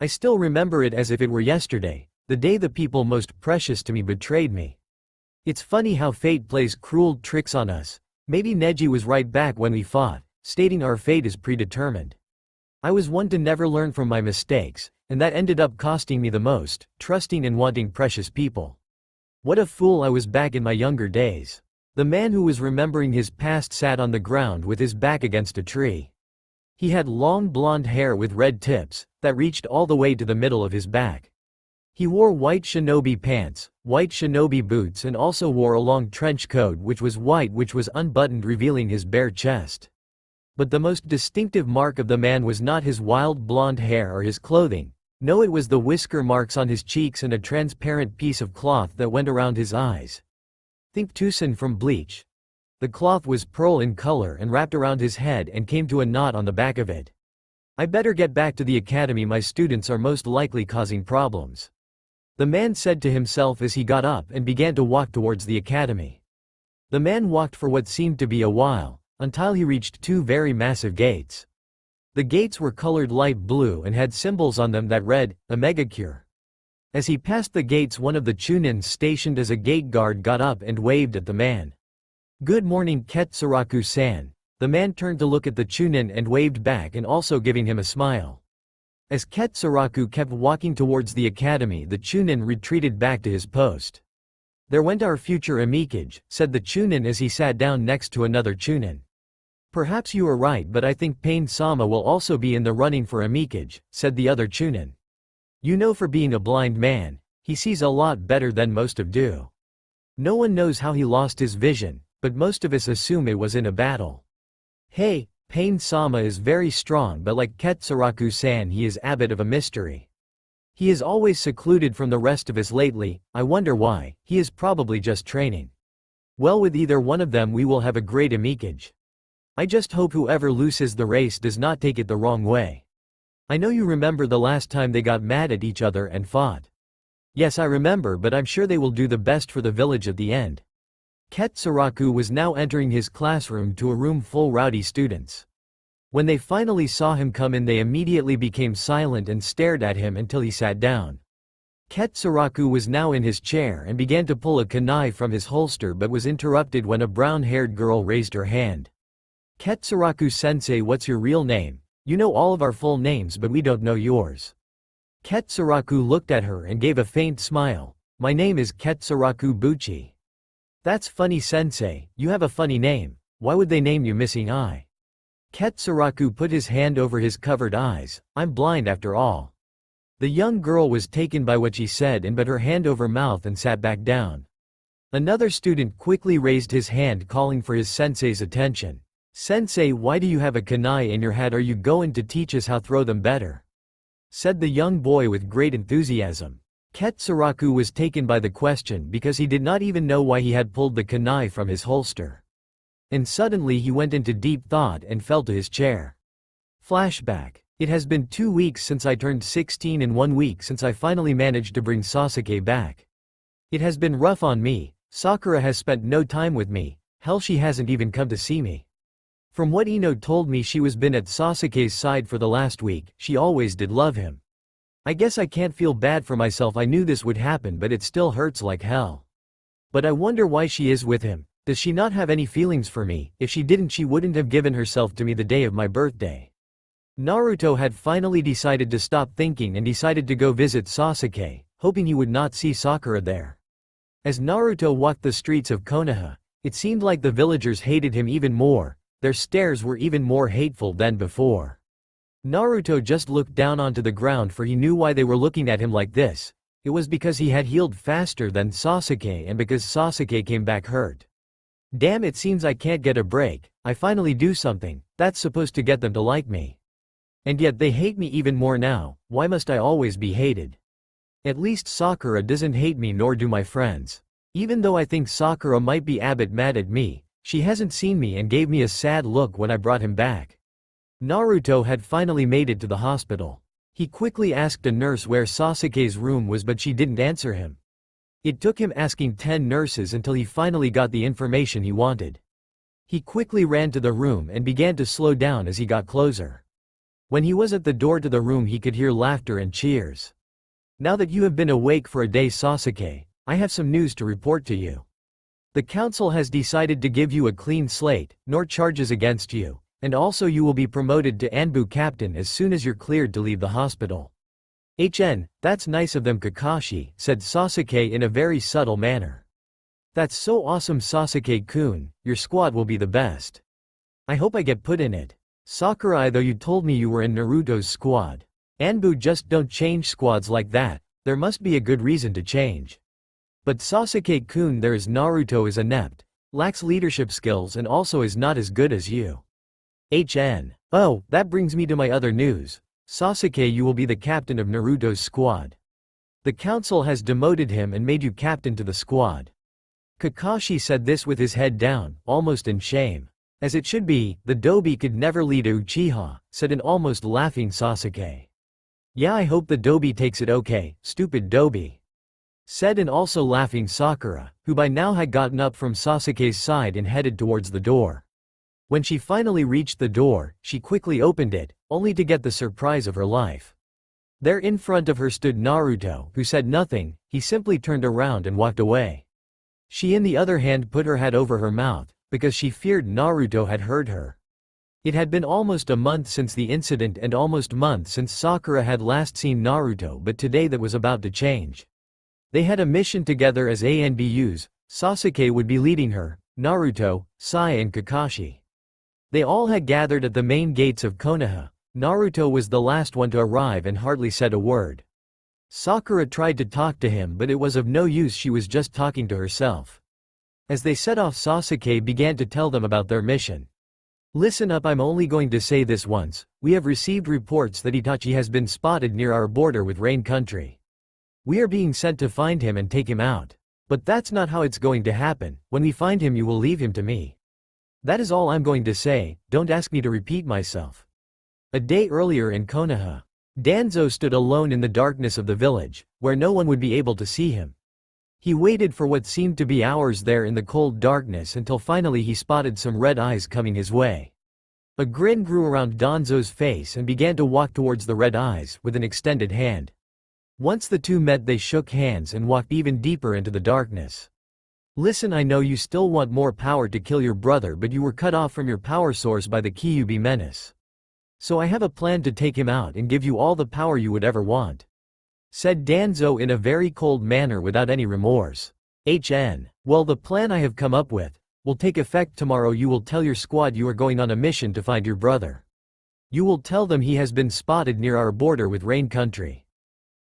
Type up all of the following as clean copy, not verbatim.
I still remember it as if it were yesterday, the day the people most precious to me betrayed me. It's funny how fate plays cruel tricks on us. Maybe Neji was right back when we fought, stating our fate is predetermined. I was one to never learn from my mistakes, and that ended up costing me the most, trusting and wanting precious people. What a fool I was back in my younger days. The man who was remembering his past sat on the ground with his back against a tree. He had long blonde hair with red tips, that reached all the way to the middle of his back. He wore white shinobi pants, white shinobi boots, and also wore a long trench coat which was white, which was unbuttoned, revealing his bare chest. But the most distinctive mark of the man was not his wild blonde hair or his clothing. No, it was the whisker marks on his cheeks and a transparent piece of cloth that went around his eyes. Think Tucson from Bleach. The cloth was pearl in color and wrapped around his head and came to a knot on the back of it. I better get back to the academy, my students are most likely causing problems. The man said to himself as he got up and began to walk towards the academy. The man walked for what seemed to be a while, until he reached two very massive gates. The gates were colored light blue and had symbols on them that read, Omegacure. As he passed the gates, one of the chunins stationed as a gate guard got up and waved at the man. Good morning, Ketsuraku-san. The man turned to look at the chunin and waved back and also giving him a smile. As Ketsuraku kept walking towards the academy, the chunin retreated back to his post. There went our future amicage, said the chunin as he sat down next to another chunin. Perhaps you are right, but I think Pain-sama will also be in the running for amicage, said the other chunin. You know, for being a blind man, he sees a lot better than most of do. No one knows how he lost his vision, but most of us assume it was in a battle. Hey, Pain-sama is very strong, but like Ketsuraku-san, he is a bit of a mystery. He is always secluded from the rest of us lately. I wonder why. He is probably just training. Well, with either one of them we will have a great amicage. I just hope whoever loses the race does not take it the wrong way. I know you remember the last time they got mad at each other and fought. Yes, I remember, but I'm sure they will do the best for the village at the end. Ketsuraku was now entering his classroom to a room full rowdy students. When they finally saw him come in, they immediately became silent and stared at him until he sat down. Ketsuraku was now in his chair and began to pull a kunai from his holster, but was interrupted when a brown-haired girl raised her hand. Ketsuraku-sensei, what's your real name? You know all of our full names, but we don't know yours. Ketsuraku looked at her and gave a faint smile. My name is Ketsuraku Buchi. That's funny, sensei, you have a funny name. Why would they name you Missing Eye? Ketsuraku put his hand over his covered eyes. I'm blind after all. The young girl was taken by what she said and put her hand over mouth and sat back down. Another student quickly raised his hand, calling for his sensei's attention. Sensei, why do you have a kunai in your hat? Are you going to teach us how to throw them better? Said the young boy with great enthusiasm. Ketsuraku was taken by the question because he did not even know why he had pulled the kunai from his holster. And suddenly he went into deep thought and fell to his chair. Flashback. It has been 2 weeks since I turned 16 and 1 week since I finally managed to bring Sasuke back. It has been rough on me. Sakura has spent no time with me. Hell, she hasn't even come to see me. From what Ino told me, she was been at Sasuke's side for the last week. She always did love him. I guess I can't feel bad for myself. I knew this would happen, but it still hurts like hell. But I wonder why she is with him. Does she not have any feelings for me? If she didn't, she wouldn't have given herself to me the day of my birthday. Naruto had finally decided to stop thinking and decided to go visit Sasuke, hoping he would not see Sakura there. As Naruto walked the streets of Konoha, it seemed like the villagers hated him even more. Their stares were even more hateful than before. Naruto just looked down onto the ground, for he knew why they were looking at him like this. It was because he had healed faster than Sasuke and because Sasuke came back hurt. Damn, it seems I can't get a break. I finally do something that's supposed to get them to like me. And yet they hate me even more now. Why must I always be hated? At least Sakura doesn't hate me, nor do my friends. Even though I think Sakura might be a bit mad at me, she hasn't seen me and gave me a sad look when I brought him back. Naruto had finally made it to the hospital. He quickly asked a nurse where Sasuke's room was, but she didn't answer him. It took him asking 10 nurses until he finally got the information he wanted. He quickly ran to the room and began to slow down as he got closer. When he was at the door to the room he could hear laughter and cheers. Now that you have been awake for a day, Sasuke, I have some news to report to you. The council has decided to give you a clean slate, no charges against you, and also you will be promoted to Anbu captain as soon as you're cleared to leave the hospital. That's nice of them, Kakashi, said Sasuke in a very subtle manner. That's so awesome, Sasuke-kun, your squad will be the best. I hope I get put in it. Sakurai, though you told me you were in Naruto's squad. Anbu just don't change squads like that, there must be a good reason to change. But Sasuke-kun, there is Naruto is inept, lacks leadership skills and also is not as good as you. Oh, that brings me to my other news. Sasuke, you will be the captain of Naruto's squad. The council has demoted him and made you captain to the squad. Kakashi said this with his head down, almost in shame. As it should be, the Dobi could never lead a Uchiha, said an almost laughing Sasuke. Yeah, I hope the Dobi takes it okay, stupid Dobi, said an also laughing Sakura, who by now had gotten up from Sasuke's side and headed towards the door. When she finally reached the door, she quickly opened it, only to get the surprise of her life. There in front of her stood Naruto, who said nothing, he simply turned around and walked away. She in the other hand put her hat over her mouth, because she feared Naruto had heard her. It had been almost a month since the incident and almost a month since Sakura had last seen Naruto, but today that was about to change. They had a mission together as ANBUs, Sasuke would be leading her, Naruto, Sai and Kakashi. They all had gathered at the main gates of Konoha. Naruto was the last one to arrive and hardly said a word. Sakura tried to talk to him, but it was of no use, she was just talking to herself. As they set off, Sasuke began to tell them about their mission. Listen up, I'm only going to say this once. We have received reports that Itachi has been spotted near our border with Rain Country. We are being sent to find him and take him out. But that's not how it's going to happen. When we find him, you will leave him to me. That is all I'm going to say, don't ask me to repeat myself. A day earlier in Konoha, Danzo stood alone in the darkness of the village, where no one would be able to see him. He waited for what seemed to be hours there in the cold darkness until finally he spotted some red eyes coming his way. A grin grew around Danzo's face and began to walk towards the red eyes with an extended hand. Once the two met, they shook hands and walked even deeper into the darkness. Listen, I know you still want more power to kill your brother, but you were cut off from your power source by the Kyuubi menace. So I have a plan to take him out and give you all the power you would ever want, said Danzo in a very cold manner without any remorse. Well, the plan I have come up with will take effect tomorrow. You will tell your squad you are going on a mission to find your brother. You will tell them he has been spotted near our border with Rain Country.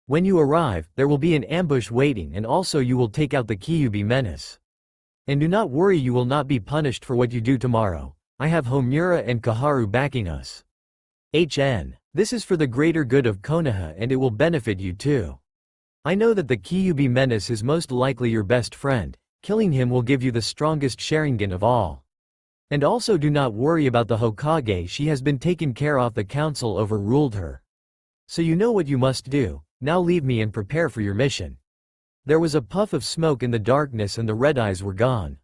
When you arrive, there will be an ambush waiting, and also you will take out the Kyuubi menace. And do not worry, you will not be punished for what you do tomorrow. I have Homura and Kaharu backing us. This is for the greater good of Konoha and it will benefit you too. I know that the Kyuubi menace is most likely your best friend. Killing him will give you the strongest Sharingan of all. And also do not worry about the Hokage, she has been taken care of, the council overruled her. So you know what you must do, now leave me and prepare for your mission. There was a puff of smoke in the darkness and the red eyes were gone.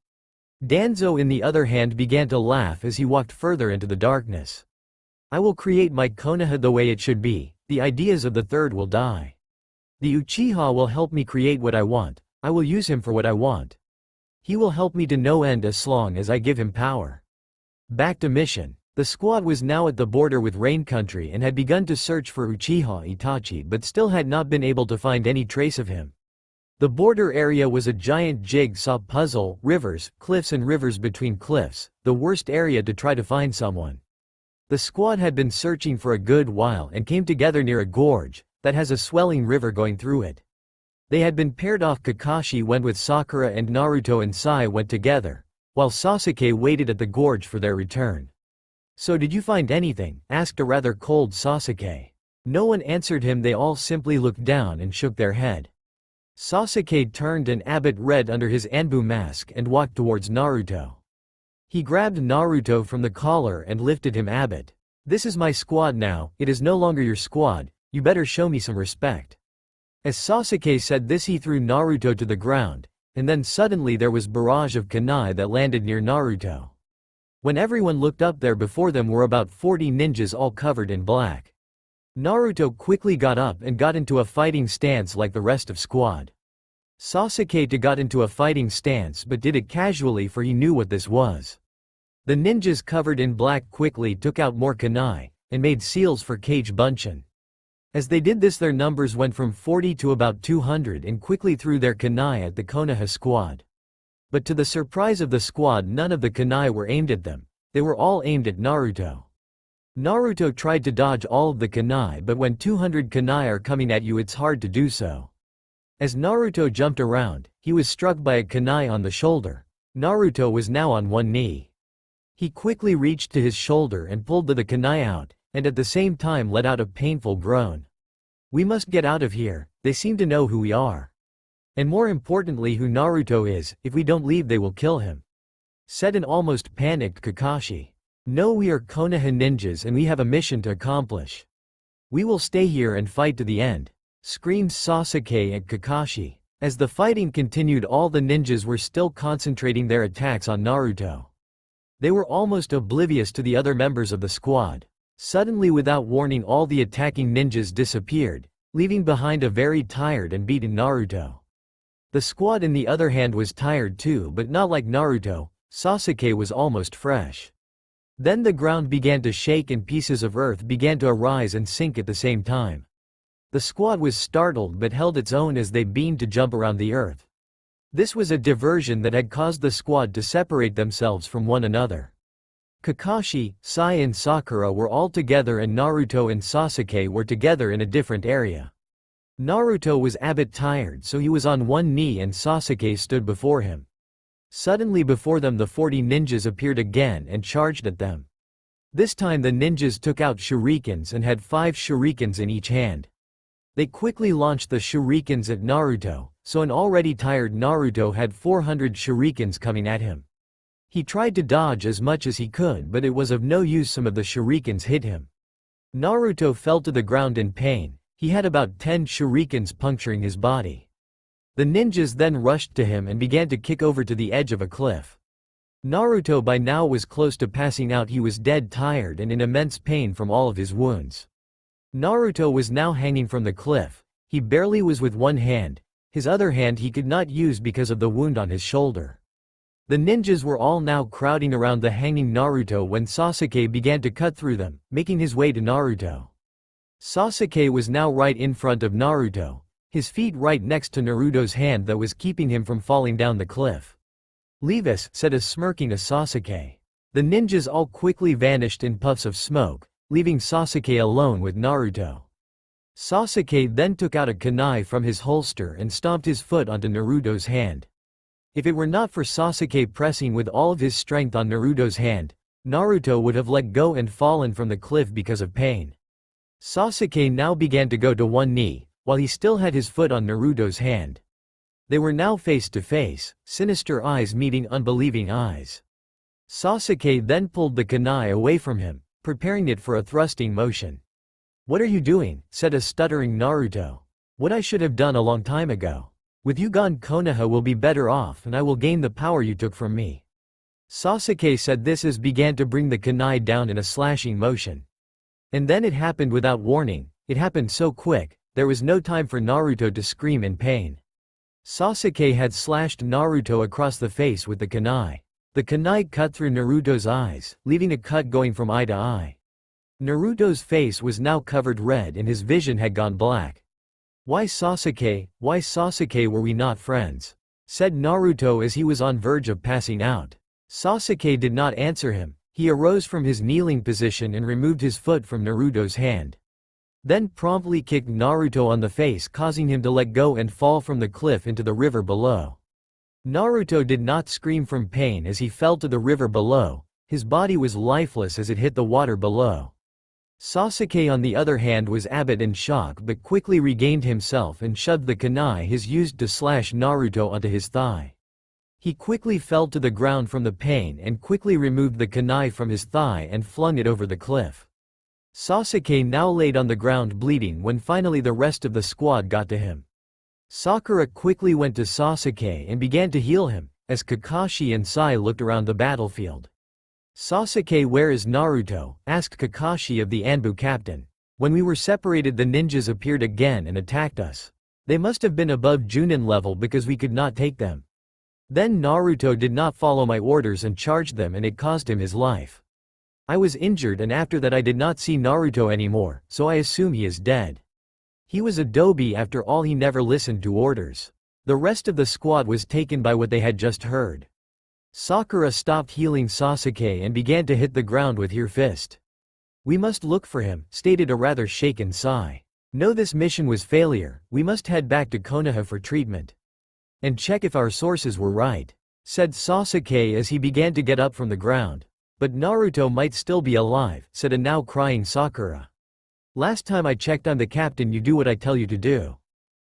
Danzo in the other hand began to laugh as he walked further into the darkness. I will create my Konoha the way it should be, the ideas of the third will die. The Uchiha will help me create what I want, I will use him for what I want. He will help me to no end as long as I give him power. Back to mission. The squad was now at the border with Rain Country and had begun to search for Uchiha Itachi, but still had not been able to find any trace of him. The border area was a giant jigsaw puzzle, rivers, cliffs and rivers between cliffs, the worst area to try to find someone. The squad had been searching for a good while and came together near a gorge that has a swelling river going through it. They had been paired off. Kakashi went with Sakura and Naruto and Sai went together, while Sasuke waited at the gorge for their return. So did you find anything? Asked a rather cold Sasuke. No one answered him, they all simply looked down and shook their head. Sasuke turned an abbot red under his Anbu mask and walked towards Naruto. He grabbed Naruto from the collar and lifted him. Abbot, this is my squad now, it is no longer your squad, you better show me some respect. As Sasuke said this, he threw Naruto to the ground, and then suddenly there was barrage of kunai that landed near Naruto. When everyone looked up, there before them were about 40 ninjas all covered in black. Naruto quickly got up and got into a fighting stance like the rest of squad. Sasuke too got into a fighting stance but did it casually, for he knew what this was. The ninjas covered in black quickly took out more kunai, and made seals for Kage Bunshin. As they did this, their numbers went from 40 to about 200 and quickly threw their kunai at the Konoha squad. But to the surprise of the squad, none of the kunai were aimed at them, they were all aimed at Naruto. Naruto tried to dodge all of the kunai, but when 200 kunai are coming at you, it's hard to do so. As Naruto jumped around, he was struck by a kunai on the shoulder. Naruto was now on one knee. He quickly reached to his shoulder and pulled the kunai out, and at the same time let out a painful groan. "We must get out of here, they seem to know who we are. And more importantly who Naruto is, if we don't leave they will kill him," said an almost panicked Kakashi. "No, we are Konoha ninjas and we have a mission to accomplish. We will stay here and fight to the end," screamed Sasuke at Kakashi. As the fighting continued, all the ninjas were still concentrating their attacks on Naruto. They were almost oblivious to the other members of the squad. Suddenly, without warning, all the attacking ninjas disappeared, leaving behind a very tired and beaten Naruto. The squad on the other hand was tired too, but not like Naruto. Sasuke was almost fresh. Then the ground began to shake and pieces of earth began to arise and sink at the same time. The squad was startled but held its own as they beamed to jump around the earth. This was a diversion that had caused the squad to separate themselves from one another. Kakashi, Sai and Sakura were all together and Naruto and Sasuke were together in a different area. Naruto was a bit tired, so he was on one knee and Sasuke stood before him. Suddenly before them the 40 ninjas appeared again and charged at them. This time the ninjas took out shurikens and had 5 shurikens in each hand. They quickly launched the shurikens at Naruto, so an already tired Naruto had 400 shurikens coming at him. He tried to dodge as much as he could, but it was of no use. Some of the shurikens hit him. Naruto fell to the ground in pain. He had about 10 shurikens puncturing his body. The ninjas then rushed to him and began to kick over to the edge of a cliff. Naruto by now was close to passing out. He was dead tired and in immense pain from all of his wounds. Naruto was now hanging from the cliff. He barely was with one hand. His other hand he could not use because of the wound on his shoulder. The ninjas were all now crowding around the hanging Naruto when Sasuke began to cut through them, making his way to Naruto. Sasuke was now right in front of Naruto, his feet right next to Naruto's hand that was keeping him from falling down the cliff. "Leave us," said a smirking Sasuke. The ninjas all quickly vanished in puffs of smoke, leaving Sasuke alone with Naruto. Sasuke then took out a kunai from his holster and stomped his foot onto Naruto's hand. If it were not for Sasuke pressing with all of his strength on Naruto's hand, Naruto would have let go and fallen from the cliff because of pain. Sasuke now began to go to one knee, while he still had his foot on Naruto's hand. They were now face to face, sinister eyes meeting unbelieving eyes. Sasuke then pulled the kunai away from him, preparing it for a thrusting motion. "What are you doing?" said a stuttering Naruto. "What I should have done a long time ago. With you gone, Konoha will be better off and I will gain the power you took from me." Sasuke said this as began to bring the kunai down in a slashing motion. And then it happened without warning. It happened so quick, there was no time for Naruto to scream in pain. Sasuke had slashed Naruto across the face with the kunai. The kunai cut through Naruto's eyes, leaving a cut going from eye to eye. Naruto's face was now covered red and his vision had gone black. Why Sasuke, were we not friends?" said Naruto as he was on verge of passing out. Sasuke did not answer him. He arose from his kneeling position and removed his foot from Naruto's hand. Then promptly kicked Naruto on the face, causing him to let go and fall from the cliff into the river below. Naruto did not scream from pain as he fell to the river below. His body was lifeless as it hit the water below. Sasuke on the other hand was a bit in shock but quickly regained himself and shoved the kunai he used to slash Naruto onto his thigh. He quickly fell to the ground from the pain and quickly removed the kunai from his thigh and flung it over the cliff. Sasuke now laid on the ground bleeding when finally the rest of the squad got to him. Sakura quickly went to Sasuke and began to heal him, as Kakashi and Sai looked around the battlefield. "Sasuke, where is Naruto?" asked Kakashi of the Anbu captain. When we were separated, the ninjas appeared again and attacked us. They must have been above Junin level because we could not take them. Then Naruto did not follow my orders and charged them, and it cost him his life. I was injured, and after that I did not see Naruto anymore, so I assume he is dead. He was a dobi after all, he never listened to orders. The rest of the squad was taken by what they had just heard. Sakura stopped healing Sasuke and began to hit the ground with her fist. "We must look for him," stated a rather shaken Sai. "No, this mission was failure, we must head back to Konoha for treatment. And check if our sources were right," said Sasuke as he began to get up from the ground. "But Naruto might still be alive," said a now crying Sakura. "Last time I checked, I'm the captain, you do what I tell you to do,"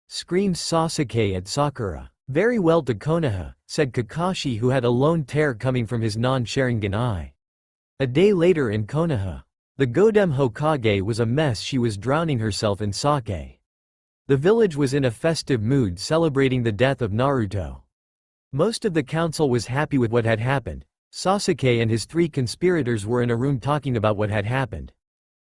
screamed Sasuke at Sakura. "Very well to Konoha," said Kakashi, who had a lone tear coming from his non-Sharingan eye. A day later in Konoha. The Godem Hokage was a mess, she was drowning herself in sake. The village was in a festive mood celebrating the death of Naruto. Most of the council was happy with what had happened. Sasuke and his 3 conspirators were in a room talking about what had happened.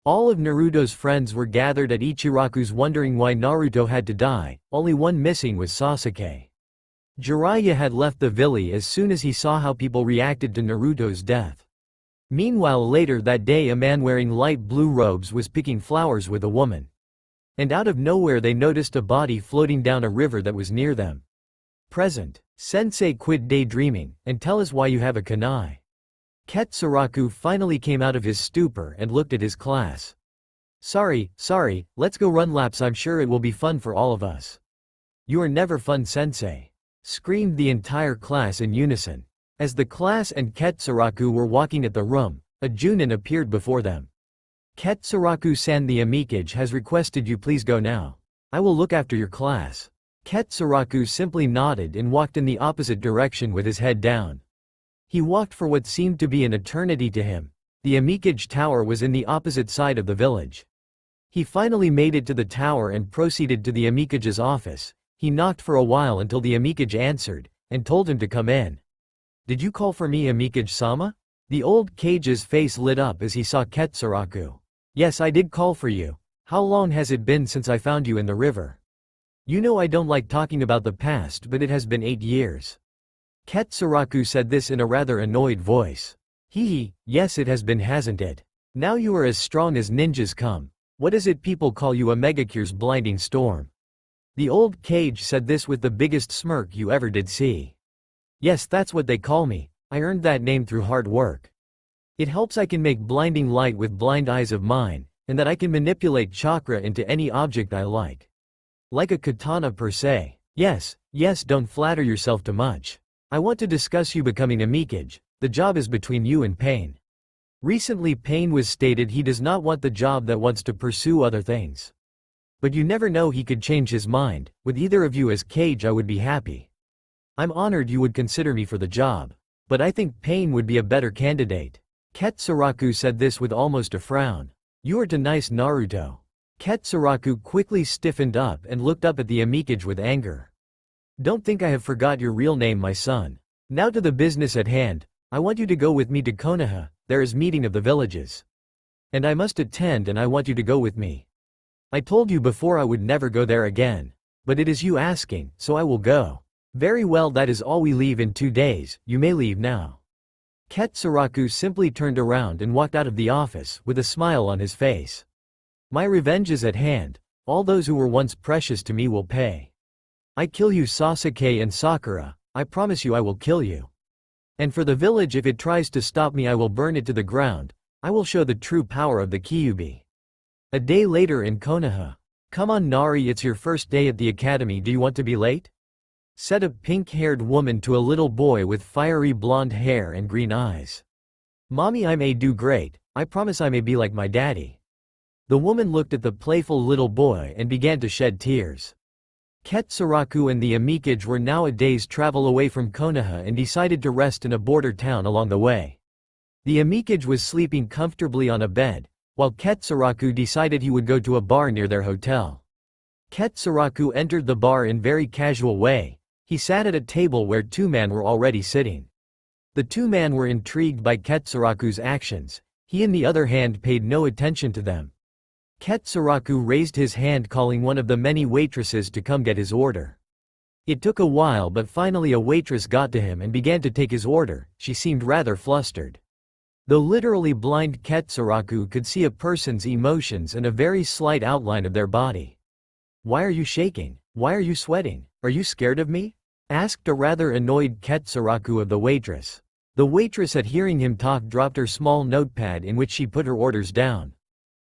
All of Naruto's friends were gathered at Ichiraku's wondering why Naruto had to die, only one missing was Sasuke. Jiraiya had left the village as soon as he saw how people reacted to Naruto's death. Meanwhile, later that day, a man wearing light blue robes was picking flowers with a woman. And out of nowhere they noticed a body floating down a river that was near them. Present. "Sensei, quit daydreaming, and tell us why you have a kunai." Ketsuraku finally came out of his stupor and looked at his class. Sorry, let's go run laps, I'm sure it will be fun for all of us." "You are never fun, sensei," screamed the entire class in unison. As the class and Ketsuraku were walking at the room, a Junin appeared before them. "Ketsuraku-san, the Amikage has requested you please go now. I will look after your class." Ketsuraku simply nodded and walked in the opposite direction with his head down. He walked for what seemed to be an eternity to him. The Amikage tower was in the opposite side of the village. He finally made it to the tower and proceeded to the Amikage's office. He knocked for a while until the Amikage answered, and told him to come in. "Did you call for me, Amikage-sama?" The old Kage's face lit up as he saw Ketsuraku. "Yes, I did call for you. How long has it been since I found you in the river?" "You know I don't like talking about the past, but it has been 8 years. Ketsuraku said this in a rather annoyed voice. Yes it has been, hasn't it? Now you are as strong as ninjas come. What is it people call you, a Megacure's blinding storm?" The old Kage said this with the biggest smirk you ever did see. "Yes, that's what they call me. I earned that name through hard work. It helps I can make blinding light with blind eyes of mine, and that I can manipulate chakra into any object I like. Like a katana per se. Yes, don't flatter yourself too much. I want to discuss you becoming a Mikage. The job is between you and Pain." Recently Pain was stated he does not want the job, that wants to pursue other things. But you never know, he could change his mind. With either of you as Kage I would be happy. I'm honored you would consider me for the job. But I think Pain would be a better candidate. Ketsuraku said this with almost a frown. "You are too nice, Naruto." Ketsuraku quickly stiffened up and looked up at the Amikage with anger. "Don't think I have forgot your real name, my son. Now to the business at hand. I want you to go with me to Konoha. There is meeting of the villages. And I must attend, and I want you to go with me. I told you before I would never go there again. But it is you asking, so I will go." "Very well, that is all, we leave in 2 days, you may leave now." Ketsuraku simply turned around and walked out of the office, with a smile on his face. "My revenge is at hand. All those who were once precious to me will pay. I kill you, Sasuke and Sakura, I promise you I will kill you. And for the village, if it tries to stop me I will burn it to the ground. I will show the true power of the Kyuubi." A day later in Konoha. "Come on Nari, it's your first day at the academy, do you want to be late?" said a pink-haired woman to a little boy with fiery blonde hair and green eyes. "Mommy, I may do great, I promise I may be like my daddy." The woman looked at the playful little boy and began to shed tears. Ketsuraku and the Amikage were now a day's travel away from Konoha and decided to rest in a border town along the way. The Amikage was sleeping comfortably on a bed, while Ketsuraku decided he would go to a bar near their hotel. Ketsuraku entered the bar in very casual way. He sat at a table where 2 men were already sitting. The 2 men were intrigued by Ketsuraku's actions. He on the other hand paid no attention to them. Ketsuraku raised his hand calling one of the many waitresses to come get his order. It took a while but finally a waitress got to him and began to take his order. She seemed rather flustered. Though literally blind, Ketsuraku could see a person's emotions and a very slight outline of their body. "Why are you shaking? Why are you sweating? Are you scared of me?" asked a rather annoyed Ketsuraku of the waitress. The waitress, at hearing him talk, dropped her small notepad in which she put her orders down.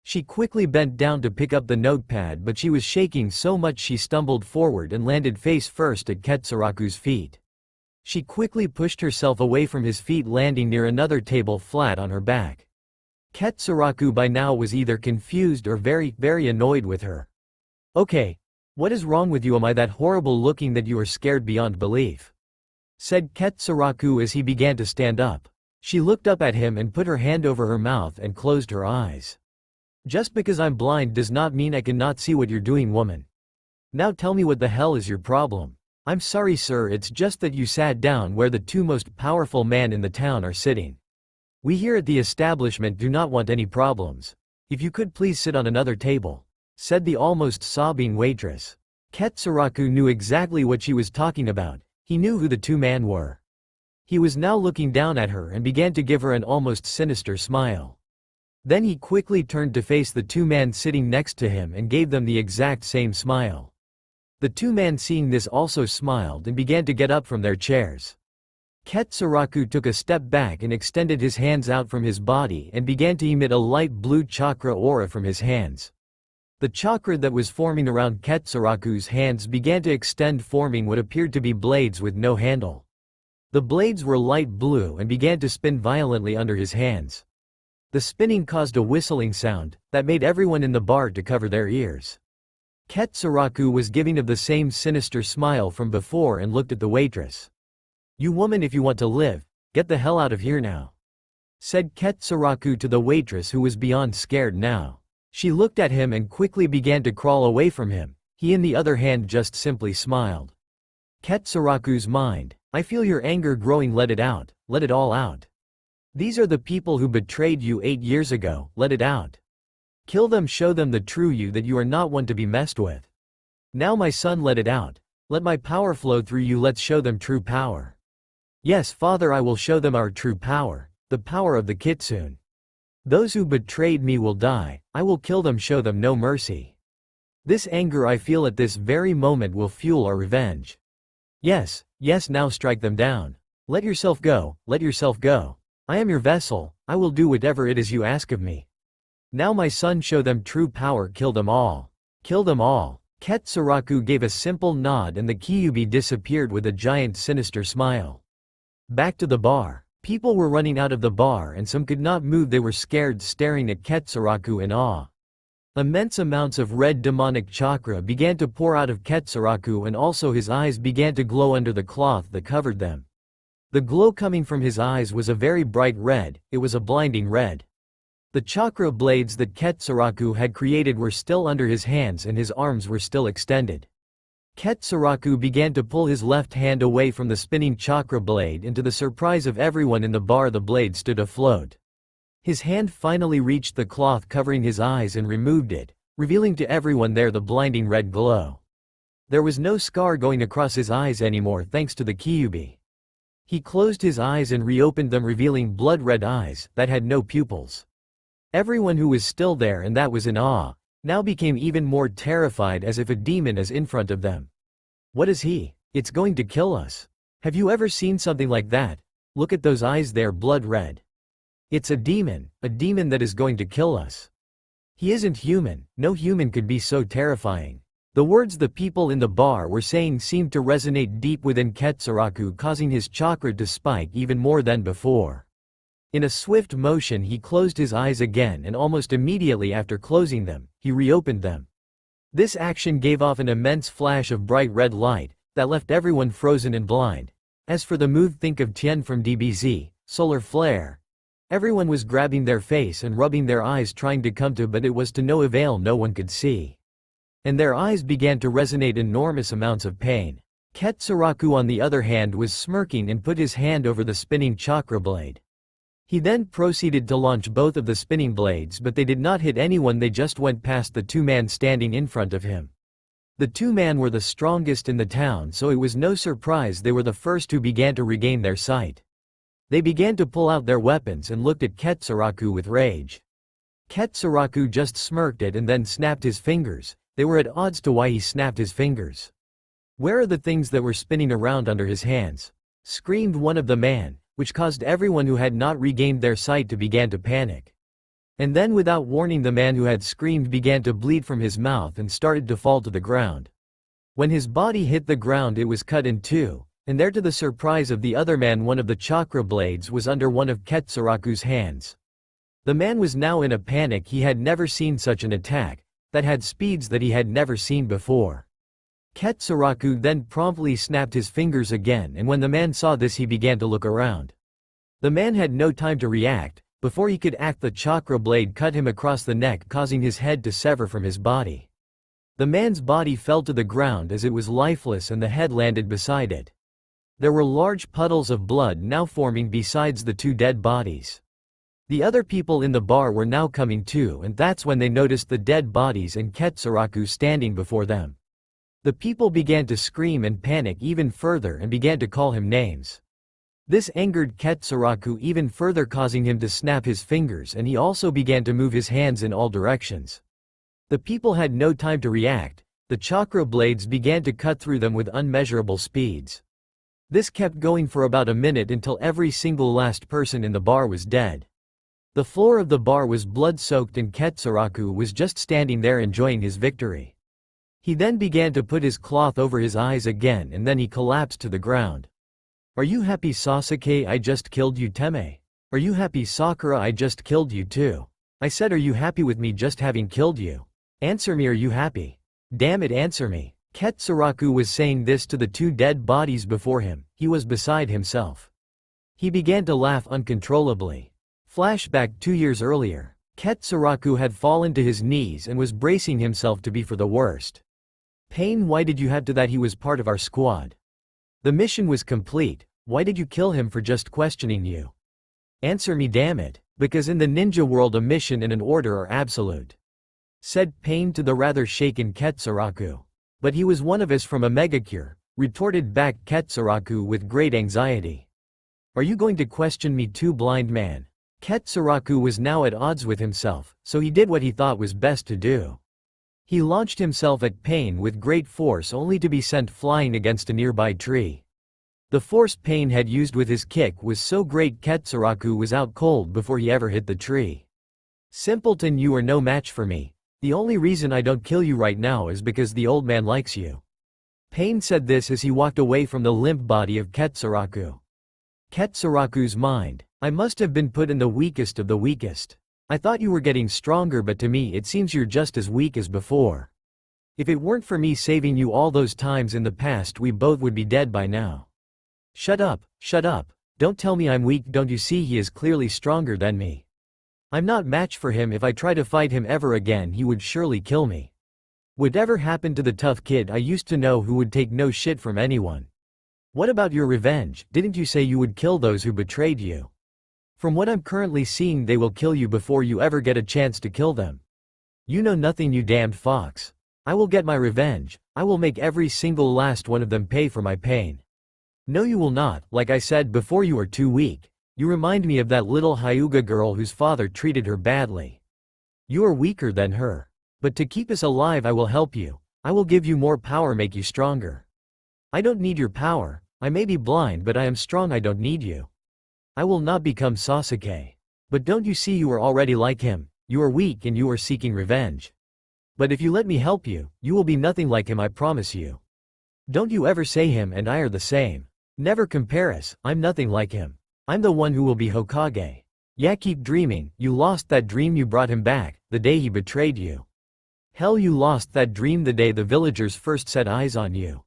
She quickly bent down to pick up the notepad, but she was shaking so much she stumbled forward and landed face first at Ketsuraku's feet. She quickly pushed herself away from his feet, landing near another table flat on her back. Ketsuraku by now was either confused or very, very annoyed with her. "Okay. What is wrong with you? Am I that horrible looking that you are scared beyond belief?" said Ketsuraku as he began to stand up. She looked up at him and put her hand over her mouth and closed her eyes. "Just because I'm blind does not mean I cannot see what you're doing, woman. Now tell me, what the hell is your problem?" "I'm sorry, sir, it's just that you sat down where the two most powerful men in the town are sitting. We here at the establishment do not want any problems. If you could please sit on another table," said the almost sobbing waitress. Ketsuraku knew exactly what she was talking about. He knew who the two men were. He was now looking down at her and began to give her an almost sinister smile. Then he quickly turned to face the two men sitting next to him and gave them the exact same smile. The two men, seeing this, also smiled and began to get up from their chairs. Ketsuraku took a step back and extended his hands out from his body and began to emit a light blue chakra aura from his hands. The chakra that was forming around Ketsuraku's hands began to extend, forming what appeared to be blades with no handle. The blades were light blue and began to spin violently under his hands. The spinning caused a whistling sound that made everyone in the bar to cover their ears. Ketsuraku was giving of the same sinister smile from before and looked at the waitress. "You woman, if you want to live, get the hell out of here now," said Ketsuraku to the waitress, who was beyond scared now. She looked at him and quickly began to crawl away from him. He, on the other hand, just simply smiled. Ketsuraku's mind, "I feel your anger growing, let it out, let it all out. These are the people who betrayed you 8 years ago, let it out. Kill them, show them the true you, that you are not one to be messed with. Now my son, let it out. Let my power flow through you, let's show them true power. Yes, Father, I will show them our true power, the power of the Kitsune. Those who betrayed me will die, I will kill them, show them no mercy. This anger I feel at this very moment will fuel our revenge. Yes, yes, now strike them down. Let yourself go, let yourself go. I am your vessel, I will do whatever it is you ask of me. Now my son, show them true power, kill them all. Kill them all." Ketsuraku gave a simple nod and the Kyuubi disappeared with a giant sinister smile. Back to the bar. People were running out of the bar and some could not move, they were scared, staring at Ketsuraku in awe. Immense amounts of red demonic chakra began to pour out of Ketsuraku and also his eyes began to glow under the cloth that covered them. The glow coming from his eyes was a very bright red, it was a blinding red. The chakra blades that Ketsuraku had created were still under his hands and his arms were still extended. Ketsuraku began to pull his left hand away from the spinning chakra blade, and to the surprise of everyone in the bar, the blade stood afloat. His hand finally reached the cloth covering his eyes and removed it, revealing to everyone there the blinding red glow. There was no scar going across his eyes anymore thanks to the Kyuubi. He closed his eyes and reopened them, revealing blood-red eyes that had no pupils. Everyone who was still there and that was in awe, now became even more terrified, as if a demon is in front of them. "What is he? It's going to kill us. Have you ever seen something like that? Look at those eyes there, blood red. It's a demon that is going to kill us. He isn't human, no human could be so terrifying." The words the people in the bar were saying seemed to resonate deep within Ketsuraku, causing his chakra to spike even more than before. In a swift motion he closed his eyes again, and almost immediately after closing them, he reopened them. This action gave off an immense flash of bright red light that left everyone frozen and blind. As for the move, think of Tien from DBZ, solar flare. Everyone was grabbing their face and rubbing their eyes trying to come to, but it was to no avail, no one could see. And their eyes began to resonate enormous amounts of pain. Ketsuraku on the other hand was smirking and put his hand over the spinning chakra blade. He then proceeded to launch both of the spinning blades, but they did not hit anyone, they just went past the two men standing in front of him. The two men were the strongest in the town, so it was no surprise they were the first who began to regain their sight. They began to pull out their weapons and looked at Ketsuraku with rage. Ketsuraku just smirked at and then snapped his fingers. They were at odds to why he snapped his fingers. "Where are the things that were spinning around under his hands?" screamed one of the men, which caused everyone who had not regained their sight to begin to panic. And then without warning, the man who had screamed began to bleed from his mouth and started to fall to the ground. When his body hit the ground, it was cut in two, and there, to the surprise of the other man, one of the chakra blades was under one of Ketsuraku's hands. The man was now in a panic. He had never seen such an attack, that had speeds that he had never seen before. Ketsuraku then promptly snapped his fingers again, and when the man saw this, he began to look around. The man had no time to react. Before he could act, the chakra blade cut him across the neck, causing his head to sever from his body. The man's body fell to the ground as it was lifeless, and the head landed beside it. There were large puddles of blood now forming besides the two dead bodies. The other people in the bar were now coming too, and that's when they noticed the dead bodies and Ketsuraku standing before them. The people began to scream and panic even further and began to call him names. This angered Ketsuraku even further, causing him to snap his fingers, and he also began to move his hands in all directions. The people had no time to react. The chakra blades began to cut through them with unmeasurable speeds. This kept going for about a minute until every single last person in the bar was dead. The floor of the bar was blood-soaked, and Ketsuraku was just standing there enjoying his victory. He then began to put his cloth over his eyes again, and then he collapsed to the ground. "Are you happy, Sasuke? I just killed you. Teme. Are you happy, Sakura? I just killed you too. I said, are you happy with me just having killed you? Answer me, are you happy? Damn it, answer me." Ketsuraku was saying this to the two dead bodies before him. He was beside himself. He began to laugh uncontrollably. Flashback 2 years earlier. Ketsuraku had fallen to his knees and was bracing himself to be for the worst. "Pain, why did you have to that? He was part of our squad. The mission was complete. Why did you kill him for just questioning you? Answer me, damn it. Because in the ninja world a mission and an order are absolute," said Pain to the rather shaken Ketsuraku. "But he was one of us from a megacure," retorted back Ketsuraku with great anxiety. "Are you going to question me too, blind man?" Ketsuraku was now at odds with himself, so he did what he thought was best to do. He launched himself at Pain with great force, only to be sent flying against a nearby tree. The force Pain had used with his kick was so great Ketsuraku was out cold before he ever hit the tree. "Simpleton, you are no match for me. The only reason I don't kill you right now is because the old man likes you." Pain said this as he walked away from the limp body of Ketsuraku. Ketsuraku's mind. "I must have been put in the weakest of the weakest. I thought you were getting stronger, but to me it seems you're just as weak as before. If it weren't for me saving you all those times in the past, we both would be dead by now." Shut up, shut up. Don't tell me I'm weak. Don't you see he is clearly stronger than me? I'm not match for him. If I try to fight him ever again, he would surely kill me. Whatever happened to the tough kid I used to know who would take no shit from anyone? What about your revenge? Didn't you say you would kill those who betrayed you? From what I'm currently seeing, they will kill you before you ever get a chance to kill them. You know nothing, you damned fox. I will get my revenge. I will make every single last one of them pay for my pain. No, you will not. Like I said before, you are too weak. You remind me of that little Hyuga girl whose father treated her badly. You are weaker than her. But to keep us alive, I will help you. I will give you more power, make you stronger. I don't need your power. I may be blind, but I am strong. I don't need you. I will not become Sasuke. But don't you see, you are already like him. You are weak and you are seeking revenge. But if you let me help you, you will be nothing like him, I promise you. Don't you ever say him and I are the same. Never compare us. I'm nothing like him. I'm the one who will be Hokage. Yeah, keep dreaming. You lost that dream. You brought him back, the day he betrayed you. Hell, you lost that dream the day the villagers first set eyes on you.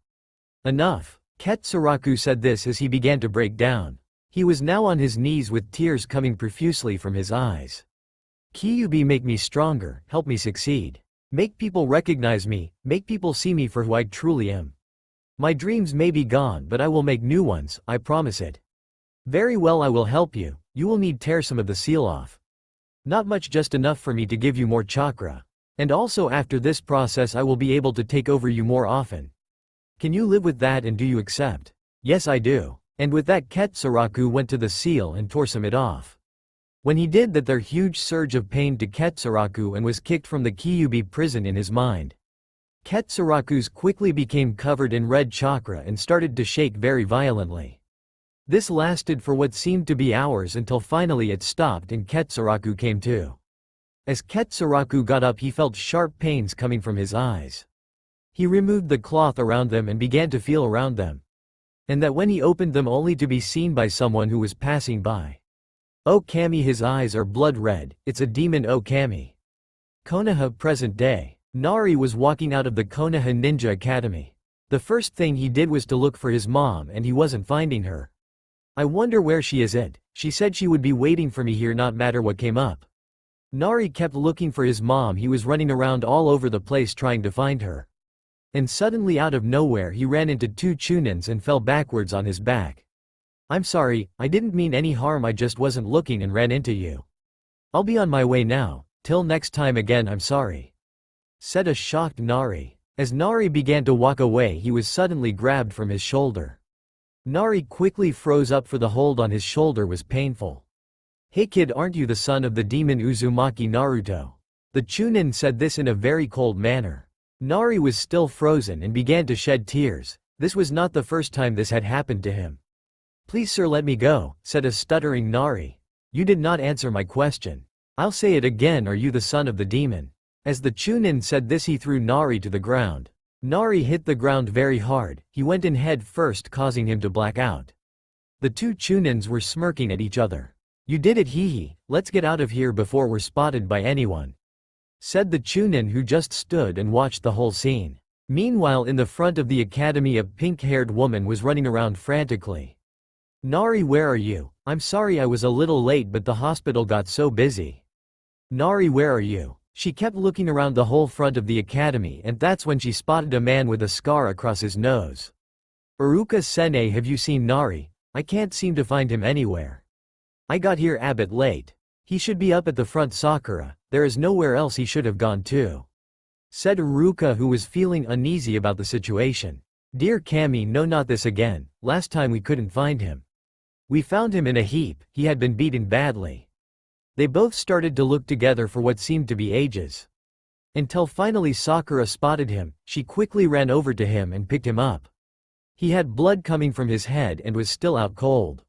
Enough. Ketsuraku said this as he began to break down. He was now on his knees with tears coming profusely from his eyes. Kyuubi, make me stronger, help me succeed. Make people recognize me, make people see me for who I truly am. My dreams may be gone, but I will make new ones, I promise it. Very well, I will help you. You will need tear some of the seal off. Not much, just enough for me to give you more chakra. And also after this process I will be able to take over you more often. Can you live with that, and do you accept? Yes, I do. And with that Ketsuraku went to the seal and tore some it off. When he did that, there huge surge of pain to Ketsuraku and was kicked from the Kyubi prison in his mind. Ketsuraku's quickly became covered in red chakra and started to shake very violently. This lasted for what seemed to be hours until finally it stopped and Ketsuraku came to. As Ketsuraku got up, he felt sharp pains coming from his eyes. He removed the cloth around them and began to feel around them. And that when he opened them, only to be seen by someone who was passing by. "Oh Kami, his eyes are blood red, it's a demon, oh Kami." Konoha present day. Nari was walking out of the Konoha Ninja Academy. The first thing he did was to look for his mom, and he wasn't finding her. "I wonder where she is at. She said she would be waiting for me here not matter what came up." Nari kept looking for his mom. He was running around all over the place trying to find her. And suddenly out of nowhere he ran into two Chunins and fell backwards on his back. "I'm sorry, I didn't mean any harm, I just wasn't looking and ran into you. I'll be on my way now, till next time again, I'm sorry," said a shocked Nari. As Nari began to walk away, he was suddenly grabbed from his shoulder. Nari quickly froze up, for the hold on his shoulder was painful. "Hey kid, aren't you the son of the demon Uzumaki Naruto?" The Chunin said this in a very cold manner. Nari was still frozen and began to shed tears. This was not the first time this had happened to him. "Please sir, let me go," said a stuttering Nari. "You did not answer my question. I'll say it again, are you the son of the demon?" As the Chunin said this, he threw Nari to the ground. Nari hit the ground very hard. He went in head first, causing him to black out. The two Chunins were smirking at each other. "You did it, hee, let's get out of here before we're spotted by anyone," said the Chunin, who just stood and watched the whole scene. Meanwhile, in the front of the academy, a pink-haired woman was running around frantically. "Nari, where are you? I'm sorry I was a little late, but the hospital got so busy." "Nari, where are you?" She kept looking around the whole front of the academy, and that's when she spotted a man with a scar across his nose. "Iruka-sene, have you seen Nari? I can't seem to find him anywhere. I got here a bit late. He should be up at the front, Sakura. There is nowhere else he should have gone to," said Iruka, who was feeling uneasy about the situation. "Dear Kami, no, not this again. Last time we couldn't find him. We found him in a heap, he had been beaten badly." They both started to look together for what seemed to be ages. Until finally Sakura spotted him. She quickly ran over to him and picked him up. He had blood coming from his head and was still out cold.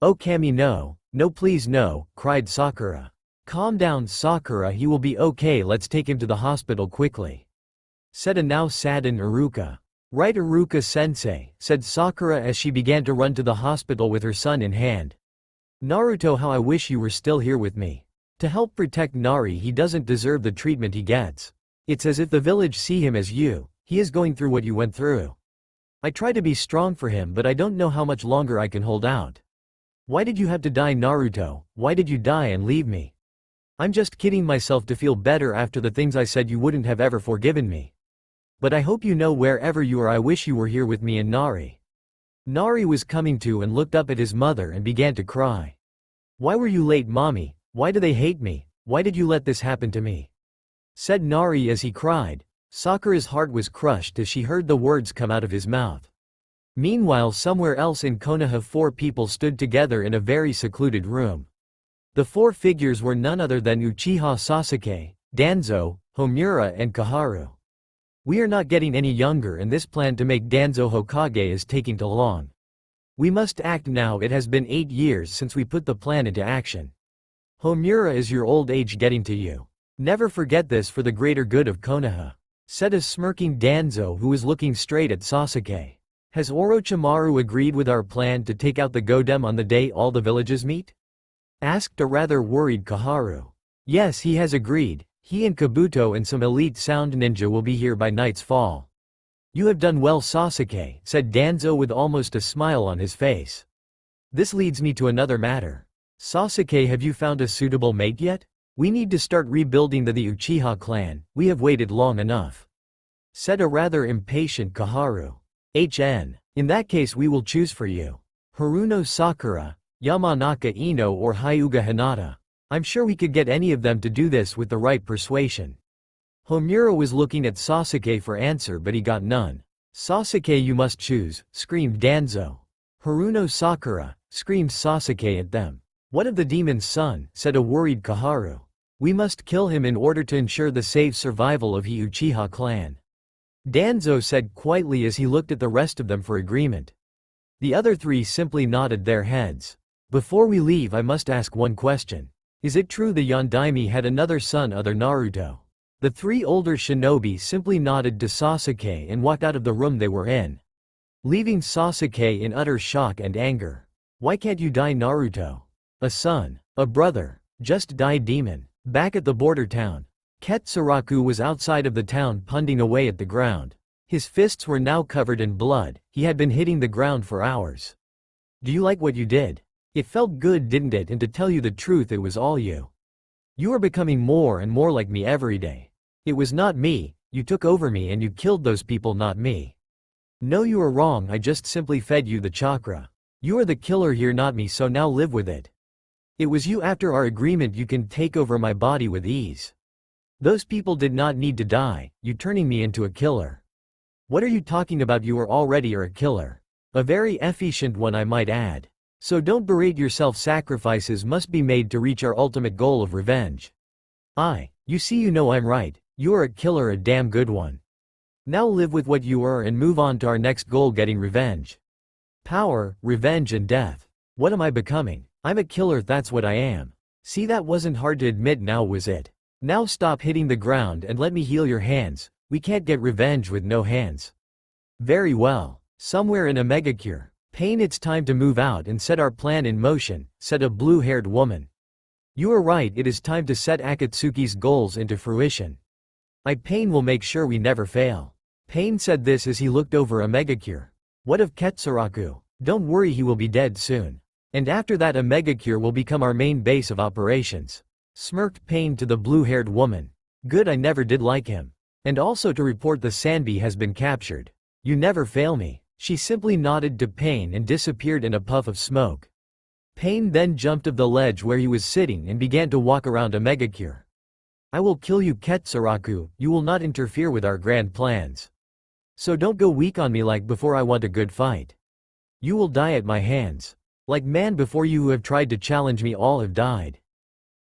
"Oh Kami, no, no please no," cried Sakura. "Calm down Sakura, he will be okay, let's take him to the hospital quickly," said a now saddened Iruka. "Right Iruka-sensei," said Sakura as she began to run to the hospital with her son in hand. "Naruto, how I wish you were still here with me. To help protect Nari, he doesn't deserve the treatment he gets. It's as if the village see him as you, he is going through what you went through. I try to be strong for him, but I don't know how much longer I can hold out. Why did you have to die, Naruto? Why did you die and leave me? I'm just kidding myself to feel better after the things I said. You wouldn't have ever forgiven me. But I hope you know, wherever you are, I wish you were here with me and Nari." Nari was coming to and looked up at his mother and began to cry. "Why were you late, mommy? Why do they hate me? Why did you let this happen to me?" said Nari as he cried. Sakura's heart was crushed as she heard the words come out of his mouth. Meanwhile, somewhere else in Konoha, 4 people stood together in a very secluded room. The 4 figures were none other than Uchiha Sasuke, Danzo, Homura and Kaharu. "We are not getting any younger, and this plan to make Danzo Hokage is taking too long. We must act now. It has been 8 years since we put the plan into action. Homura, is your old age getting to you? Never forget this for the greater good of Konoha," said a smirking Danzo who was looking straight at Sasuke. "Has Orochimaru agreed with our plan to take out the Godem on the day all the villages meet?" asked a rather worried Kaharu. "Yes, he has agreed. He and Kabuto and some elite sound ninja will be here by night's fall." "You have done well, Sasuke," said Danzo with almost a smile on his face. "This leads me to another matter. Sasuke, have you found a suitable mate yet? We need to start rebuilding the Uchiha clan. We have waited long enough," said a rather impatient Kaharu. "In that case we will choose for you. Haruno Sakura, Yamanaka Ino or Hyuga Hinata. I'm sure we could get any of them to do this with the right persuasion. Homura was looking at Sasuke for answer but he got none. Sasuke, you must choose, screamed Danzo. Haruno Sakura, screamed Sasuke at them. What of the demon's son, said a worried Kaharu. We must kill him in order to ensure the safe survival of the Uchiha clan. Danzo said quietly as he looked at the rest of them for agreement. The other three simply nodded their heads. Before we leave, I must ask one question. Is it true the Yondaime had another son other Naruto? The three older shinobi simply nodded to Sasuke and walked out of the room they were in, leaving Sasuke in utter shock and anger. Why can't you die, Naruto? A son, a brother, just die, demon. Back at the border town, Ketsuraku was outside of the town punting away at the ground. His fists were now covered in blood, he had been hitting the ground for hours. Do you like what you did? It felt good, didn't it? And to tell you the truth, it was all you. You are becoming more and more like me every day. It was not me, you took over me and you killed those people, not me. No, you are wrong, I just simply fed you the chakra. You are the killer here, not me, so now live with it. It was you. After our agreement you can take over my body with ease. Those people did not need to die, you turning me into a killer. What are you talking about? You are already a killer. A very efficient one, I might add. So don't berate yourself, sacrifices must be made to reach our ultimate goal of revenge. You see, you know I'm right, you are a killer, a damn good one. Now live with what you are and move on to our next goal, getting revenge. Power, revenge and death. What am I becoming? I'm a killer, that's what I am. See, that wasn't hard to admit, now was it? Now stop hitting the ground and let me heal your hands, we can't get revenge with no hands. Very well. Somewhere in a megacure. Pain, it's time to move out and set our plan in motion, said a blue-haired woman. You are right, it is time to set Akatsuki's goals into fruition. Pain will make sure we never fail. Pain said this as he looked over a megacure. What of Ketsuraku? Don't worry, he will be dead soon. And after that a megacure will become our main base of operations. Smirked Pain to the blue-haired woman. Good, I never did like him. And also to report the Sanbi has been captured. You never fail me. She simply nodded to Pain and disappeared in a puff of smoke. Pain then jumped off the ledge where he was sitting and began to walk around a megacure. I will kill you, Ketsuraku, you will not interfere with our grand plans. So don't go weak on me like before, I want a good fight. You will die at my hands. Like man before you who have tried to challenge me all have died.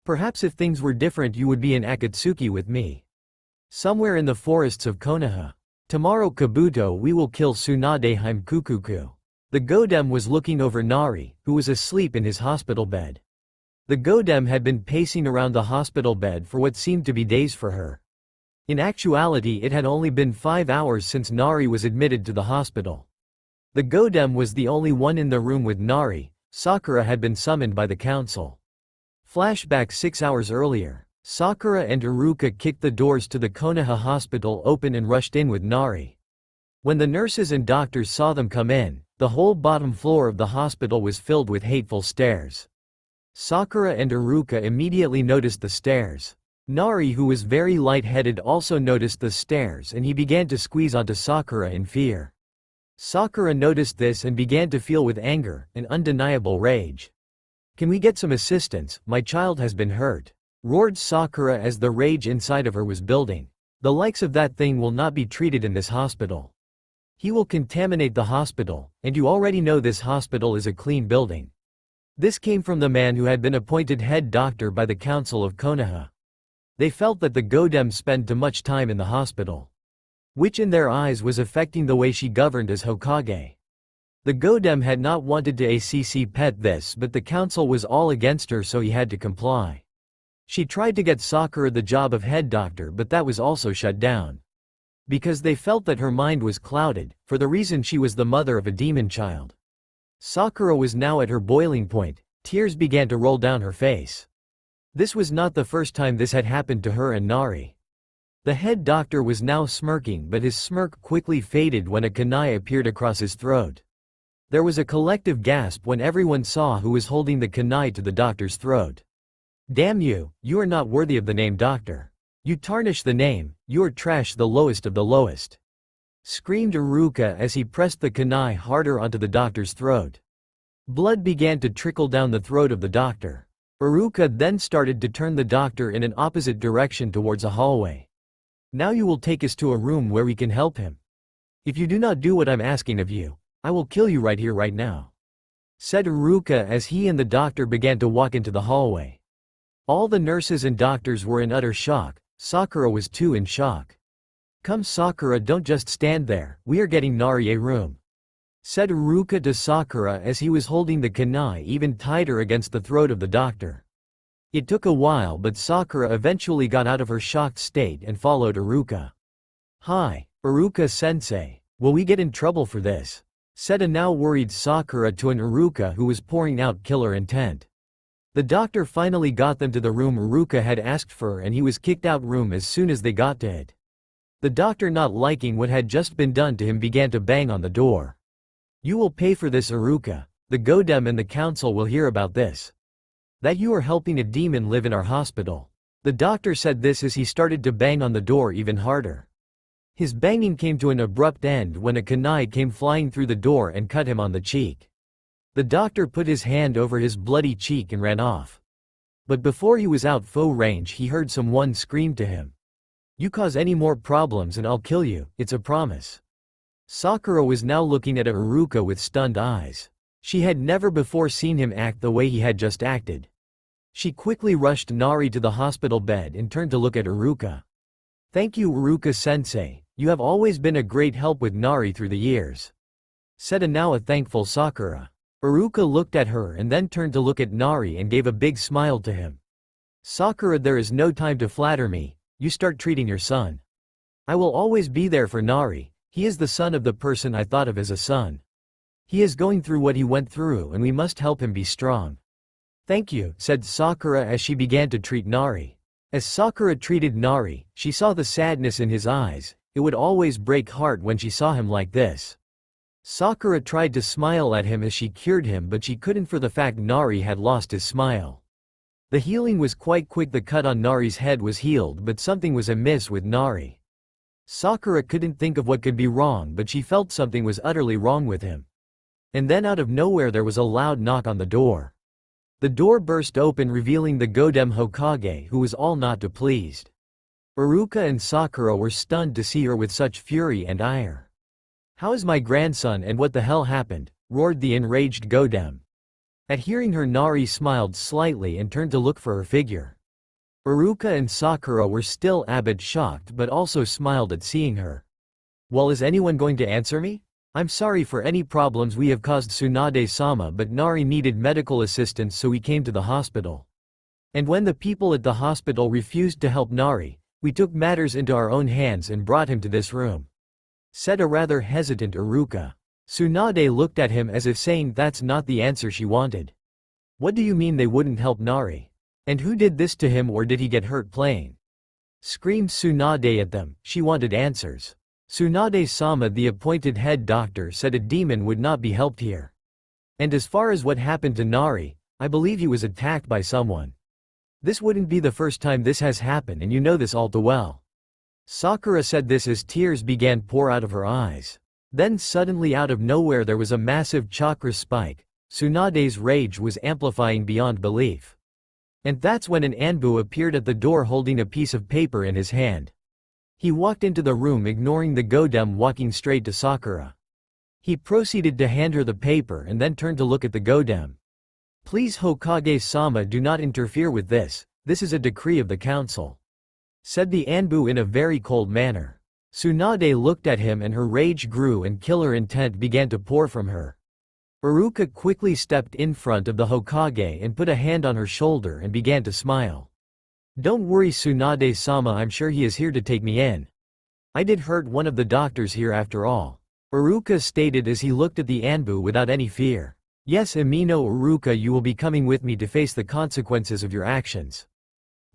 Perhaps if things were different you would be in Akatsuki with me. Somewhere in the forests of Konoha. Tomorrow, Kabuto, we will kill Tsunade Hime-kukuku. The Godem was looking over Nari, who was asleep in his hospital bed. The Godem had been pacing around the hospital bed for what seemed to be days for her. In actuality it had only been 5 hours since Nari was admitted to the hospital. The Godem was the only one in the room with Nari. Sakura had been summoned by the council. Flashback 6 hours earlier. Sakura and Iruka kicked the doors to the Konoha hospital open and rushed in with Nari. When the nurses and doctors saw them come in, the whole bottom floor of the hospital was filled with hateful stares. Sakura and Iruka immediately noticed the stares. Nari, who was very light-headed, also noticed the stares and he began to squeeze onto Sakura in fear. Sakura noticed this and began to feel with anger, an undeniable rage. Can we get some assistance? My child has been hurt. Roared Sakura as the rage inside of her was building. The likes of that thing will not be treated in this hospital. He will contaminate the hospital, and you already know this hospital is a clean building. This came from the man who had been appointed head doctor by the council of Konoha. They felt that the Godem spent too much time in the hospital, which in their eyes was affecting the way she governed as Hokage. The Godem had not wanted to ACC pet this, but the council was all against her, so he had to comply. She tried to get Sakura the job of head doctor, but that was also shut down. Because they felt that her mind was clouded, for the reason she was the mother of a demon child. Sakura was now at her boiling point, tears began to roll down her face. This was not the first time this had happened to her and Nari. The head doctor was now smirking, but his smirk quickly faded when a kunai appeared across his throat. There was a collective gasp when everyone saw who was holding the kunai to the doctor's throat. Damn you, you are not worthy of the name doctor. You tarnish the name, you are trash, the lowest of the lowest. Screamed Iruka as he pressed the kunai harder onto the doctor's throat. Blood began to trickle down the throat of the doctor. Iruka then started to turn the doctor in an opposite direction towards a hallway. Now you will take us to a room where we can help him. If you do not do what I'm asking of you, I will kill you right here right now," said Iruka as he and the doctor began to walk into the hallway. All the nurses and doctors were in utter shock. Sakura was too in shock. "Come Sakura, don't just stand there, we are getting Nari a room," said Iruka to Sakura as he was holding the kunai even tighter against the throat of the doctor. It took a while but Sakura eventually got out of her shocked state and followed Iruka. "Hi, Iruka-sensei, will we get in trouble for this?" said a now worried Sakura to an Iruka who was pouring out killer intent. The doctor finally got them to the room Iruka had asked for and he was kicked out room as soon as they got to it. The doctor, not liking what had just been done to him, began to bang on the door. "You will pay for this, Iruka. The Godem and the council will hear about this. That you are helping a demon live in our hospital." The doctor said this as he started to bang on the door even harder. His banging came to an abrupt end when a kunai came flying through the door and cut him on the cheek. The doctor put his hand over his bloody cheek and ran off. But before he was out foe range he heard someone scream to him, "You cause any more problems and I'll kill you, it's a promise." Sakura was now looking at Iruka with stunned eyes. She had never before seen him act the way he had just acted. She quickly rushed Nari to the hospital bed and turned to look at Iruka. "Thank you, Iruka-sensei, you have always been a great help with Nari through the years," said a now thankful Sakura. Iruka looked at her and then turned to look at Nari and gave a big smile to him. "Sakura, there is no time to flatter me, you start treating your son. I will always be there for Nari, he is the son of the person I thought of as a son. He is going through what he went through and we must help him be strong." "Thank you," said Sakura as she began to treat Nari. As Sakura treated Nari, she saw the sadness in his eyes. It would always break heart when she saw him like this. Sakura tried to smile at him as she cured him but she couldn't for the fact Nari had lost his smile. The healing was quite quick. The cut on Nari's head was healed but something was amiss with Nari. Sakura couldn't think of what could be wrong but she felt something was utterly wrong with him. And then out of nowhere there was a loud knock on the door. The door burst open revealing the Godem Hokage who was all not too pleased. Iruka and Sakura were stunned to see her with such fury and ire. "How is my grandson and what the hell happened?" roared the enraged Godem. At hearing her Nari smiled slightly and turned to look for her figure. Iruka and Sakura were still a bit shocked but also smiled at seeing her. "Well, is anyone going to answer me? I'm sorry for any problems we have caused Tsunade-sama but Nari needed medical assistance so we came to the hospital. And when the people at the hospital refused to help Nari, we took matters into our own hands and brought him to this room," said a rather hesitant Iruka. Tsunade looked at him as if saying that's not the answer she wanted. "What do you mean they wouldn't help Nari? And who did this to him, or did he get hurt playing?" screamed Tsunade at them. She wanted answers. Tsunade-sama, the appointed head doctor, said a demon would not be helped here. And as far as what happened to Nari, I believe he was attacked by someone. This wouldn't be the first time this has happened and you know this all too well. Sakura said this as tears began to pour out of her eyes. Then suddenly out of nowhere there was a massive chakra spike. Tsunade's rage was amplifying beyond belief. And that's when an Anbu appeared at the door holding a piece of paper in his hand. He walked into the room ignoring the Godem, walking straight to Sakura. He proceeded to hand her the paper and then turned to look at the Godem. "Please Hokage-sama, do not interfere with this, this is a decree of the council," said the Anbu in a very cold manner. Tsunade looked at him and her rage grew and killer intent began to pour from her. Iruka quickly stepped in front of the Hokage and put a hand on her shoulder and began to smile. "Don't worry Tsunade-sama, I'm sure he is here to take me in. I did hurt one of the doctors here after all," Iruka stated as he looked at the Anbu without any fear. "Yes, Amino Iruka, you will be coming with me to face the consequences of your actions.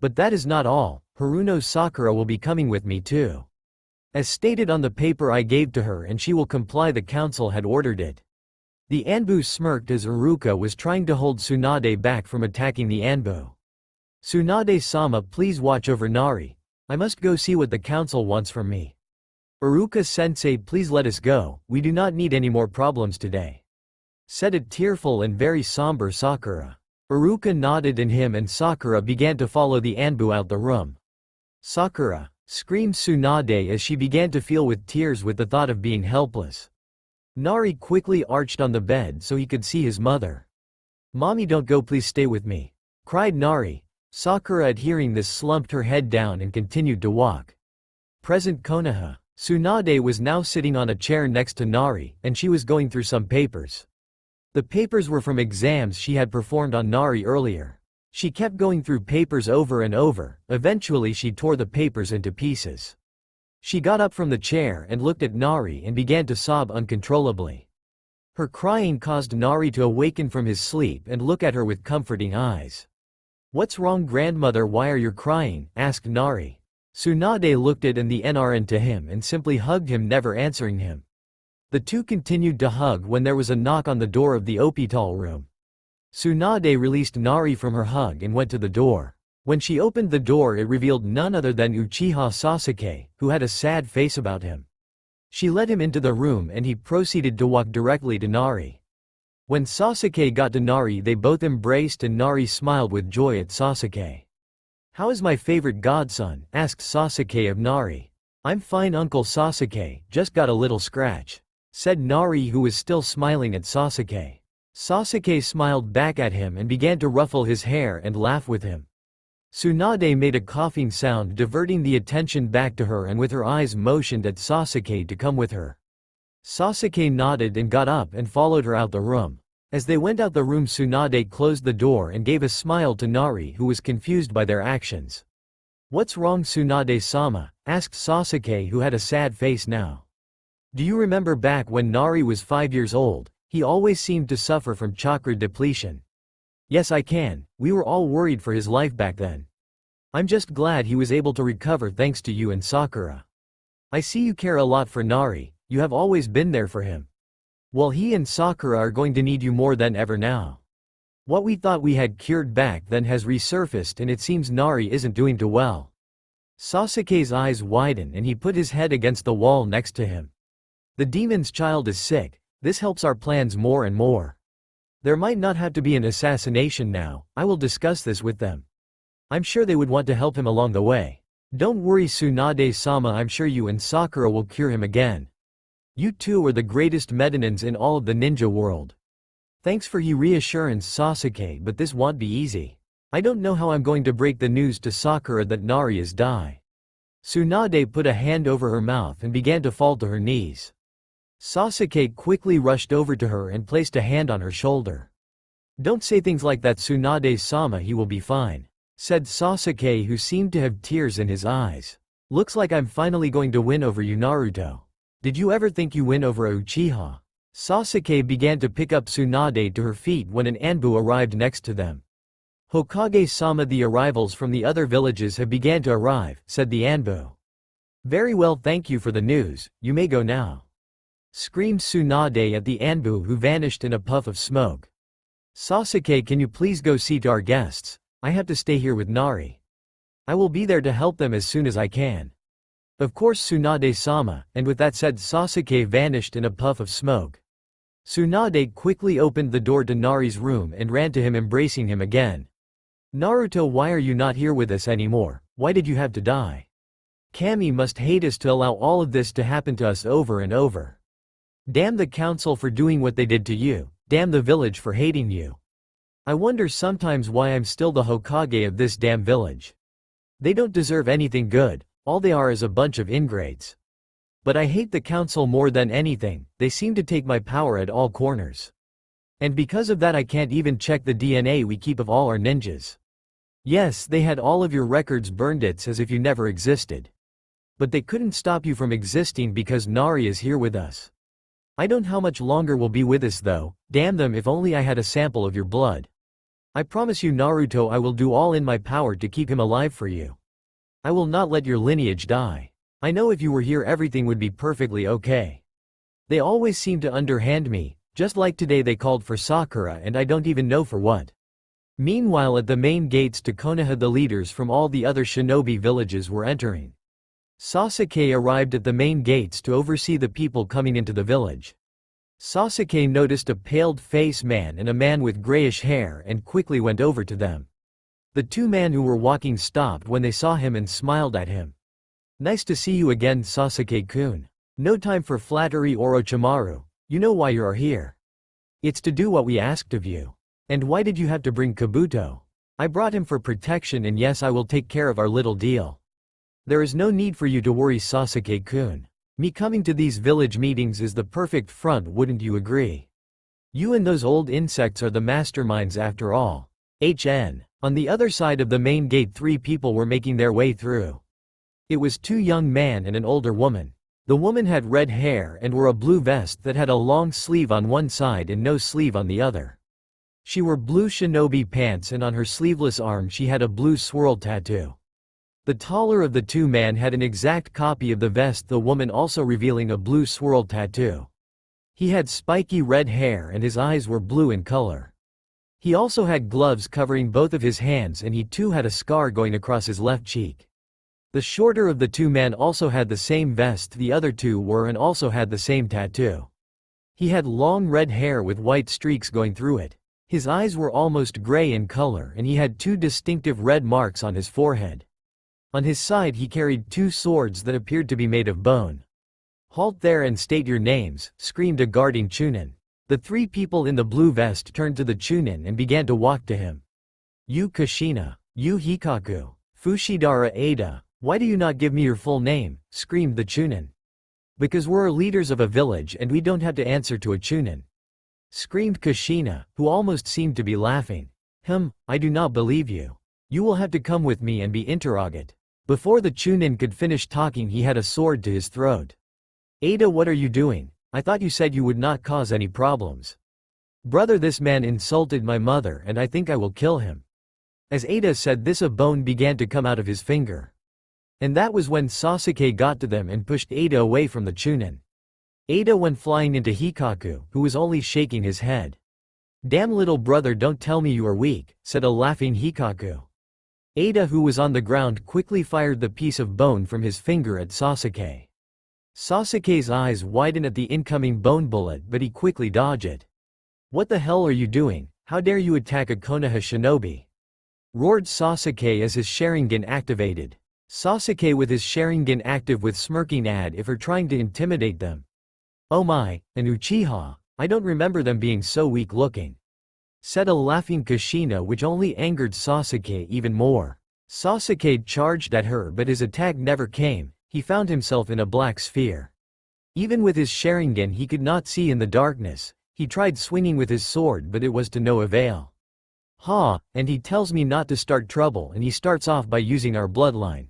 But that is not all, Haruno Sakura will be coming with me too. As stated on the paper I gave to her, and she will comply, the council had ordered it." The Anbu smirked as Iruka was trying to hold Tsunade back from attacking the Anbu. "Tsunade-sama, please watch over Nari. I must go see what the council wants from me. Iruka-sensei, please let us go, we do not need any more problems today," said a tearful and very somber Sakura. Iruka nodded and him and Sakura began to follow the Anbu out the room. Sakura, screamed Tsunade as she began to feel with tears with the thought of being helpless. Nari quickly arched on the bed so he could see his mother. Mommy, don't go, please stay with me, cried Nari. Sakura at hearing this slumped her head down and continued to walk. Present Konoha. Tsunade was now sitting on a chair next to Nari, and she was going through some papers. The papers were from exams she had performed on Nari earlier. She kept going through papers over and over. Eventually she tore the papers into pieces. She got up from the chair and looked at Nari and began to sob uncontrollably. Her crying caused Nari to awaken from his sleep and look at her with comforting eyes. "What's wrong, grandmother? Why are you crying?" asked Nari. Tsunade looked at the NRN to him and simply hugged him, never answering him. The two continued to hug when there was a knock on the door of the hospital room. Tsunade released Nari from her hug and went to the door. When she opened the door, it revealed none other than Uchiha Sasuke, who had a sad face about him. She led him into the room and he proceeded to walk directly to Nari. When Sasuke got to Nari, they both embraced and Nari smiled with joy at Sasuke. "How is my favorite godson?" asked Sasuke of Nari. "I'm fine, Uncle Sasuke, just got a little scratch," said Nari, who was still smiling at Sasuke. Sasuke smiled back at him and began to ruffle his hair and laugh with him. Tsunade made a coughing sound, diverting the attention back to her, and with her eyes motioned at Sasuke to come with her. Sasuke nodded and got up and followed her out the room. As they went out the room, Tsunade closed the door and gave a smile to Nari, who was confused by their actions. "What's wrong, Tsunade-sama?" asked Sasuke, who had a sad face now. "Do you remember back when Nari was 5 years old? He always seemed to suffer from chakra depletion." "Yes, I can. We were all worried for his life back then. I'm just glad he was able to recover thanks to you and Sakura. I see you care a lot for Nari, you have always been there for him. Well, he and Sakura are going to need you more than ever now. What we thought we had cured back then has resurfaced, and it seems Nari isn't doing too well." Sasuke's eyes widened and he put his head against the wall next to him. "The demon's child is sick. This helps our plans more and more. There might not have to be an assassination now. I will discuss this with them. I'm sure they would want to help him along the way. Don't worry, Tsunade-sama, I'm sure you and Sakura will cure him again. You two are the greatest medinins in all of the ninja world." "Thanks for your reassurance, Sasuke, but this won't be easy. I don't know how I'm going to break the news to Sakura that Nari is die." Tsunade put a hand over her mouth and began to fall to her knees. Sasuke quickly rushed over to her and placed a hand on her shoulder. "Don't say things like that, Tsunade-sama, he will be fine," said Sasuke, who seemed to have tears in his eyes. "Looks like I'm finally going to win over you, Naruto. Did you ever think you win over a Uchiha?" Sasuke began to pick up Tsunade to her feet when an Anbu arrived next to them. "Hokage-sama, the arrivals from the other villages have began to arrive," said the Anbu. "Very well, thank you for the news, you may go now," screamed Tsunade at the Anbu, who vanished in a puff of smoke. "Sasuke, can you please go see to our guests? I have to stay here with Nari. I will be there to help them as soon as I can." "Of course, Tsunade-sama," and with that said, Sasuke vanished in a puff of smoke. Tsunade quickly opened the door to Nari's room and ran to him, embracing him again. "Naruto, why are you not here with us anymore? Why did you have to die? Kami must hate us to allow all of this to happen to us over and over. Damn the council for doing what they did to you, damn the village for hating you. I wonder sometimes why I'm still the Hokage of this damn village. They don't deserve anything good, all they are is a bunch of ingrates. But I hate the council more than anything, they seem to take my power at all corners. And because of that I can't even check the DNA we keep of all our ninjas. Yes, they had all of your records burned, it's as if you never existed. But they couldn't stop you from existing because Nari is here with us. I don't know how much longer will be with us though, damn them, if only I had a sample of your blood. I promise you, Naruto, I will do all in my power to keep him alive for you. I will not let your lineage die. I know if you were here everything would be perfectly okay. They always seem to underhand me, just like today they called for Sakura and I don't even know for what." Meanwhile, at the main gates to Konoha, the leaders from all the other shinobi villages were entering. Sasuke arrived at the main gates to oversee the people coming into the village. Sasuke noticed a paled-faced man and a man with grayish hair and quickly went over to them. The two men who were walking stopped when they saw him and smiled at him. "Nice to see you again, Sasuke-kun. No time for flattery, Orochimaru. You know why you are here. It's to do what we asked of you. And why did you have to bring Kabuto? I brought him for protection, and yes, I will take care of our little deal. There is no need for you to worry, Sasuke-kun. Me coming to these village meetings is the perfect front, wouldn't you agree? You and those old insects are the masterminds after all. HN. On the other side of the main gate, three people were making their way through. It was two young men and an older woman. The woman had red hair and wore a blue vest that had a long sleeve on one side and no sleeve on the other. She wore blue shinobi pants, and on her sleeveless arm she had a blue swirl tattoo. The taller of the two men had an exact copy of the vest, the woman also revealing a blue swirl tattoo. He had spiky red hair and his eyes were blue in color. He also had gloves covering both of his hands, and he too had a scar going across his left cheek. The shorter of the two men also had the same vest the other two wore and also had the same tattoo. He had long red hair with white streaks going through it. His eyes were almost gray in color and he had two distinctive red marks on his forehead. On his side he carried two swords that appeared to be made of bone. "Halt there and state your names," screamed a guarding Chunin. The three people in the blue vest turned to the Chunin and began to walk to him. "You Kushina, you Hikaku, Fushidara Ada, why do you not give me your full name?" screamed the Chunin. "Because we're leaders of a village and we don't have to answer to a Chunin," screamed Kushina, who almost seemed to be laughing. I do not believe you. You will have to come with me and be interrogated." Before the Chunin could finish talking, he had a sword to his throat. "Ada, what are you doing? I thought you said you would not cause any problems." "Brother, this man insulted my mother and I think I will kill him." As Ada said this, a bone began to come out of his finger. And that was when Sasuke got to them and pushed Ada away from the Chunin. Ada went flying into Hikaku, who was only shaking his head. "Damn, little brother, don't tell me you are weak," said a laughing Hikaku. Ada, who was on the ground, quickly fired the piece of bone from his finger at Sasuke. Sasuke's eyes widened at the incoming bone bullet, but he quickly dodged it. "What the hell are you doing? How dare you attack a Konoha shinobi?" roared Sasuke as his Sharingan activated. Sasuke with his Sharingan active with smirking ad if her trying to intimidate them. "Oh my, an Uchiha, I don't remember them being so weak looking," said a laughing Kushina, which only angered Sasuke even more. Sasuke charged at her, but his attack never came. He found himself in a black sphere. Even with his Sharingan he could not see in the darkness. He tried swinging with his sword, but it was to no avail. And he tells me not to start trouble, and he starts off by using our bloodline,"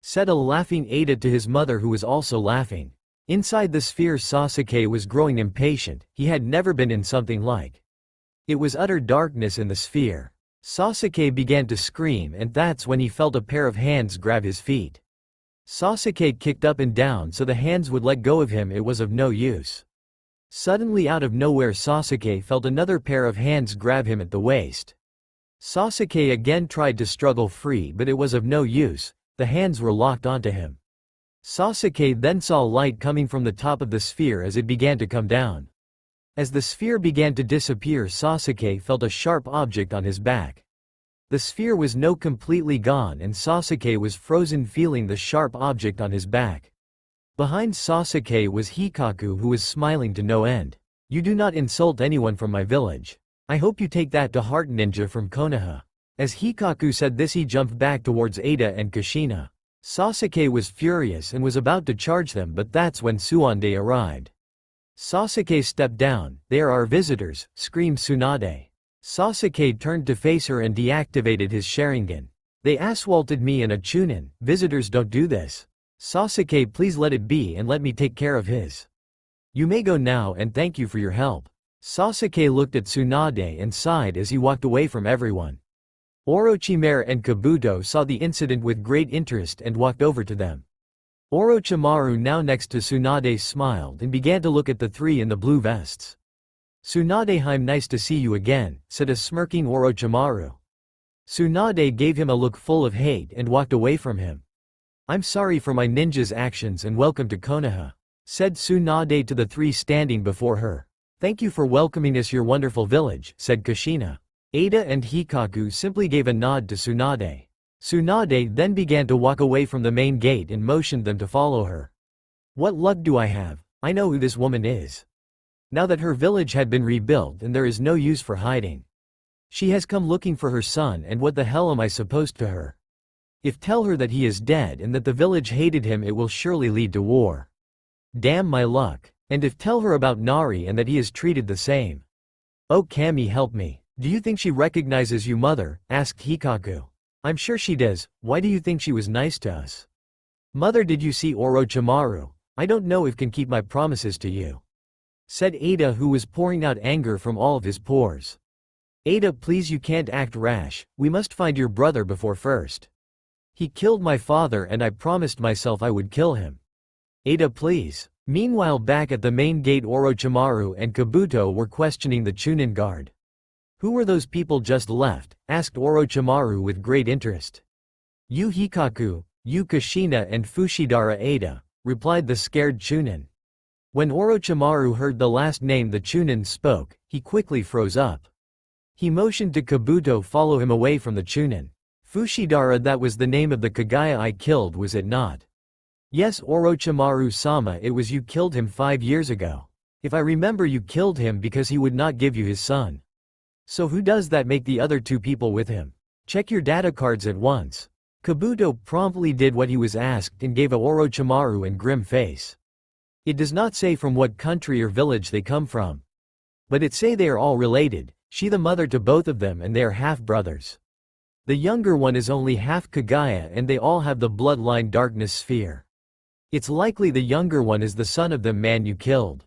said a laughing Ada to his mother, who was also laughing. Inside the sphere, Sasuke was growing impatient. He had never been in something like. It was utter darkness in the sphere. Sasuke began to scream, and that's when he felt a pair of hands grab his feet. Sasuke kicked up and down so the hands would let go of him. It was of no use. Suddenly, out of nowhere, Sasuke felt another pair of hands grab him at the waist. Sasuke again tried to struggle free, but it was of no use. The hands were locked onto him. Sasuke then saw light coming from the top of the sphere as it began to come down. As the sphere began to disappear, Sasuke felt a sharp object on his back. The sphere was now completely gone and Sasuke was frozen, feeling the sharp object on his back. Behind Sasuke was Hikaku, who was smiling to no end. "You do not insult anyone from my village. I hope you take that to heart, ninja from Konoha." As Hikaku said this, he jumped back towards Ada and Kushina. Sasuke was furious and was about to charge them, but that's when Tsunade arrived. Sasuke stepped down. "They are our visitors," screamed Tsunade. Sasuke turned to face her and deactivated his Sharingan. "They assaulted me and a Chunin. Visitors don't do this. Sasuke, please let it be and let me take care of his. You may go now and thank you for your help." Sasuke looked at Tsunade and sighed as he walked away from everyone. Orochimaru and Kabuto saw the incident with great interest and walked over to them. Orochimaru, now next to Tsunade, smiled and began to look at the three in the blue vests. "Tsunade, I'm nice to see you again," said a smirking Orochimaru. Tsunade gave him a look full of hate and walked away from him. "I'm sorry for my ninja's actions and welcome to Konoha," said Tsunade to the three standing before her. Thank you for welcoming us your wonderful village, said Kushina. Ada and Hikaku simply gave a nod to Tsunade. Tsunade then began to walk away from the main gate and motioned them to follow her. What luck do I have? I know who this woman is. Now that her village had been rebuilt and there is no use for hiding. She has come looking for her son, and what the hell am I supposed to her? If tell her that he is dead and that the village hated him, it will surely lead to war. Damn my luck. And if tell her about Nari and that he is treated the same. Oh Kami, help me. Do you think she recognizes you, mother? Asked Hikaku. I'm sure she does. Why do you think she was nice to us? Mother, did you see Orochimaru? I don't know if can keep my promises to you, said Ada, who was pouring out anger from all of his pores. Ada, please, you can't act rash. We must find your brother before first. He killed my father and I promised myself I would kill him. Ada, please. Meanwhile, back at the main gate, Orochimaru and Kabuto were questioning the Chunin guard. Who were those people just left? Asked Orochimaru with great interest. Yu Hikaku, Yu Kushina and Fushidara Ada, replied the scared Chunin. When Orochimaru heard the last name the Chunin spoke, he quickly froze up. He motioned to Kabuto follow him away from the Chunin. Fushidara, that was the name of the Kagaya I killed, was it not? Yes, Orochimaru-sama, it was you killed him 5 years ago. If I remember, you killed him because he would not give you his son. So who does that make the other 2 people with him? Check your data cards at once. Kabuto promptly did what he was asked and gave a Orochimaru and grim face. It does not say from what country or village they come from. But it say they are all related, she the mother to both of them, and they are half-brothers. The younger one is only half Kagaya and they all have the bloodline darkness sphere. It's likely the younger one is the son of the man you killed.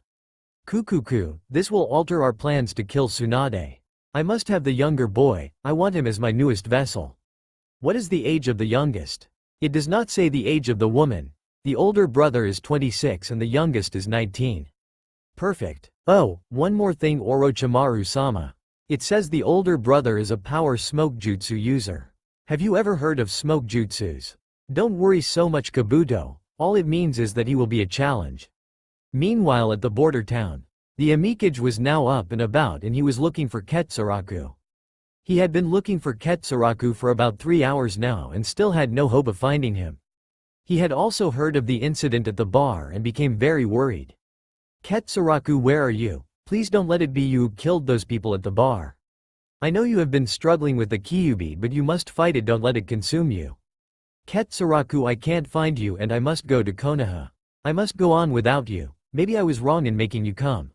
Kukuku, this will alter our plans to kill Tsunade. I must have the younger boy, I want him as my newest vessel. What is the age of the youngest? It does not say the age of the woman. The older brother is 26 and the youngest is 19. Perfect. Oh, one more thing, Orochimaru-sama. It says the older brother is a power smoke jutsu user. Have you ever heard of smoke jutsus? Don't worry so much, Kabuto. All it means is that he will be a challenge. Meanwhile, at the border town, the Amikage was now up and about and he was looking for Ketsuraku. He had been looking for Ketsuraku for about 3 hours now and still had no hope of finding him. He had also heard of the incident at the bar and became very worried. Ketsuraku, where are you? Please don't let it be you who killed those people at the bar. I know you have been struggling with the Kyuubi, but you must fight it, don't let it consume you. Ketsuraku, I can't find you and I must go to Konoha. I must go on without you. Maybe I was wrong in making you come.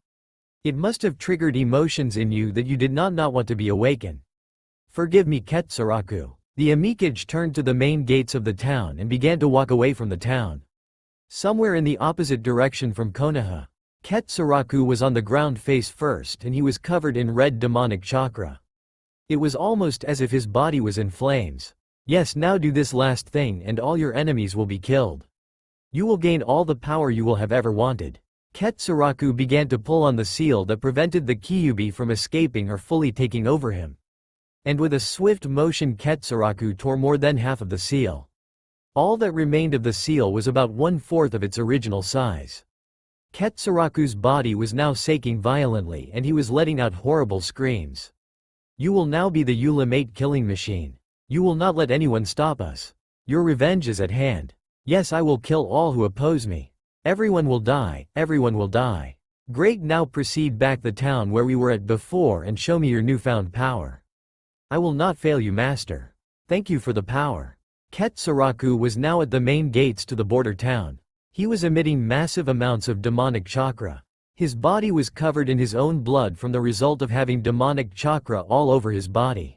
It must have triggered emotions in you that you did not want to be awakened. Forgive me, Ketsuraku. The Amikage turned to the main gates of the town and began to walk away from the town. Somewhere in the opposite direction from Konoha, Ketsuraku was on the ground face first and he was covered in red demonic chakra. It was almost as if his body was in flames. Yes, now do this last thing and all your enemies will be killed. You will gain all the power you will have ever wanted. Ketsuraku began to pull on the seal that prevented the Kyuubi from escaping or fully taking over him. And with a swift motion, Ketsuraku tore more than half of the seal. All that remained of the seal was about 1/4 of its original size. Ketsuraku's body was now shaking violently and he was letting out horrible screams. You will now be the ultimate killing machine. You will not let anyone stop us. Your revenge is at hand. Yes, I will kill all who oppose me. Everyone will die, everyone will die. Great, now proceed back the town where we were at before and show me your newfound power. I will not fail you, master. Thank you for the power. Ketsuraku was now at the main gates to the border town. He was emitting massive amounts of demonic chakra. His body was covered in his own blood from the result of having demonic chakra all over his body.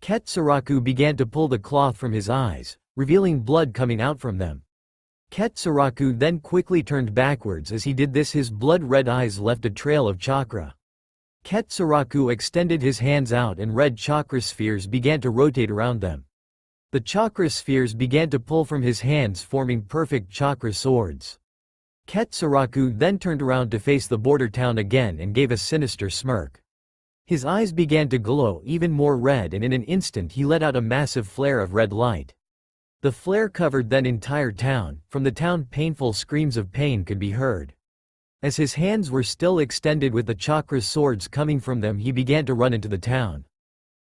Ketsuraku began to pull the cloth from his eyes, revealing blood coming out from them. Ketsuraku then quickly turned backwards. As he did this, his blood-red eyes left a trail of chakra. Ketsuraku extended his hands out and red chakra spheres began to rotate around them. The chakra spheres began to pull from his hands, forming perfect chakra swords. Ketsuraku then turned around to face the border town again and gave a sinister smirk. His eyes began to glow even more red and in an instant he let out a massive flare of red light. The flare covered that entire town. From the town, painful screams of pain could be heard. As his hands were still extended with the chakra swords coming from them, he began to run into the town.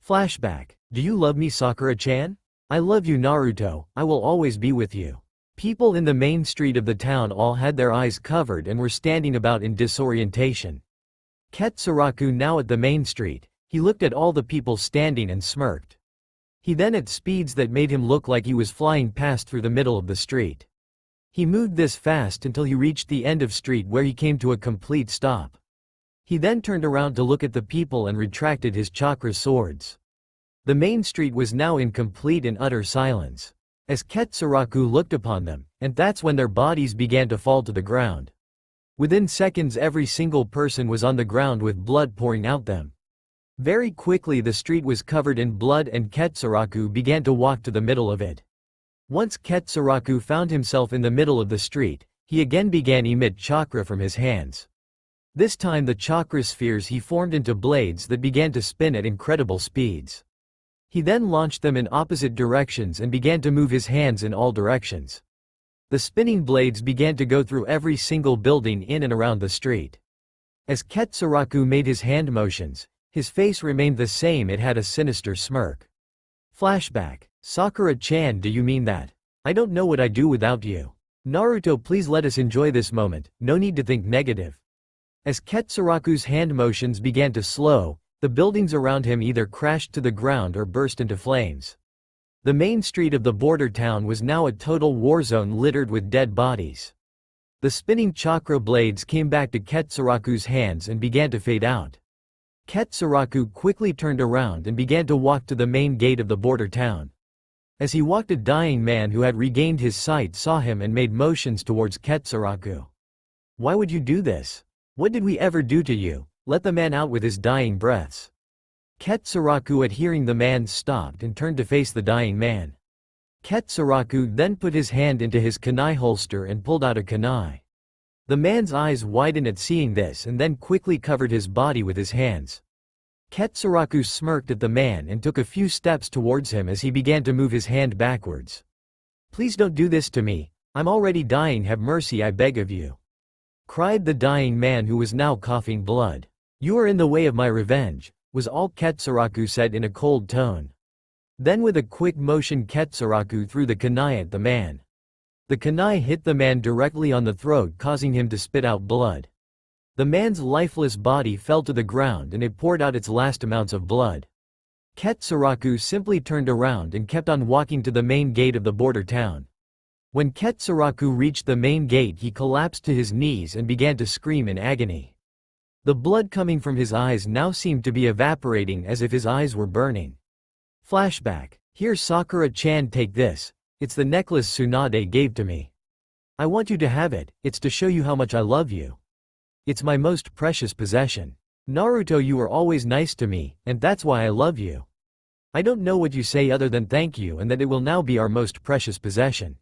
Flashback. Do you love me, Sakura-chan? I love you, Naruto, I will always be with you. People in the main street of the town all had their eyes covered and were standing about in disorientation. Ketsuraku now at the main street, he looked at all the people standing and smirked. He then at speeds that made him look like he was flying past through the middle of the street. He moved this fast until he reached the end of street where he came to a complete stop. He then turned around to look at the people and retracted his chakra swords. The main street was now in complete and utter silence. As Ketsuraku looked upon them, and that's when their bodies began to fall to the ground. Within seconds every single person was on the ground with blood pouring out them. Very quickly the street was covered in blood and Ketsuraku began to walk to the middle of it. Once Ketsuraku found himself in the middle of the street, he again began emit chakra from his hands. This time the chakra spheres he formed into blades that began to spin at incredible speeds. He then launched them in opposite directions and began to move his hands in all directions. The spinning blades began to go through every single building in and around the street. As Ketsuraku made his hand motions, his face remained the same, it had a sinister smirk. Flashback. Sakura-chan, do you mean that? I don't know what I'd do without you. Naruto, please let us enjoy this moment, no need to think negative. As Ketsuraku's hand motions began to slow, the buildings around him either crashed to the ground or burst into flames. The main street of the border town was now a total war zone littered with dead bodies. The spinning chakra blades came back to Ketsuraku's hands and began to fade out. Ketsuraku quickly turned around and began to walk to the main gate of the border town. As he walked, a dying man who had regained his sight saw him and made motions towards Ketsuraku. Why would you do this? What did we ever do to you? Let the man out with his dying breaths. Ketsuraku at hearing the man stopped and turned to face the dying man. Ketsuraku then put his hand into his kunai holster and pulled out a kunai. The man's eyes widened at seeing this and then quickly covered his body with his hands. Ketsuraku smirked at the man and took a few steps towards him as he began to move his hand backwards. Please don't do this to me, I'm already dying, have mercy I beg of you. Cried the dying man who was now coughing blood. You are in the way of my revenge, was all Ketsuraku said in a cold tone. Then with a quick motion Ketsuraku threw the kunai at the man. The kunai hit the man directly on the throat, causing him to spit out blood. The man's lifeless body fell to the ground and it poured out its last amounts of blood. Ketsuraku simply turned around and kept on walking to the main gate of the border town. When Ketsuraku reached the main gate, he collapsed to his knees and began to scream in agony. The blood coming from his eyes now seemed to be evaporating as if his eyes were burning. Flashback. Here, Sakura-chan, take this. It's the necklace Tsunade gave to me. I want you to have it, it's to show you how much I love you. It's my most precious possession. Naruto, you are always nice to me, and that's why I love you. I don't know what you say other than thank you and that it will now be our most precious possession.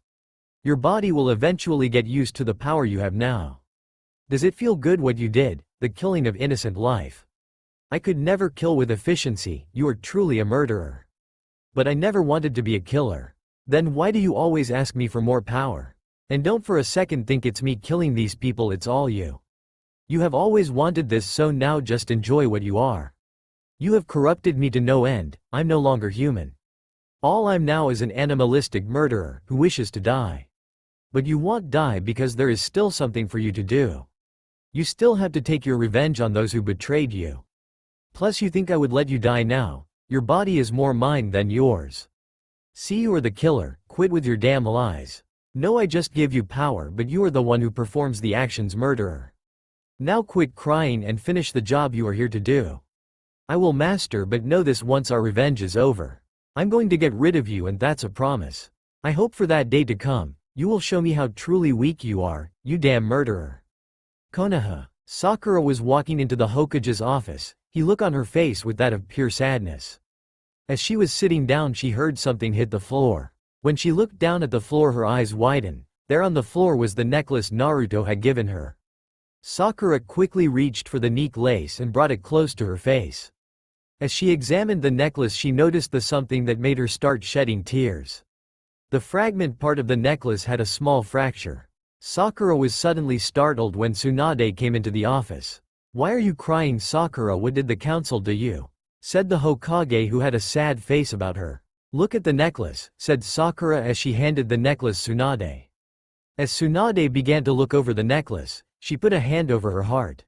Your body will eventually get used to the power you have now. Does it feel good what you did, the killing of innocent life? I could never kill with efficiency, you are truly a murderer. But I never wanted to be a killer. Then why do you always ask me for more power? And don't for a second think it's me killing these people, it's all you. You have always wanted this, so now just enjoy what you are. You have corrupted me to no end, I'm no longer human. All I'm now is an animalistic murderer who wishes to die. But you won't die because there is still something for you to do. You still have to take your revenge on those who betrayed you. Plus you think I would let you die now, your body is more mine than yours. See, you are the killer, quit with your damn lies. No, I just give you power, but you are the one who performs the actions, murderer. Now quit crying and finish the job you are here to do. I will master, but know this, once our revenge is over, I'm going to get rid of you, and that's a promise. I hope for that day to come, you will show me how truly weak you are, you damn murderer. Konoha. Sakura was walking into the Hokage's office, he looked on her face with that of pure sadness. As she was sitting down, she heard something hit the floor. When she looked down at the floor, her eyes widened. There on the floor was the necklace Naruto had given her. Sakura quickly reached for the necklace and brought it close to her face. As she examined the necklace, she noticed the something that made her start shedding tears. The fragment part of the necklace had a small fracture. Sakura was suddenly startled when Tsunade came into the office. "Why are you crying, Sakura? What did the council do you?" said the Hokage, who had a sad face about her. "Look at the necklace," said Sakura as she handed the necklace Tsunade. As Tsunade began to look over the necklace, she put a hand over her heart.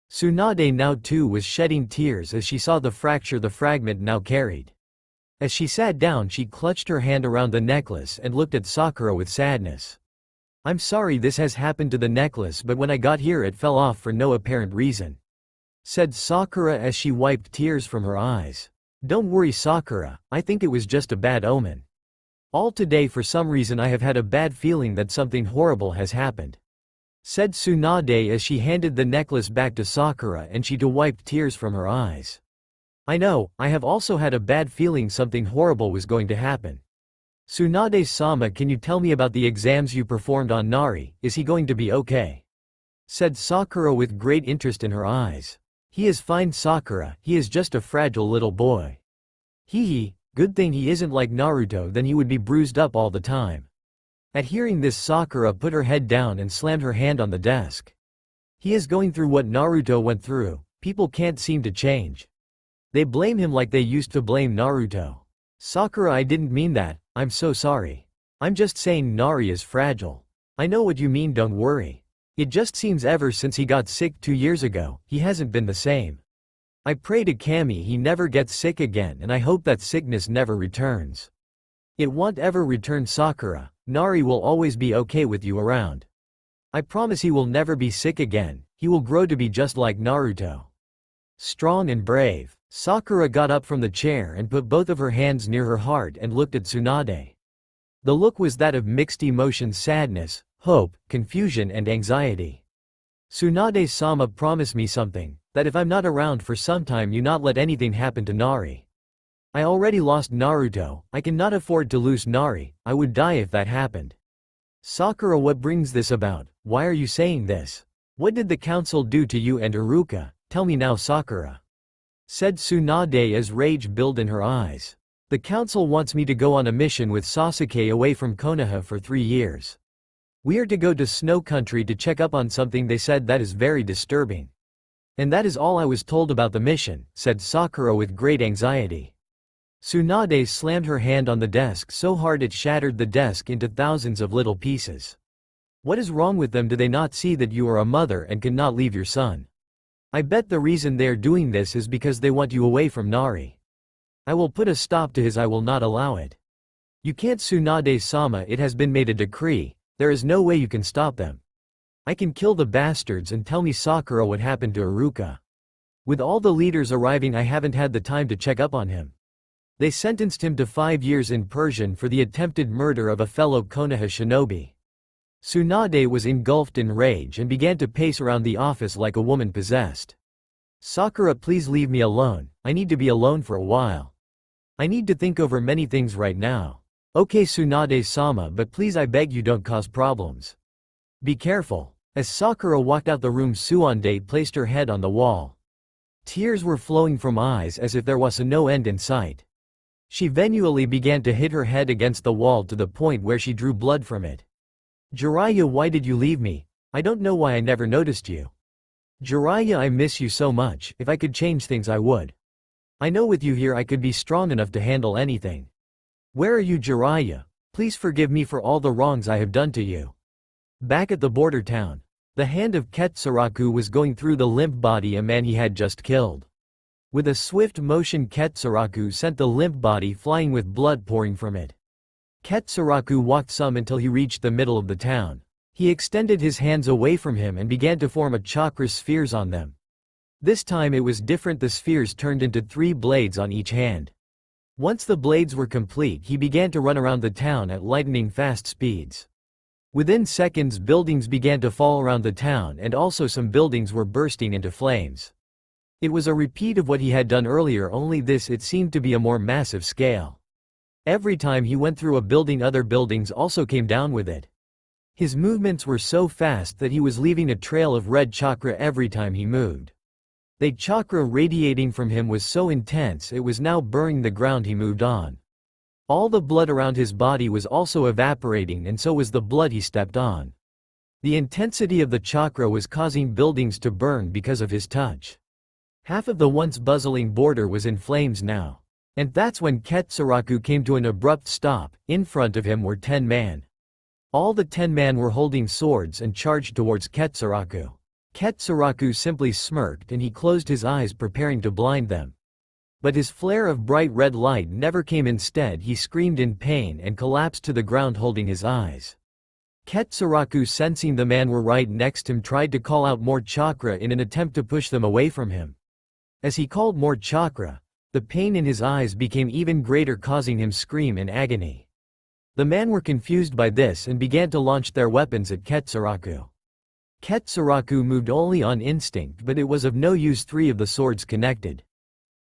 Tsunade now too was shedding tears as she saw the fracture the fragment now carried. As she sat down, she clutched her hand around the necklace and looked at Sakura with sadness. "I'm sorry this has happened to the necklace, but when I got here it fell off for no apparent reason," said Sakura as she wiped tears from her eyes. "Don't worry, Sakura, I think it was just a bad omen. All today for some reason I have had a bad feeling that something horrible has happened," said Tsunade as she handed the necklace back to Sakura and she too wiped tears from her eyes. "I know, I have also had a bad feeling something horrible was going to happen. Tsunade-sama, can you tell me about the exams you performed on Nari? Is he going to be okay?" said Sakura with great interest in her eyes. "He is fine, Sakura, he is just a fragile little boy. Hee, good thing he isn't like Naruto, then he would be bruised up all the time." At hearing this, Sakura put her head down and slammed her hand on the desk. "He is going through what Naruto went through, people can't seem to change. They blame him like they used to blame Naruto. Sakura, I didn't mean that, I'm so sorry. I'm just saying Nari is fragile. I know what you mean, don't worry. It just seems ever since he got sick 2 years ago, he hasn't been the same. I pray to Kami he never gets sick again, and I hope that sickness never returns. It won't ever return, Sakura. Nari will always be okay with you around. I promise he will never be sick again, he will grow to be just like Naruto. Strong and brave." Sakura got up from the chair and put both of her hands near her heart and looked at Tsunade. The look was that of mixed emotions: sadness, hope, confusion and anxiety. "Tsunade-sama, promise me something, that if I'm not around for some time you not let anything happen to Nari. I already lost Naruto, I cannot afford to lose Nari, I would die if that happened." "Sakura, what brings this about? Why are you saying this? What did the council do to you and Iruka? Tell me now, Sakura," said Tsunade as rage built in her eyes. "The council wants me to go on a mission with Sasuke away from Konoha for 3 years. We are to go to Snow Country to check up on something they said that is very disturbing. And that is all I was told about the mission," said Sakura with great anxiety. Tsunade slammed her hand on the desk so hard it shattered the desk into thousands of little pieces. "What is wrong with them? Do they not see that you are a mother and cannot leave your son? I bet the reason they are doing this is because they want you away from Nari. I will put a stop to his, I will not allow it. You can't, Tsunade-sama, it has been made a decree, there is no way you can stop them. I can kill the bastards. And tell me, Sakura, what happened to Iruka? With all the leaders arriving I haven't had the time to check up on him. They sentenced him to 5 years in prison for the attempted murder of a fellow Konoha shinobi." Tsunade was engulfed in rage and began to pace around the office like a woman possessed. "Sakura, please leave me alone, I need to be alone for a while. I need to think over many things right now." "Okay, Tsunade-sama, but please I beg you don't cause problems. Be careful." As Sakura walked out the room, Tsunade placed her head on the wall. Tears were flowing from eyes as if there was no end in sight. She vehemently began to hit her head against the wall to the point where she drew blood from it. "Jiraiya, why did you leave me? I don't know why I never noticed you. Jiraiya, I miss you so much, if I could change things I would. I know with you here I could be strong enough to handle anything. Where are you, Jiraiya? Please forgive me for all the wrongs I have done to you." Back at the border town, the hand of Ketsuraku was going through the limp body a man he had just killed. With a swift motion, Ketsuraku sent the limp body flying with blood pouring from it. Ketsuraku walked some until he reached the middle of the town. He extended his hands away from him and began to form a chakra spheres on them. This time it was different, the spheres turned into 3 blades on each hand. Once the blades were complete, he began to run around the town at lightning fast speeds. Within seconds, buildings began to fall around the town and also some buildings were bursting into flames. It was a repeat of what he had done earlier, only this it seemed to be a more massive scale. Every time he went through a building, other buildings also came down with it. His movements were so fast that he was leaving a trail of red chakra every time he moved. The chakra radiating from him was so intense it was now burning the ground he moved on. All the blood around his body was also evaporating, and so was the blood he stepped on. The intensity of the chakra was causing buildings to burn because of his touch. Half of the once bustling border was in flames now. And that's when Ketsuraku came to an abrupt stop. In front of him were 10 men. All the 10 men were holding swords and charged towards Ketsuraku. Ketsuraku simply smirked and he closed his eyes preparing to blind them. But his flare of bright red light never came. Instead he screamed in pain and collapsed to the ground holding his eyes. Ketsuraku, sensing the men were right next him, tried to call out more chakra in an attempt to push them away from him. As he called more chakra, the pain in his eyes became even greater, causing him scream in agony. The men were confused by this and began to launch their weapons at Ketsuraku. Ketsuraku moved only on instinct, but it was of no use. 3 of the swords connected.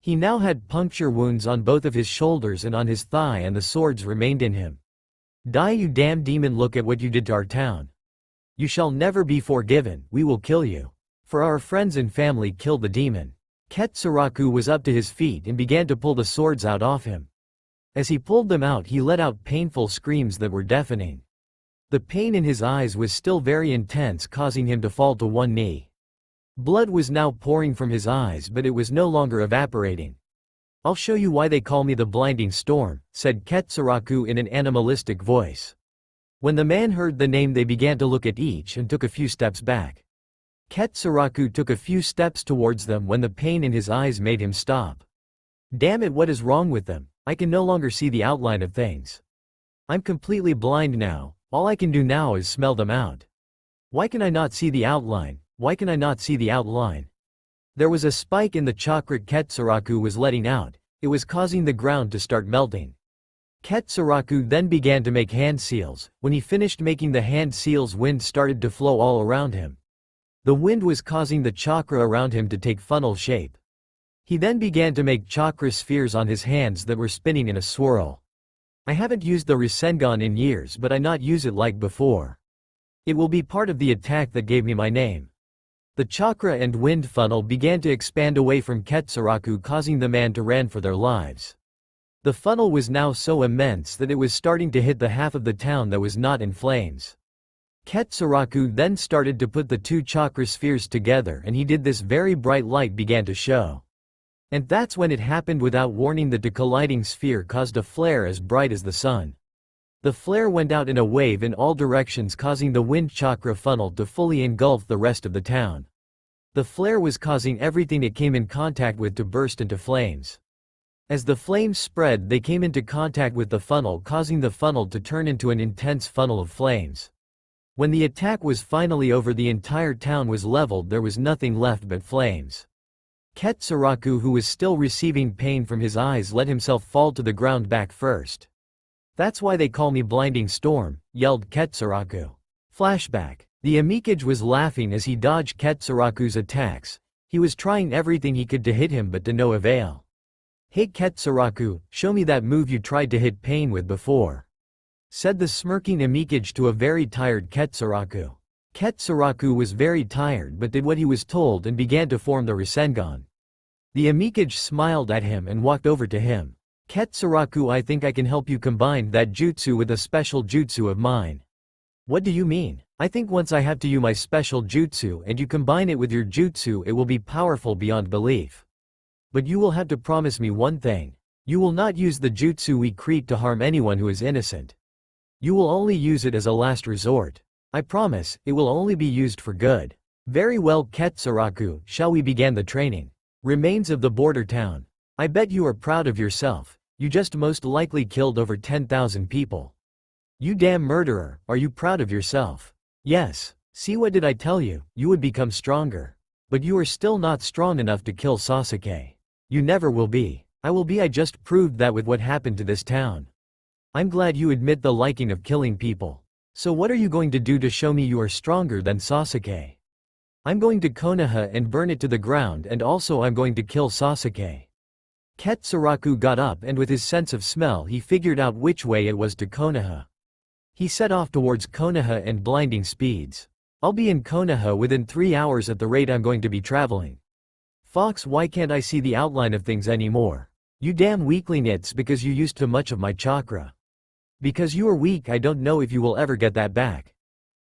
He now had puncture wounds on both of his shoulders and on his thigh, and the swords remained in him. Die, you damn demon, look at what you did to our town. You shall never be forgiven, we will kill you. For our friends and family, kill the demon. Ketsuraku was up to his feet and began to pull the swords out of him. As he pulled them out, he let out painful screams that were deafening. The pain in his eyes was still very intense, causing him to fall to one knee. Blood was now pouring from his eyes, but it was no longer evaporating. I'll show you why they call me the Blinding Storm, said Ketsuraku in an animalistic voice. When the man heard the name, they began to look at each and took a few steps back. Ketsuraku took a few steps towards them when the pain in his eyes made him stop. Damn it, what is wrong with them? I can no longer see the outline of things. I'm completely blind now, all I can do now is smell them out. Why can I not see the outline? Why can I not see the outline? There was a spike in the chakra Ketsuraku was letting out. It was causing the ground to start melting. Ketsuraku then began to make hand seals. When he finished making the hand seals, wind started to flow all around him. The wind was causing the chakra around him to take funnel shape. He then began to make chakra spheres on his hands that were spinning in a swirl. I haven't used the Rasengan in years, but I not use it like before. It will be part of the attack that gave me my name. The chakra and wind funnel began to expand away from Ketsuraku, causing the man to run for their lives. The funnel was now so immense that it was starting to hit the half of the town that was not in flames. Ketsuraku then started to put the 2 chakra spheres together, and he did this, very bright light began to show. And that's when it happened without warning that the colliding sphere caused a flare as bright as the sun. The flare went out in a wave in all directions, causing the wind chakra funnel to fully engulf the rest of the town. The flare was causing everything it came in contact with to burst into flames. As the flames spread, they came into contact with the funnel, causing the funnel to turn into an intense funnel of flames. When the attack was finally over, the entire town was leveled, there was nothing left but flames. Ketsuraku, who was still receiving pain from his eyes, let himself fall to the ground back first. That's why they call me Blinding Storm, yelled Ketsuraku. Flashback. The Amikage was laughing as he dodged Ketsuraku's attacks. He was trying everything he could to hit him, but to no avail. Hey Ketsuraku, show me that move you tried to hit Pain with before, said the smirking Amikage to a very tired Ketsuraku. Ketsuraku was very tired but did what he was told and began to form the Rasengan. The Amikage smiled at him and walked over to him. Ketsuraku, I think I can help you combine that jutsu with a special jutsu of mine. What do you mean? I think once I have to use my special jutsu and you combine it with your jutsu, it will be powerful beyond belief. But you will have to promise me one thing. You will not use the jutsu we create to harm anyone who is innocent. You will only use it as a last resort. I promise, it will only be used for good. Very well Ketsuraku, shall we begin the training? Remains of the border town. I bet you are proud of yourself. You just most likely killed over 10,000 people. You damn murderer, are you proud of yourself? Yes. See, what did I tell you? You would become stronger. But you are still not strong enough to kill Sasuke. You never will be. I just proved that with what happened to this town. I'm glad you admit the liking of killing people. So what are you going to do to show me you are stronger than Sasuke? I'm going to Konoha and burn it to the ground, and also I'm going to kill Sasuke. Ketsuraku got up and with his sense of smell he figured out which way it was to Konoha. He set off towards Konoha and blinding speeds. I'll be in Konoha within 3 hours at the rate I'm going to be traveling. Fox, why can't I see the outline of things anymore? You damn weakling, it's because you used too much of my chakra. Because you are weak, I don't know if you will ever get that back.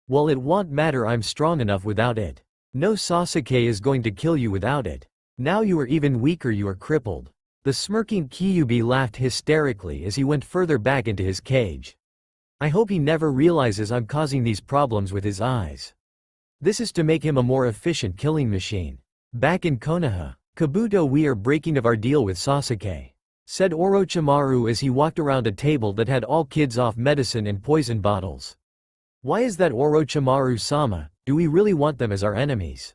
Well, it won't matter, I'm strong enough without it. No, Sasuke is going to kill you without it. Now you are even weaker, you are crippled. The smirking Kyuubi laughed hysterically as he went further back into his cage. I hope he never realizes I'm causing these problems with his eyes. This is to make him a more efficient killing machine. Back in Konoha, Kabuto, we are breaking of our deal with Sasuke, said Orochimaru as he walked around a table that had all kids off medicine and poison bottles. Why is that, Orochimaru-sama? Do we really want them as our enemies?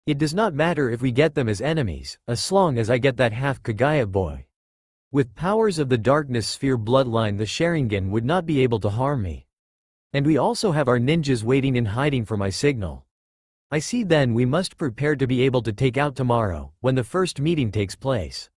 It does not matter if we get them as enemies, as long as I get that half Kagaya boy. With powers of the darkness sphere bloodline, the Sharingan would not be able to harm me. And we also have our ninjas waiting in hiding for my signal. I see, then we must prepare to be able to take out tomorrow, when the first meeting takes place.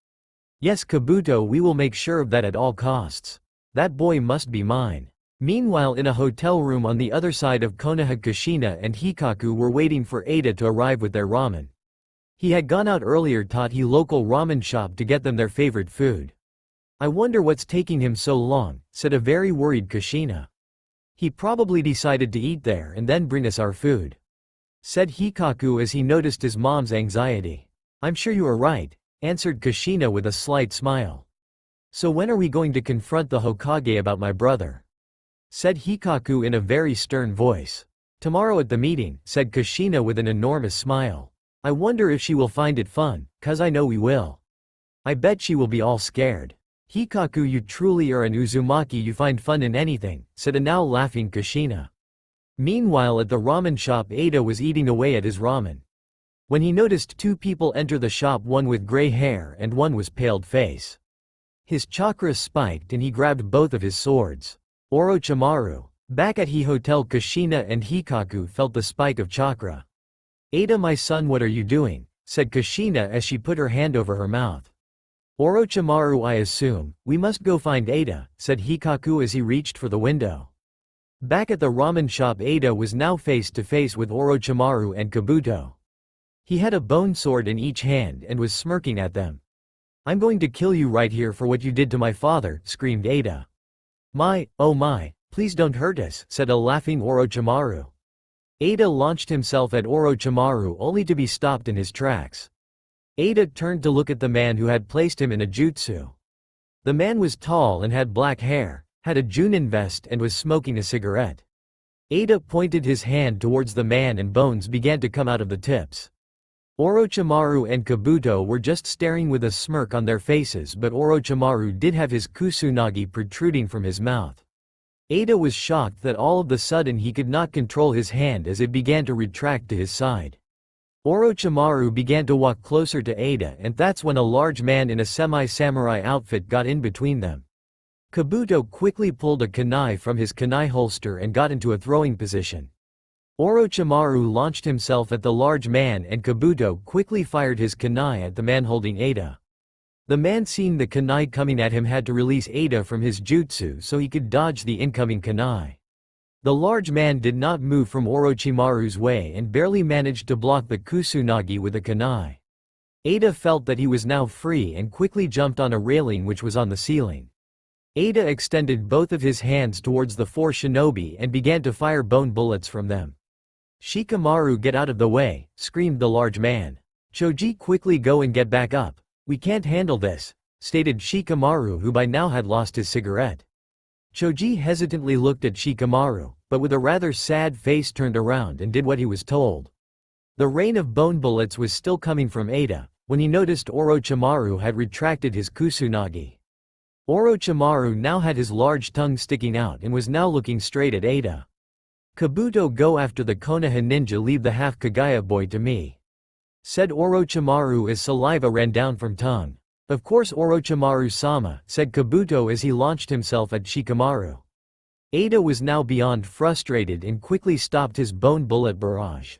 Yes, Kabuto, we will make sure of that at all costs. That boy must be mine. Meanwhile, in a hotel room on the other side of Konoha, Kushina and Hikaku were waiting for Ada to arrive with their ramen. He had gone out earlier, taught he local ramen shop to get them their favorite food. I wonder what's taking him so long, said a very worried Kushina. He probably decided to eat there and then bring us our food, said Hikaku as he noticed his mom's anxiety. I'm sure you are right, answered Kushina with a slight smile. So when are we going to confront the Hokage about my brother? Said Hikaku in a very stern voice. Tomorrow at the meeting, said Kushina with an enormous smile. I wonder if she will find it fun, 'cause I know we will. I bet she will be all scared. Hikaku, you truly are an Uzumaki, you find fun in anything, said a now laughing Kushina. Meanwhile, at the ramen shop, Ada was eating away at his ramen, when he noticed two people enter the shop, one with gray hair and one was paled face. His chakra spiked and he grabbed both of his swords. Orochimaru. Back at He Hotel, Kushina and Hikaku felt the spike of chakra. Ada, my son, what are you doing? Said Kushina as she put her hand over her mouth. Orochimaru, I assume we must go find Ada, said Hikaku as he reached for the window. Back at the ramen shop, Ada was now face to face with Orochimaru and Kabuto. He had a bone sword in each hand and was smirking at them. I'm going to kill you right here for what you did to my father, screamed Ada. Oh my, please don't hurt us, said a laughing Orochimaru. Ada launched himself at Orochimaru only to be stopped in his tracks. Ada turned to look at the man who had placed him in a jutsu. The man was tall and had black hair, had a Junin vest and was smoking a cigarette. Ada pointed his hand towards the man and bones began to come out of the tips. Orochimaru and Kabuto were just staring with a smirk on their faces, but Orochimaru did have his kusunagi protruding from his mouth. Ada was shocked that all of the sudden he could not control his hand as it began to retract to his side. Orochimaru began to walk closer to Ada, and that's when a large man in a semi-samurai outfit got in between them. Kabuto quickly pulled a kunai from his kunai holster and got into a throwing position. Orochimaru launched himself at the large man and Kabuto quickly fired his kunai at the man holding Ada. The man, seeing the kunai coming at him, had to release Ada from his jutsu so he could dodge the incoming kunai. The large man did not move from Orochimaru's way and barely managed to block the kusunagi with a kunai. Ada felt that he was now free and quickly jumped on a railing which was on the ceiling. Ada extended both of his hands towards the four shinobi and began to fire bone bullets from them. Shikamaru, get out of the way, screamed the large man. Choji, quickly go and get back up. We can't handle this, stated Shikamaru, who by now had lost his cigarette. Choji hesitantly looked at Shikamaru, but with a rather sad face turned around and did what he was told. The rain of bone bullets was still coming from Ada, when he noticed Orochimaru had retracted his kusunagi. Orochimaru now had his large tongue sticking out and was now looking straight at Ada. Kabuto, go after the Konoha ninja, leave the half Kagaya boy to me, said Orochimaru as saliva ran down from tongue. Of course, Orochimaru-sama, said Kabuto as he launched himself at Shikamaru. Ada was now beyond frustrated and quickly stopped his bone bullet barrage.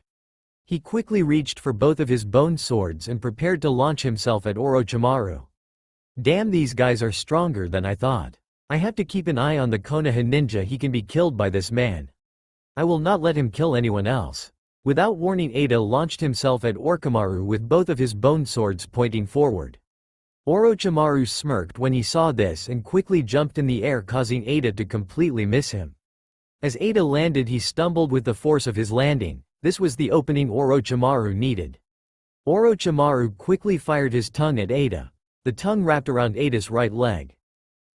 He quickly reached for both of his bone swords and prepared to launch himself at Orochimaru. Damn, these guys are stronger than I thought. I have to keep an eye on the Konoha ninja, he can be killed by this man. I will not let him kill anyone else. Without warning, Ada launched himself at Orochimaru with both of his bone swords pointing forward. Orochimaru smirked when he saw this and quickly jumped in the air, causing Ada to completely miss him. As Ada landed, he stumbled with the force of his landing. This was the opening Orochimaru needed. Orochimaru quickly fired his tongue at Ada. The tongue wrapped around Ada's right leg.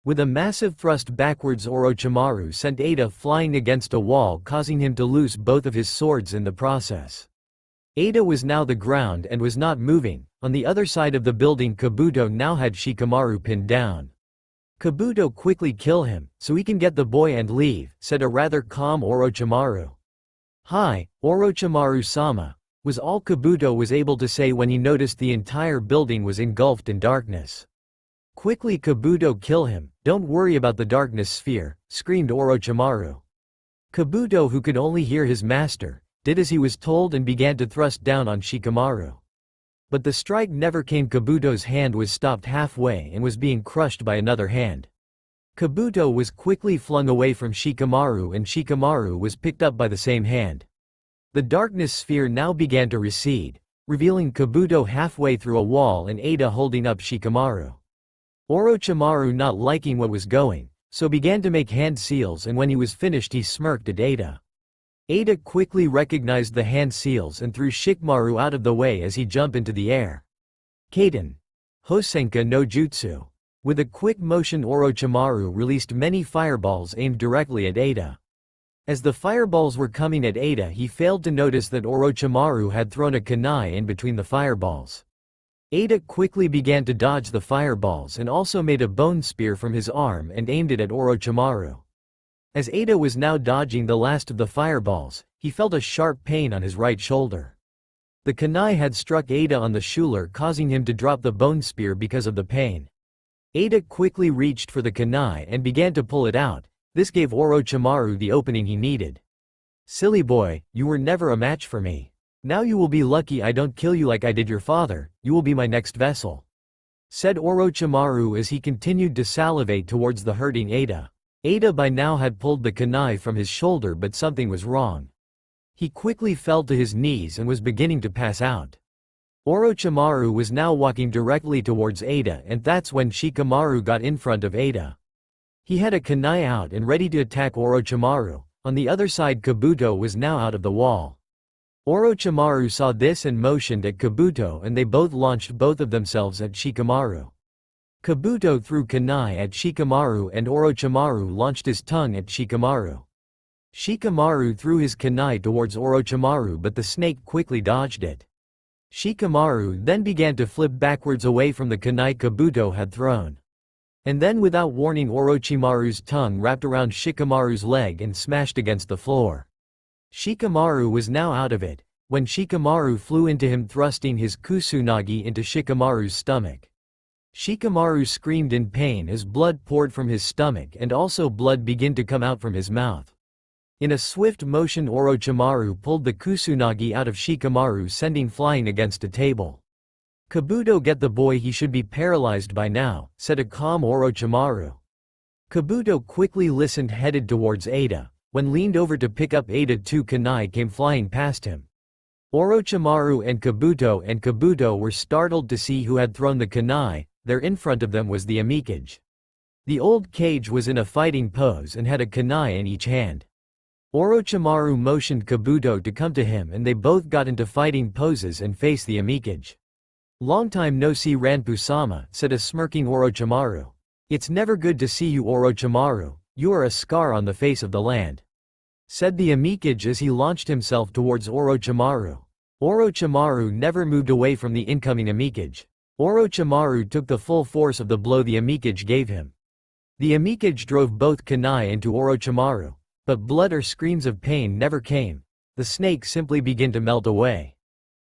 With a massive thrust backwards, Orochimaru sent Ada flying against a wall, causing him to lose both of his swords in the process. Ada was now the ground and was not moving. On the other side of the building, Kabuto now had Shikamaru pinned down. "Kabuto, quickly kill him, so we can get the boy and leave," said a rather calm Orochimaru. "Hi, Orochimaru-sama," was all Kabuto was able to say when he noticed the entire building was engulfed in darkness. "Quickly, Kabuto, kill him, don't worry about the darkness sphere," screamed Orochimaru. Kabuto, who could only hear his master, did as he was told and began to thrust down on Shikamaru. But the strike never came. Kabuto's hand was stopped halfway and was being crushed by another hand. Kabuto was quickly flung away from Shikamaru and Shikamaru was picked up by the same hand. The darkness sphere now began to recede, revealing Kabuto halfway through a wall and Ada holding up Shikamaru. Orochimaru, not liking what was going, so began to make hand seals, and when he was finished he smirked at Ada. Ada quickly recognized the hand seals and threw Shikamaru out of the way as he jumped into the air. Kaden. Hosenka no Jutsu. With a quick motion, Orochimaru released many fireballs aimed directly at Ada. As the fireballs were coming at Ada, he failed to notice that Orochimaru had thrown a kunai in between the fireballs. Ada quickly began to dodge the fireballs and also made a bone spear from his arm and aimed it at Orochimaru. As Ada was now dodging the last of the fireballs, he felt a sharp pain on his right shoulder. The kunai had struck Ada on the shoulder, causing him to drop the bone spear because of the pain. Ada quickly reached for the kunai and began to pull it out. This gave Orochimaru the opening he needed. "Silly boy, you were never a match for me. Now you will be lucky I don't kill you like I did your father, you will be my next vessel," said Orochimaru as he continued to salivate towards the hurting Ada. Ada by now had pulled the kunai from his shoulder, but something was wrong. He quickly fell to his knees and was beginning to pass out. Orochimaru was now walking directly towards Ada, and that's when Shikamaru got in front of Ada. He had a kunai out and ready to attack Orochimaru. On the other side, Kabuto was now out of the wall. Orochimaru saw this and motioned at Kabuto, and they both launched both of themselves at Shikamaru. Kabuto threw kunai at Shikamaru and Orochimaru launched his tongue at Shikamaru. Shikamaru threw his kunai towards Orochimaru, but the snake quickly dodged it. Shikamaru then began to flip backwards away from the kunai Kabuto had thrown. And then, without warning, Orochimaru's tongue wrapped around Shikamaru's leg and smashed against the floor. Shikamaru was now out of it, when Shikamaru flew into him, thrusting his kusunagi into Shikamaru's stomach. Shikamaru screamed in pain as blood poured from his stomach and also blood began to come out from his mouth. In a swift motion, Orochimaru pulled the kusunagi out of Shikamaru, sending flying against a table. "Kabuto, get the boy, he should be paralyzed by now," said a calm Orochimaru. Kabuto quickly listened, headed towards Ada. When leaned over to pick up Ada, two kunai came flying past him. Orochimaru and Kabuto were startled to see who had thrown the kunai. There in front of them was the Amikage. The old cage was in a fighting pose and had a kunai in each hand. Orochimaru motioned Kabuto to come to him, and they both got into fighting poses and faced the Amikage. "Long time no see, Ranpu-sama," said a smirking Orochimaru. "It's never good to see you, Orochimaru, you are a scar on the face of the land," said the Amikage as he launched himself towards Orochimaru. Orochimaru never moved away from the incoming Amikage. Orochimaru took the full force of the blow the Amikage gave him. The Amikage drove both kunai into Orochimaru, but blood or screams of pain never came. The snake simply began to melt away.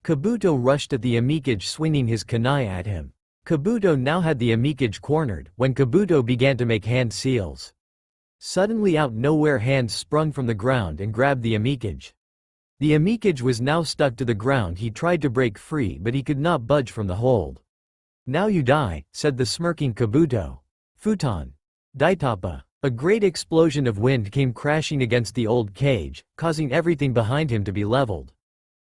Kabuto rushed at the Amikage, swinging his kunai at him. Kabuto now had the Amikage cornered when Kabuto began to make hand seals. Suddenly, out nowhere, hands sprung from the ground and grabbed the Amikage. The Amikage was now stuck to the ground. He tried to break free, but he could not budge from the hold. "Now you die," said the smirking Kabuto. Futon. Daitapa. A great explosion of wind came crashing against the old cage, causing everything behind him to be leveled.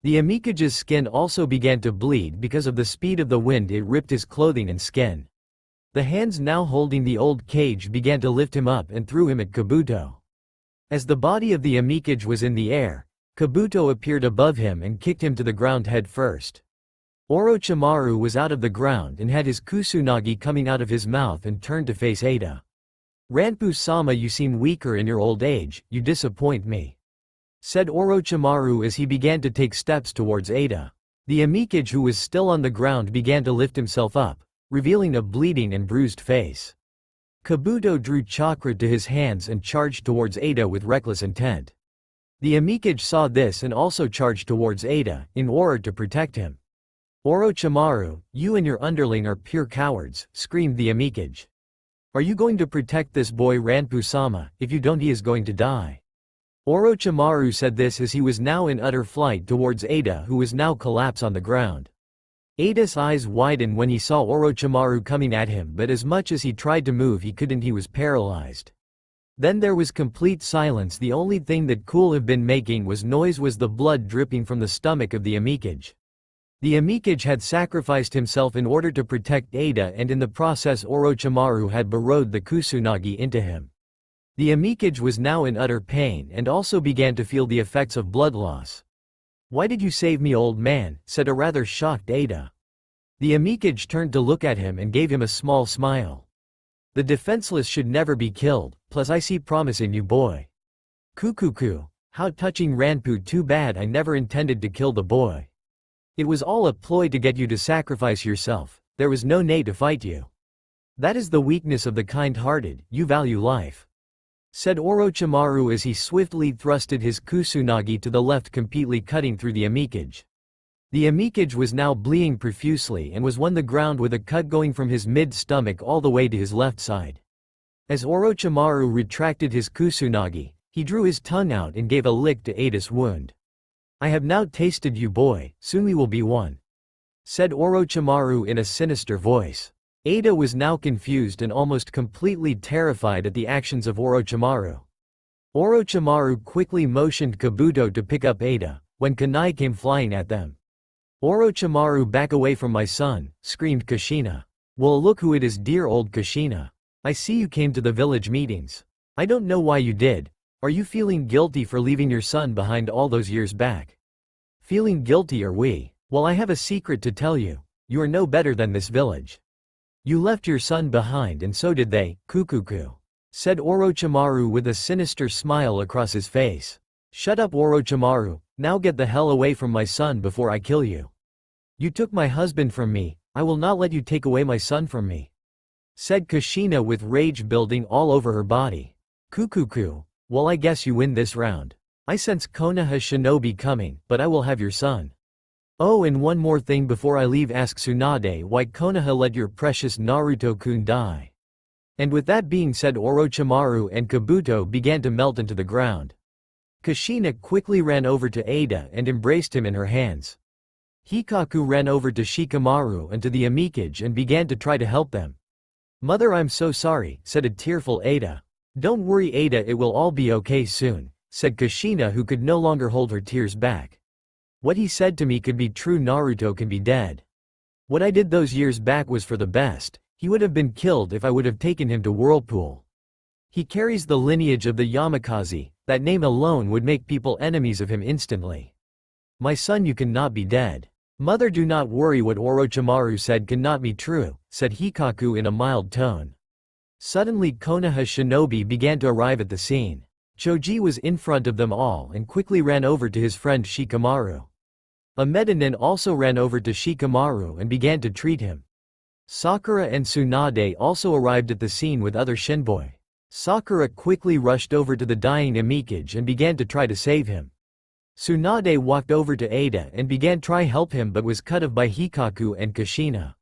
The Amikage's skin also began to bleed because of the speed of the wind. It ripped his clothing and skin. The hands now holding the old cage began to lift him up and threw him at Kabuto. As the body of the Amikage was in the air, Kabuto appeared above him and kicked him to the ground head first. Orochimaru was out of the ground and had his kusunagi coming out of his mouth and turned to face Ada. "Ranpu-sama, you seem weaker in your old age, you disappoint me," said Orochimaru as he began to take steps towards Ada. The Amikage, who was still on the ground, began to lift himself up, revealing a bleeding and bruised face. Kabuto drew chakra to his hands and charged towards Ada with reckless intent. The Amikage saw this and also charged towards Ada, in order to protect him. "Orochimaru, you and your underling are pure cowards," screamed the Amikage. "Are you going to protect this boy Ranpu-sama? If you don't, he is going to die." Orochimaru said this as he was now in utter flight towards Ada, who was now collapsed on the ground. Ada's eyes widened when he saw Orochimaru coming at him, but as much as he tried to move he couldn't, he was paralyzed. Then there was complete silence. The only thing that could have been making was noise was the blood dripping from the stomach of the Amikage. The Amikage had sacrificed himself in order to protect Ada, and in the process Orochimaru had burrowed the kusunagi into him. The Amikage was now in utter pain and also began to feel the effects of blood loss. "Why did you save me, old man?" said a rather shocked Ada. The Amikage turned to look at him and gave him a small smile. "The defenseless should never be killed, plus I see promise in you, boy." "Kukuku, how touching, Ranpu. Too bad I never intended to kill the boy. It was all a ploy to get you to sacrifice yourself. There was no need to fight you. That is the weakness of the kind-hearted, you value life," said Orochimaru as he swiftly thrusted his kusunagi to the left, completely cutting through the Amikage. The Amikage was now bleeding profusely and was on the ground with a cut going from his mid-stomach all the way to his left side. As Orochimaru retracted his kusunagi, he drew his tongue out and gave a lick to Ada's wound. "I have now tasted you, boy, soon we will be one," said Orochimaru in a sinister voice. Ada was now confused and almost completely terrified at the actions of Orochimaru. Orochimaru quickly motioned Kabuto to pick up Ada, when kunai came flying at them. "Orochimaru, back away from my son," screamed Kushina. "Well, look who it is, dear old Kushina. I see you came to the village meetings. I don't know why you did. Are you feeling guilty for leaving your son behind all those years back?" "Feeling guilty are we? Well, I have a secret to tell you. You are no better than this village. You left your son behind and so did they, Kukuku," said Orochimaru with a sinister smile across his face. "Shut up, Orochimaru, now get the hell away from my son before I kill you. You took my husband from me, I will not let you take away my son from me," said Kushina with rage building all over her body. "Kukuku, well, I guess you win this round. I sense Konoha shinobi coming, but I will have your son. Oh, and one more thing before I leave, ask Tsunade why Konoha let your precious Naruto-kun die." And with that being said, Orochimaru and Kabuto began to melt into the ground. Kushina quickly ran over to Ada and embraced him in her hands. Hikaku ran over to Shikamaru and to the Amikage and began to try to help them. "Mother, I'm so sorry," said a tearful Ada. "Don't worry, Ada, it will all be okay soon," said Kushina, who could no longer hold her tears back. "What he said to me could be true. Naruto can be dead. What I did those years back was for the best. He would have been killed if I would have taken him to Whirlpool. He carries the lineage of the Yamakaze, that name alone would make people enemies of him instantly. My son, you cannot be dead." "Mother, do not worry, what Orochimaru said cannot be true," said Hikaku in a mild tone. Suddenly Konoha shinobi began to arrive at the scene. Choji was in front of them all and quickly ran over to his friend Shikamaru. A Medanin also ran over to Shikamaru and began to treat him. Sakura and Tsunade also arrived at the scene with other shinboi. Sakura quickly rushed over to the dying Amikage and began to try to save him. Tsunade walked over to Ada and began try help him but was cut off by Hikaku and Kushina.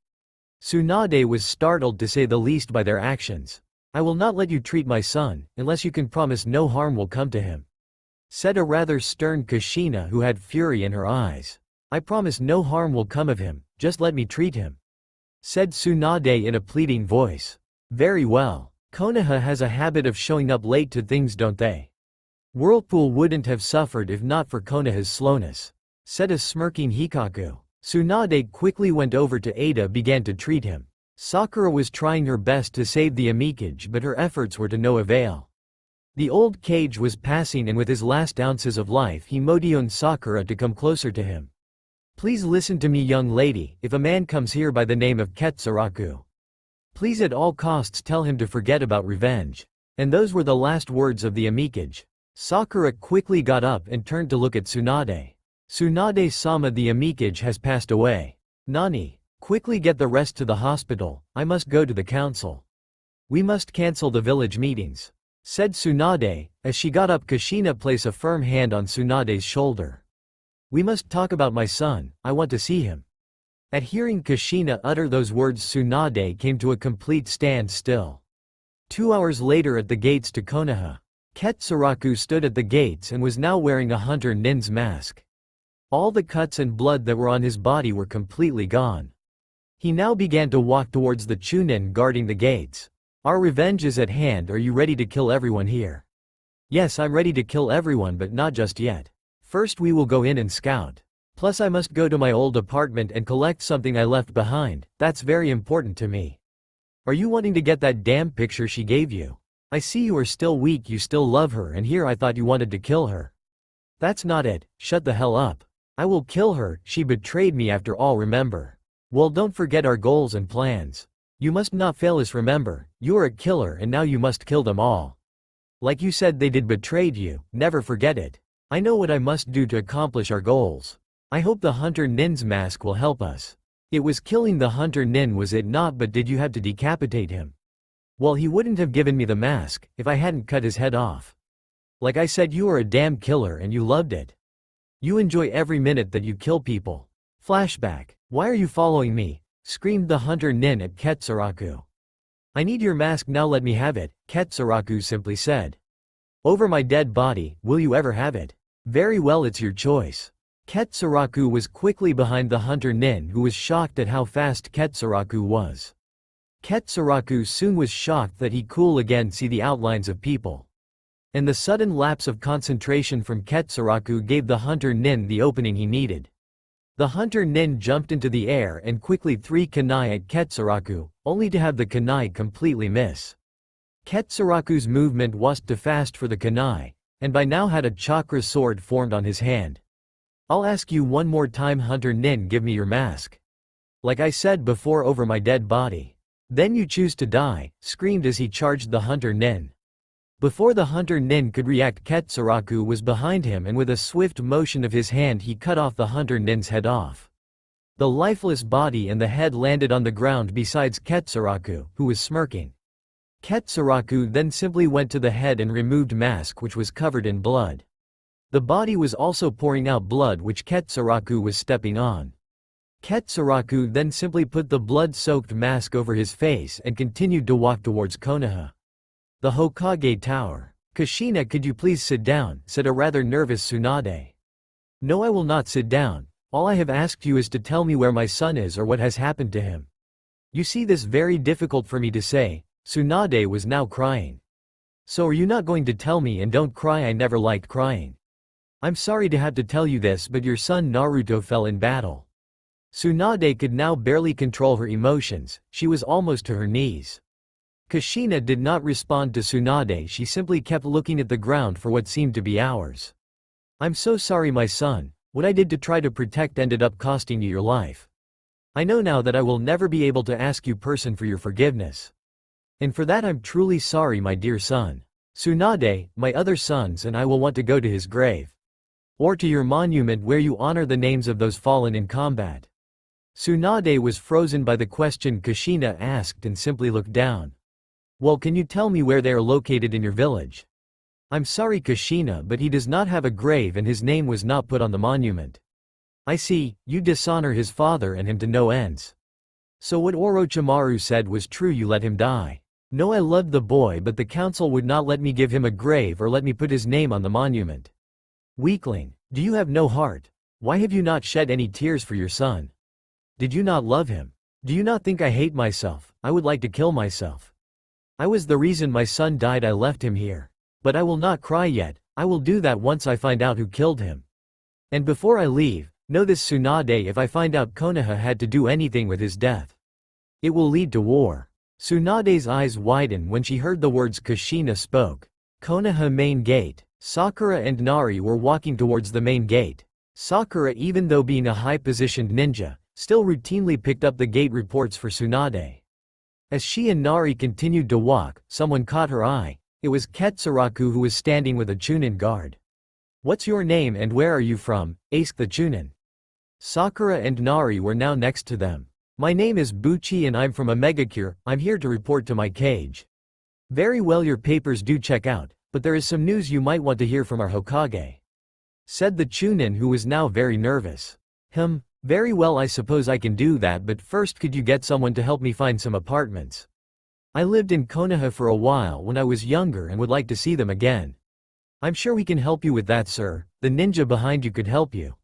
Tsunade was startled to say the least by their actions. "I will not let you treat my son, unless you can promise no harm will come to him," said a rather stern Kushina who had fury in her eyes. "I promise no harm will come of him, just let me treat him," said Tsunade in a pleading voice. "Very well. Konoha has a habit of showing up late to things, don't they? Whirlpool wouldn't have suffered if not for Konoha's slowness," said a smirking Hikaku. Tsunade quickly went over to Ada began to treat him. Sakura was trying her best to save the Amikage but her efforts were to no avail. The old Kage was passing, and with his last ounces of life he motioned Sakura to come closer to him. Please listen to me, young lady. If a man comes here by the name of Ketsuraku, please at all costs tell him to forget about revenge. And those were the last words of the amicage. Sakura quickly got up and turned to look at Tsunade. Tsunade-sama, the amicage has passed away. Nani? Quickly get the rest to the hospital, I must go to the council. We must cancel the village meetings, said Tsunade. As she got up, Kushina placed a firm hand on Tsunade's shoulder. We must talk about my son, I want to see him. At hearing Kushina utter those words, Tsunade came to a complete standstill. 2 hours later, at the gates to Konoha, Ketsuraku stood at the gates and was now wearing a hunter nin's mask. All the cuts and blood that were on his body were completely gone. He now began to walk towards the Chunin guarding the gates. Our revenge is at hand. Are you ready to kill everyone here? Yes, I'm ready to kill everyone, but not just yet. First we will go in and scout. Plus I must go to my old apartment and collect something I left behind, that's very important to me. Are you wanting to get that damn picture she gave you? I see you are still weak, you still love her, and here I thought you wanted to kill her. That's not it, shut the hell up. I will kill her, she betrayed me after all, remember. Well, don't forget our goals and plans. You must not fail us, remember, you are a killer and now you must kill them all. Like you said, they did betrayed you, never forget it. I know what I must do to accomplish our goals. I hope the hunter nin's mask will help us. It was killing the hunter nin, was it not? But did you have to decapitate him? Well, he wouldn't have given me the mask if I hadn't cut his head off. Like I said, you are a damn killer and you loved it. You enjoy every minute that you kill people. Flashback. Why are you following me? Screamed the hunter nin at Ketsuraku. I need your mask now, let me have it, Ketsuraku simply said. Over my dead body, will you ever have it? Very well, it's your choice. Ketsuraku was quickly behind the hunter nin, who was shocked at how fast Ketsuraku was. Ketsuraku soon was shocked that he could again see the outlines of people. And the sudden lapse of concentration from Ketsuraku gave the hunter nin the opening he needed. The hunter nin jumped into the air and quickly threw kunai at Ketsuraku, only to have the kunai completely miss. Ketsuraku's movement was too fast for the kunai, and by now had a chakra sword formed on his hand. I'll ask you one more time, hunter nin, give me your mask. Like I said before, over my dead body. Then you choose to die, screamed as he charged the hunter nin. Before the hunter nin could react, Ketsuraku was behind him, and with a swift motion of his hand he cut off the hunter nin's head off. The lifeless body and the head landed on the ground besides Ketsuraku, who was smirking. Ketsuraku then simply went to the head and removed mask, which was covered in blood. The body was also pouring out blood, which Ketsuraku was stepping on. Ketsuraku then simply put the blood-soaked mask over his face and continued to walk towards Konoha. The Hokage Tower. Kushina, could you please sit down, said a rather nervous Tsunade. No, I will not sit down. All I have asked you is to tell me where my son is or what has happened to him. You see, this very difficult for me to say. Tsunade was now crying. So are you not going to tell me? And don't cry, I never liked crying. I'm sorry to have to tell you this, but your son Naruto fell in battle. Tsunade could now barely control her emotions, she was almost to her knees. Kushina did not respond to Tsunade, she simply kept looking at the ground for what seemed to be hours. I'm so sorry, my son, what I did to try to protect ended up costing you your life. I know now that I will never be able to ask you person for your forgiveness. And for that I'm truly sorry, my dear son. Tsunade, my other sons and I will want to go to his grave. Or to your monument where you honor the names of those fallen in combat. Tsunade was frozen by the question Kushina asked and simply looked down. Well, can you tell me where they are located in your village? I'm sorry, Kushina, but he does not have a grave and his name was not put on the monument. I see, you dishonor his father and him to no ends. So what Orochimaru said was true, you let him die. No, I loved the boy, but the council would not let me give him a grave or let me put his name on the monument. Weakling, do you have no heart? Why have you not shed any tears for your son? Did you not love him? Do you not think I hate myself? I would like to kill myself. I was the reason my son died, I left him here. But I will not cry yet, I will do that once I find out who killed him. And before I leave, know this, Tsunade, if I find out Konoha had to do anything with his death, it will lead to war. Tsunade's eyes widened when she heard the words Kushina spoke. Konoha main gate. Sakura and Nari were walking towards the main gate. Sakura, even though being a high-positioned ninja, still routinely picked up the gate reports for Tsunade. As she and Nari continued to walk, someone caught her eye. It was Ketsuraku, who was standing with a Chunin guard. "What's your name and where are you from?" asked the Chunin. Sakura and Nari were now next to them. "My name is Buchi and I'm from a Megacure. I'm here to report to my cage." "Very well, your papers do check out, but there is some news you might want to hear from our Hokage," said the Chunin, who was now very nervous. Very well, I suppose I can do that, but first could you get someone to help me find some apartments? I lived in Konoha for a while when I was younger and would like to see them again." "I'm sure we can help you with that, sir. The ninja behind you could help you."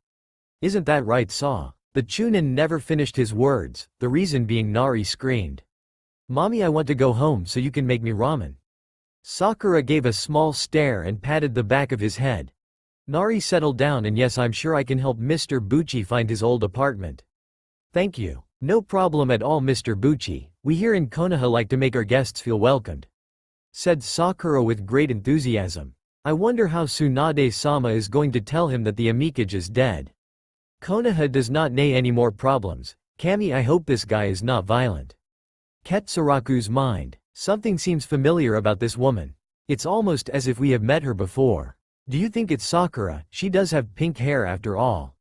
"Isn't that right, Saw?" The Chunin never finished his words, the reason being Nari screamed, "Mommy, I want to go home so you can make me ramen." Sakura gave a small stare and patted the back of his head. Nari settled down and yes, I'm sure I can help Mr. Buchi find his old apartment. "Thank you." "No problem at all, Mr. Buchi. We here in Konoha like to make our guests feel welcomed," said Sakura with great enthusiasm. "I wonder how Tsunade-sama is going to tell him that the Amikage is dead. Konoha does not need any more problems. Kami, I hope this guy is not violent." Ketsuraku's mind. Something seems familiar about this woman. It's almost as if we have met her before. "Do you think it's Sakura? She does have pink hair after all."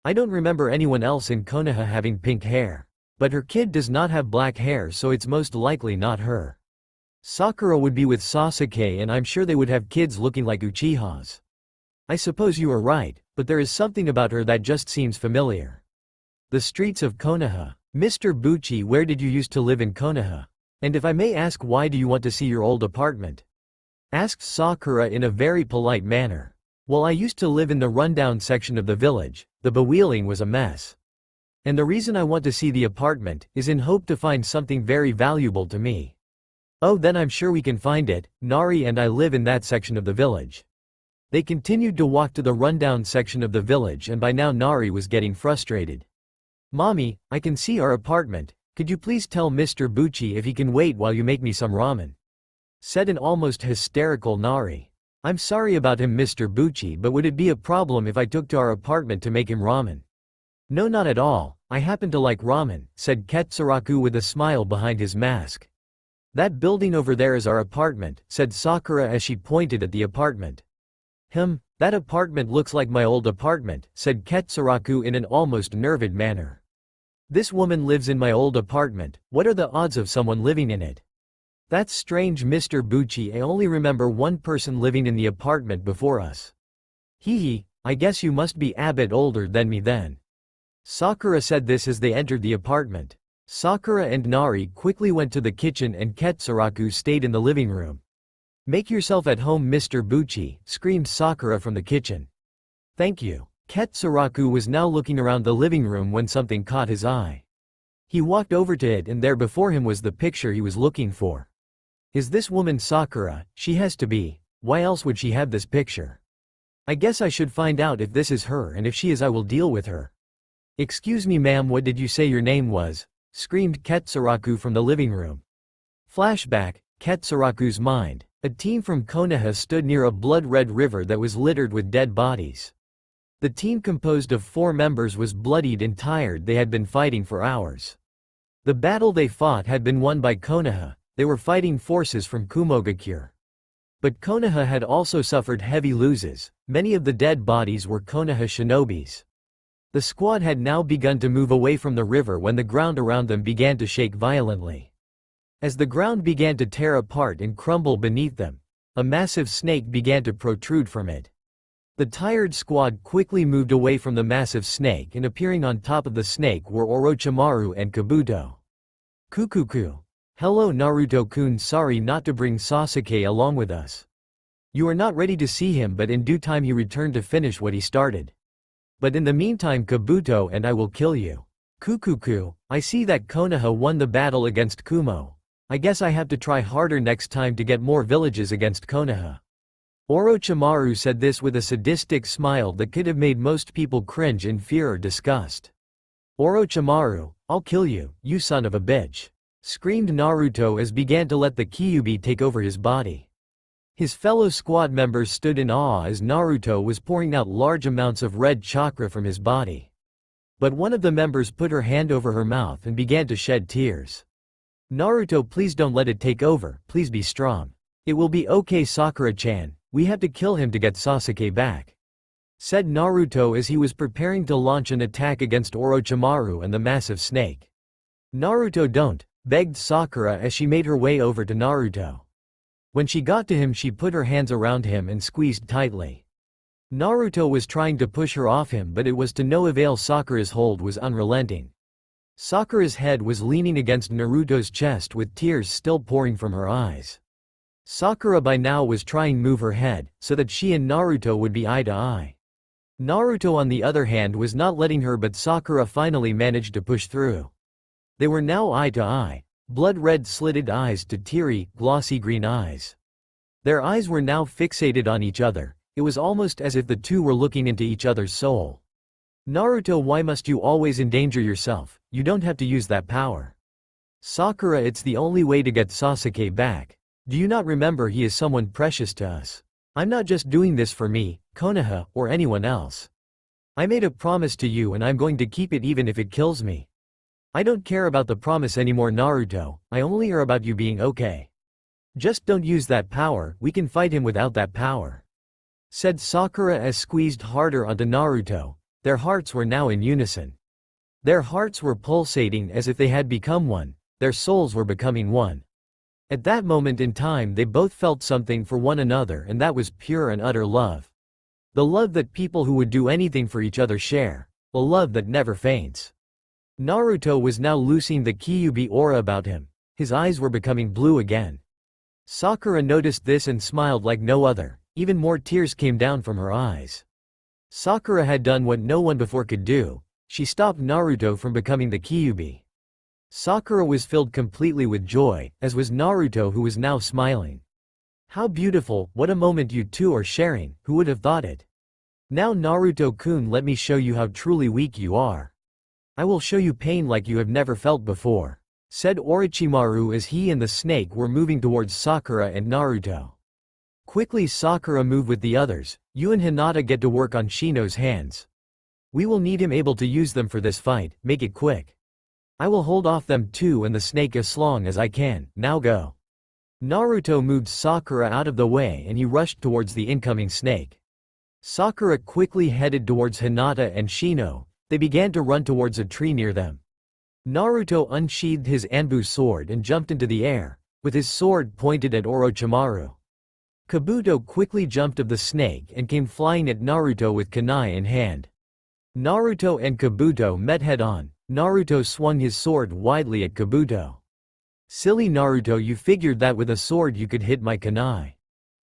"I don't remember anyone else in Konoha having pink hair. But her kid does not have black hair, so it's most likely not her. Sakura would be with Sasuke and I'm sure they would have kids looking like Uchihas." "I suppose you are right, but there is something about her that just seems familiar." The streets of Konoha. "Mr. Buchi, where did you used to live in Konoha? And if I may ask, why do you want to see your old apartment?" asked Sakura in a very polite manner. "Well, I used to live in the rundown section of the village. The bewheeling was a mess. And the reason I want to see the apartment is in hope to find something very valuable to me." "Oh, then I'm sure we can find it. Nari and I live in that section of the village." They continued to walk to the rundown section of the village and by now Nari was getting frustrated. "Mommy, I can see our apartment. Could you please tell Mr. Buchi if he can wait while you make me some ramen?" said an almost hysterical Nari. "I'm sorry about him, Mr. Buchi, but would it be a problem if I took to our apartment to make him ramen?" "No, not at all. I happen to like ramen," said Ketsuraku with a smile behind his mask. "That building over there is our apartment," said Sakura as she pointed at the apartment. That apartment looks like my old apartment," said Ketsuraku in an almost nerved manner. "This woman lives in my old apartment. What are the odds of someone living in it?" "That's strange, Mr. Buchi. I only remember one person living in the apartment before us." Hee, I guess you must be a bit older than me then." Sakura said this as they entered the apartment. Sakura and Nari quickly went to the kitchen and Ketsuraku stayed in the living room. "Make yourself at home, Mr. Buchi," screamed Sakura from the kitchen. "Thank you." Ketsuraku was now looking around the living room when something caught his eye. He walked over to it and there before him was the picture he was looking for. "Is this woman Sakura? She has to be. Why else would she have this picture? I guess I should find out if this is her, and if she is I will deal with her." "Excuse me, ma'am, what did you say your name was?" screamed Ketsuraku from the living room. Flashback, Ketsuraku's mind. A team from Konoha stood near a blood-red river that was littered with dead bodies. The team composed of 4 members was bloodied and tired. They had been fighting for hours. The battle they fought had been won by Konoha. They were fighting forces from Kumogakure. But Konoha had also suffered heavy losses. Many of the dead bodies were Konoha shinobis. The squad had now begun to move away from the river when the ground around them began to shake violently. As the ground began to tear apart and crumble beneath them, a massive snake began to protrude from it. The tired squad quickly moved away from the massive snake and appearing on top of the snake were Orochimaru and Kabuto. "Kukuku. Hello Naruto-kun, sorry not to bring Sasuke along with us. You are not ready to see him, but in due time he returned to finish what he started. But in the meantime Kabuto and I will kill you." "Kukuku, I see that Konoha won the battle against Kumo. I guess I have to try harder next time to get more villages against Konoha." Orochimaru said this with a sadistic smile that could have made most people cringe in fear or disgust. "Orochimaru, I'll kill you, you son of a bitch," screamed Naruto as began to let the Kyuubi take over his body. His fellow squad members stood in awe as Naruto was pouring out large amounts of red chakra from his body. But one of the members put her hand over her mouth and began to shed tears. "Naruto, please don't let it take over, please be strong. It will be okay, Sakura-chan, we have to kill him to get Sasuke back," said Naruto as he was preparing to launch an attack against Orochimaru and the massive snake. "Naruto, don't," begged Sakura as she made her way over to Naruto. When she got to him, she put her hands around him and squeezed tightly. Naruto was trying to push her off him, but it was to no avail. Sakura's hold was unrelenting. Sakura's head was leaning against Naruto's chest with tears still pouring from her eyes. Sakura by now was trying to move her head, so that she and Naruto would be eye to eye. Naruto on the other hand was not letting her, but Sakura finally managed to push through. They were now eye to eye, blood-red slitted eyes to teary, glossy green eyes. Their eyes were now fixated on each other. It was almost as if the two were looking into each other's soul. "Naruto, why must you always endanger yourself? You don't have to use that power. Sakura, it's the only way to get Sasuke back. Do you not remember he is someone precious to us? I'm not just doing this for me, Konoha, or anyone else. I made a promise to you and I'm going to keep it even if it kills me. I don't care about the promise anymore, Naruto, I only care about you being okay. Just don't use that power, we can fight him without that power," said Sakura as squeezed harder onto Naruto. Their hearts were now in unison. Their hearts were pulsating as if they had become one, their souls were becoming one. At that moment in time they both felt something for one another, and that was pure and utter love. The love that people who would do anything for each other share. A love that never faints. Naruto was now losing the Kyuubi aura about him. His eyes were becoming blue again. Sakura noticed this and smiled like no other. Even more tears came down from her eyes. Sakura had done what no one before could do. She stopped Naruto from becoming the Kyuubi. Sakura was filled completely with joy, as was Naruto, who was now smiling. "How beautiful, what a moment you two are sharing, who would have thought it? Now Naruto-kun, let me show you how truly weak you are. I will show you pain like you have never felt before," said Orochimaru as he and the snake were moving towards Sakura and Naruto. Quickly Sakura moved with the others. "You and Hinata get to work on Shino's hands. We will need him able to use them for this fight, make it quick. I will hold off them two and the snake as long as I can, now go." Naruto moved Sakura out of the way and he rushed towards the incoming snake. Sakura quickly headed towards Hinata and Shino. They began to run towards a tree near them. Naruto unsheathed his Anbu sword and jumped into the air, with his sword pointed at Orochimaru. Kabuto quickly jumped of the snake and came flying at Naruto with kunai in hand. Naruto and Kabuto met head-on. Naruto swung his sword widely at Kabuto. "Silly Naruto, you figured that with a sword you could hit my kunai,"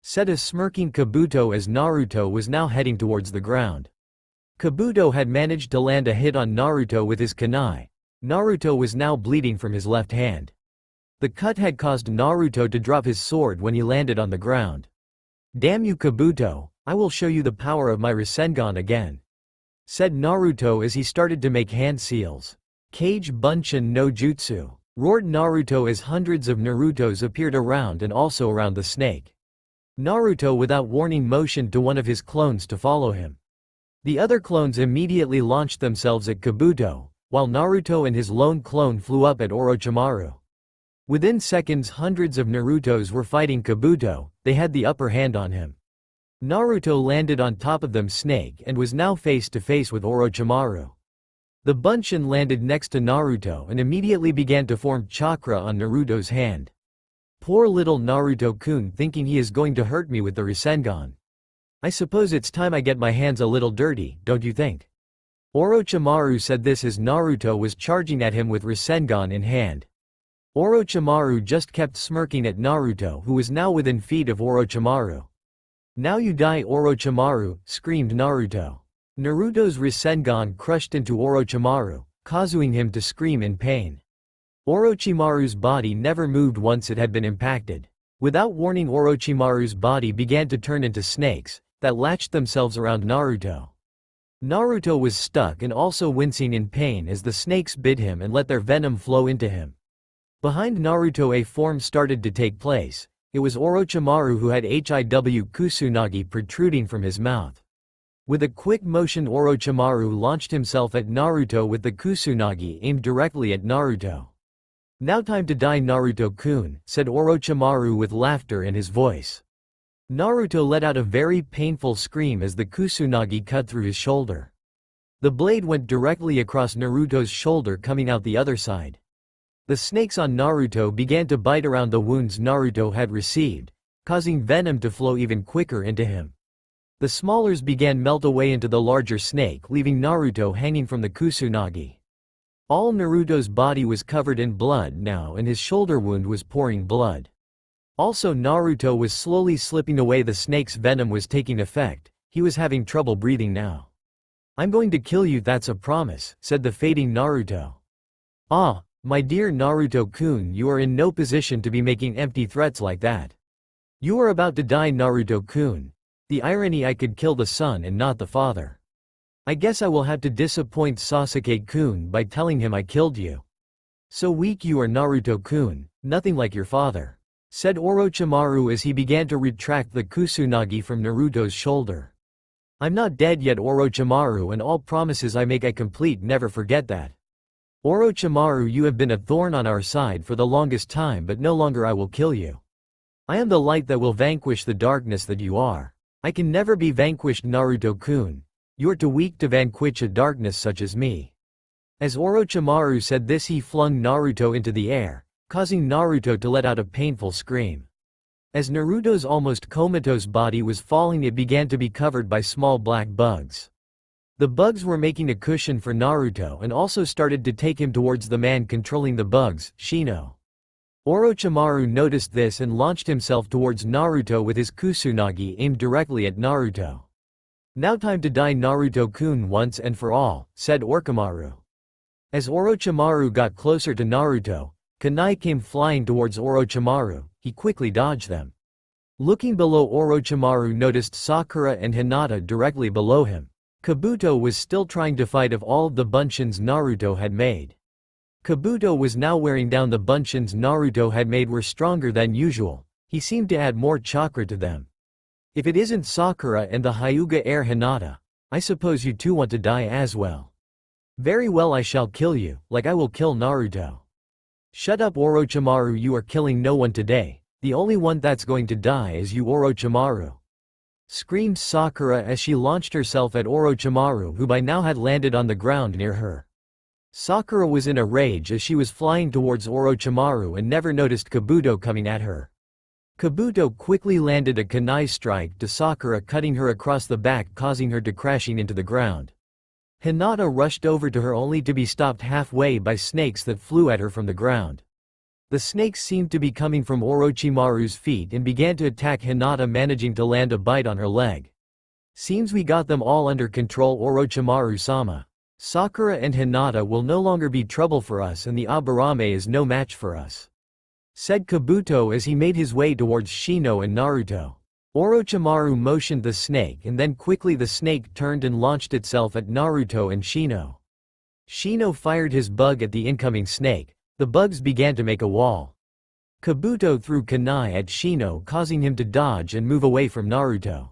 said a smirking Kabuto as Naruto was now heading towards the ground. Kabuto had managed to land a hit on Naruto with his kunai. Naruto was now bleeding from his left hand. The cut had caused Naruto to drop his sword when he landed on the ground. "Damn you, Kabuto, I will show you the power of my Rasengan again," said Naruto as he started to make hand seals. "Kage Bunshin no Jutsu," roared Naruto as hundreds of Narutos appeared around and also around the snake. Naruto without warning motioned to one of his clones to follow him. The other clones immediately launched themselves at Kabuto, while Naruto and his lone clone flew up at Orochimaru. Within seconds hundreds of Narutos were fighting Kabuto, they had the upper hand on him. Naruto landed on top of them snake and was now face to face with Orochimaru. The Bunshin landed next to Naruto and immediately began to form chakra on Naruto's hand. "Poor little Naruto-kun, thinking he is going to hurt me with the Rasengan. I suppose it's time I get my hands a little dirty, don't you think?" Orochimaru said this as Naruto was charging at him with Rasengan in hand. Orochimaru just kept smirking at Naruto, who was now within feet of Orochimaru. "Now you die, Orochimaru," screamed Naruto. Naruto's Rasengan crushed into Orochimaru, causing him to scream in pain. Orochimaru's body never moved once it had been impacted. Without warning, Orochimaru's body began to turn into snakes that latched themselves around Naruto. Naruto was stuck and also wincing in pain as the snakes bit him and let their venom flow into him. Behind Naruto a form started to take place. It was Orochimaru who had HIW Kusunagi protruding from his mouth. With a quick motion, Orochimaru launched himself at Naruto with the Kusunagi aimed directly at Naruto. "Now time to die, Naruto-kun," said Orochimaru with laughter in his voice. Naruto let out a very painful scream as the Kusunagi cut through his shoulder. The blade went directly across Naruto's shoulder, coming out the other side. The snakes on Naruto began to bite around the wounds Naruto had received, causing venom to flow even quicker into him. The smallers began melt away into the larger snake, leaving Naruto hanging from the Kusunagi. All Naruto's body was covered in blood now, and his shoulder wound was pouring blood. Also, Naruto was slowly slipping away. The snake's venom was taking effect. He was having trouble breathing now. "I'm going to kill you, that's a promise," said the fading Naruto. "Ah, my dear Naruto-kun, you are in no position to be making empty threats like that. You are about to die, Naruto-kun. The irony, I could kill the son and not the father. I guess I will have to disappoint Sasuke-kun by telling him I killed you. So weak you are, Naruto-kun, nothing like your father," said Orochimaru as he began to retract the Kusunagi from Naruto's shoulder. "I'm not dead yet, Orochimaru, and all promises I make I complete, never forget that. Orochimaru, you have been a thorn on our side for the longest time, but no longer I will kill you. I am the light that will vanquish the darkness that you are. I can never be vanquished, Naruto-kun. You're too weak to vanquish a darkness such as me." As Orochimaru said this, he flung Naruto into the air, causing Naruto to let out a painful scream. As Naruto's almost comatose body was falling, it began to be covered by small black bugs. The bugs were making a cushion for Naruto and also started to take him towards the man controlling the bugs, Shino. Orochimaru noticed this and launched himself towards Naruto with his Kusunagi aimed directly at Naruto. "Now time to die, Naruto-kun, once and for all," said Orochimaru. As Orochimaru got closer to Naruto, kunai came flying towards Orochimaru. He quickly dodged them. Looking below, Orochimaru noticed Sakura and Hinata directly below him. Kabuto was still trying to fight off all of the bunshins Naruto had made. Kabuto was now wearing down. The bunshins Naruto had made were stronger than usual. He seemed to add more chakra to them. "If it isn't Sakura and the Hyuga heir Hinata, I suppose you too want to die as well. Very well, I shall kill you, like I will kill Naruto." "Shut up, Orochimaru, you are killing no one today. The only one that's going to die is you, Orochimaru," screamed Sakura as she launched herself at Orochimaru, who by now had landed on the ground near her. Sakura was in a rage as she was flying towards Orochimaru and never noticed Kabuto coming at her. Kabuto quickly landed a kunai strike to Sakura, cutting her across the back, causing her to crashing into the ground. Hinata rushed over to her only to be stopped halfway by snakes that flew at her from the ground. The snakes seemed to be coming from Orochimaru's feet and began to attack Hinata, managing to land a bite on her leg. "Seems we got them all under control, Orochimaru-sama. Sakura and Hinata will no longer be trouble for us, and the Aburame is no match for us," said Kabuto as he made his way towards Shino and Naruto. Orochimaru motioned the snake, and then quickly the snake turned and launched itself at Naruto and Shino. Shino fired his bug at the incoming snake. The bugs began to make a wall. Kabuto threw kunai at Shino, causing him to dodge and move away from Naruto.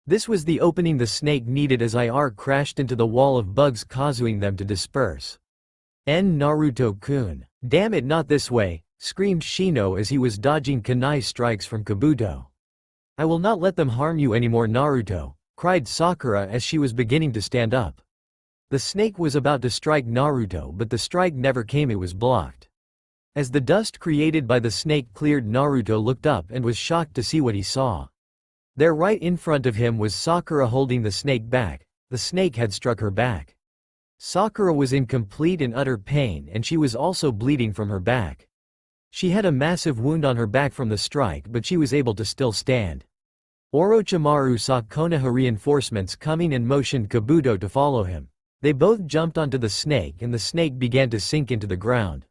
This was the opening the snake needed as IR crashed into the wall of bugs, causing them to disperse. Naruto-kun. "Damn it, not this way," screamed Shino as he was dodging kunai strikes from Kabuto. "I will not let them harm you anymore, Naruto," cried Sakura as she was beginning to stand up. The snake was about to strike Naruto, but the strike never came, it was blocked. As the dust created by the snake cleared, Naruto looked up and was shocked to see what he saw. There right in front of him was Sakura holding the snake back. The snake had struck her back. Sakura was in complete and utter pain, and she was also bleeding from her back. She had a massive wound on her back from the strike, but she was able to still stand. Orochimaru saw Konoha reinforcements coming and motioned Kabuto to follow him. They both jumped onto the snake and the snake began to sink into the ground.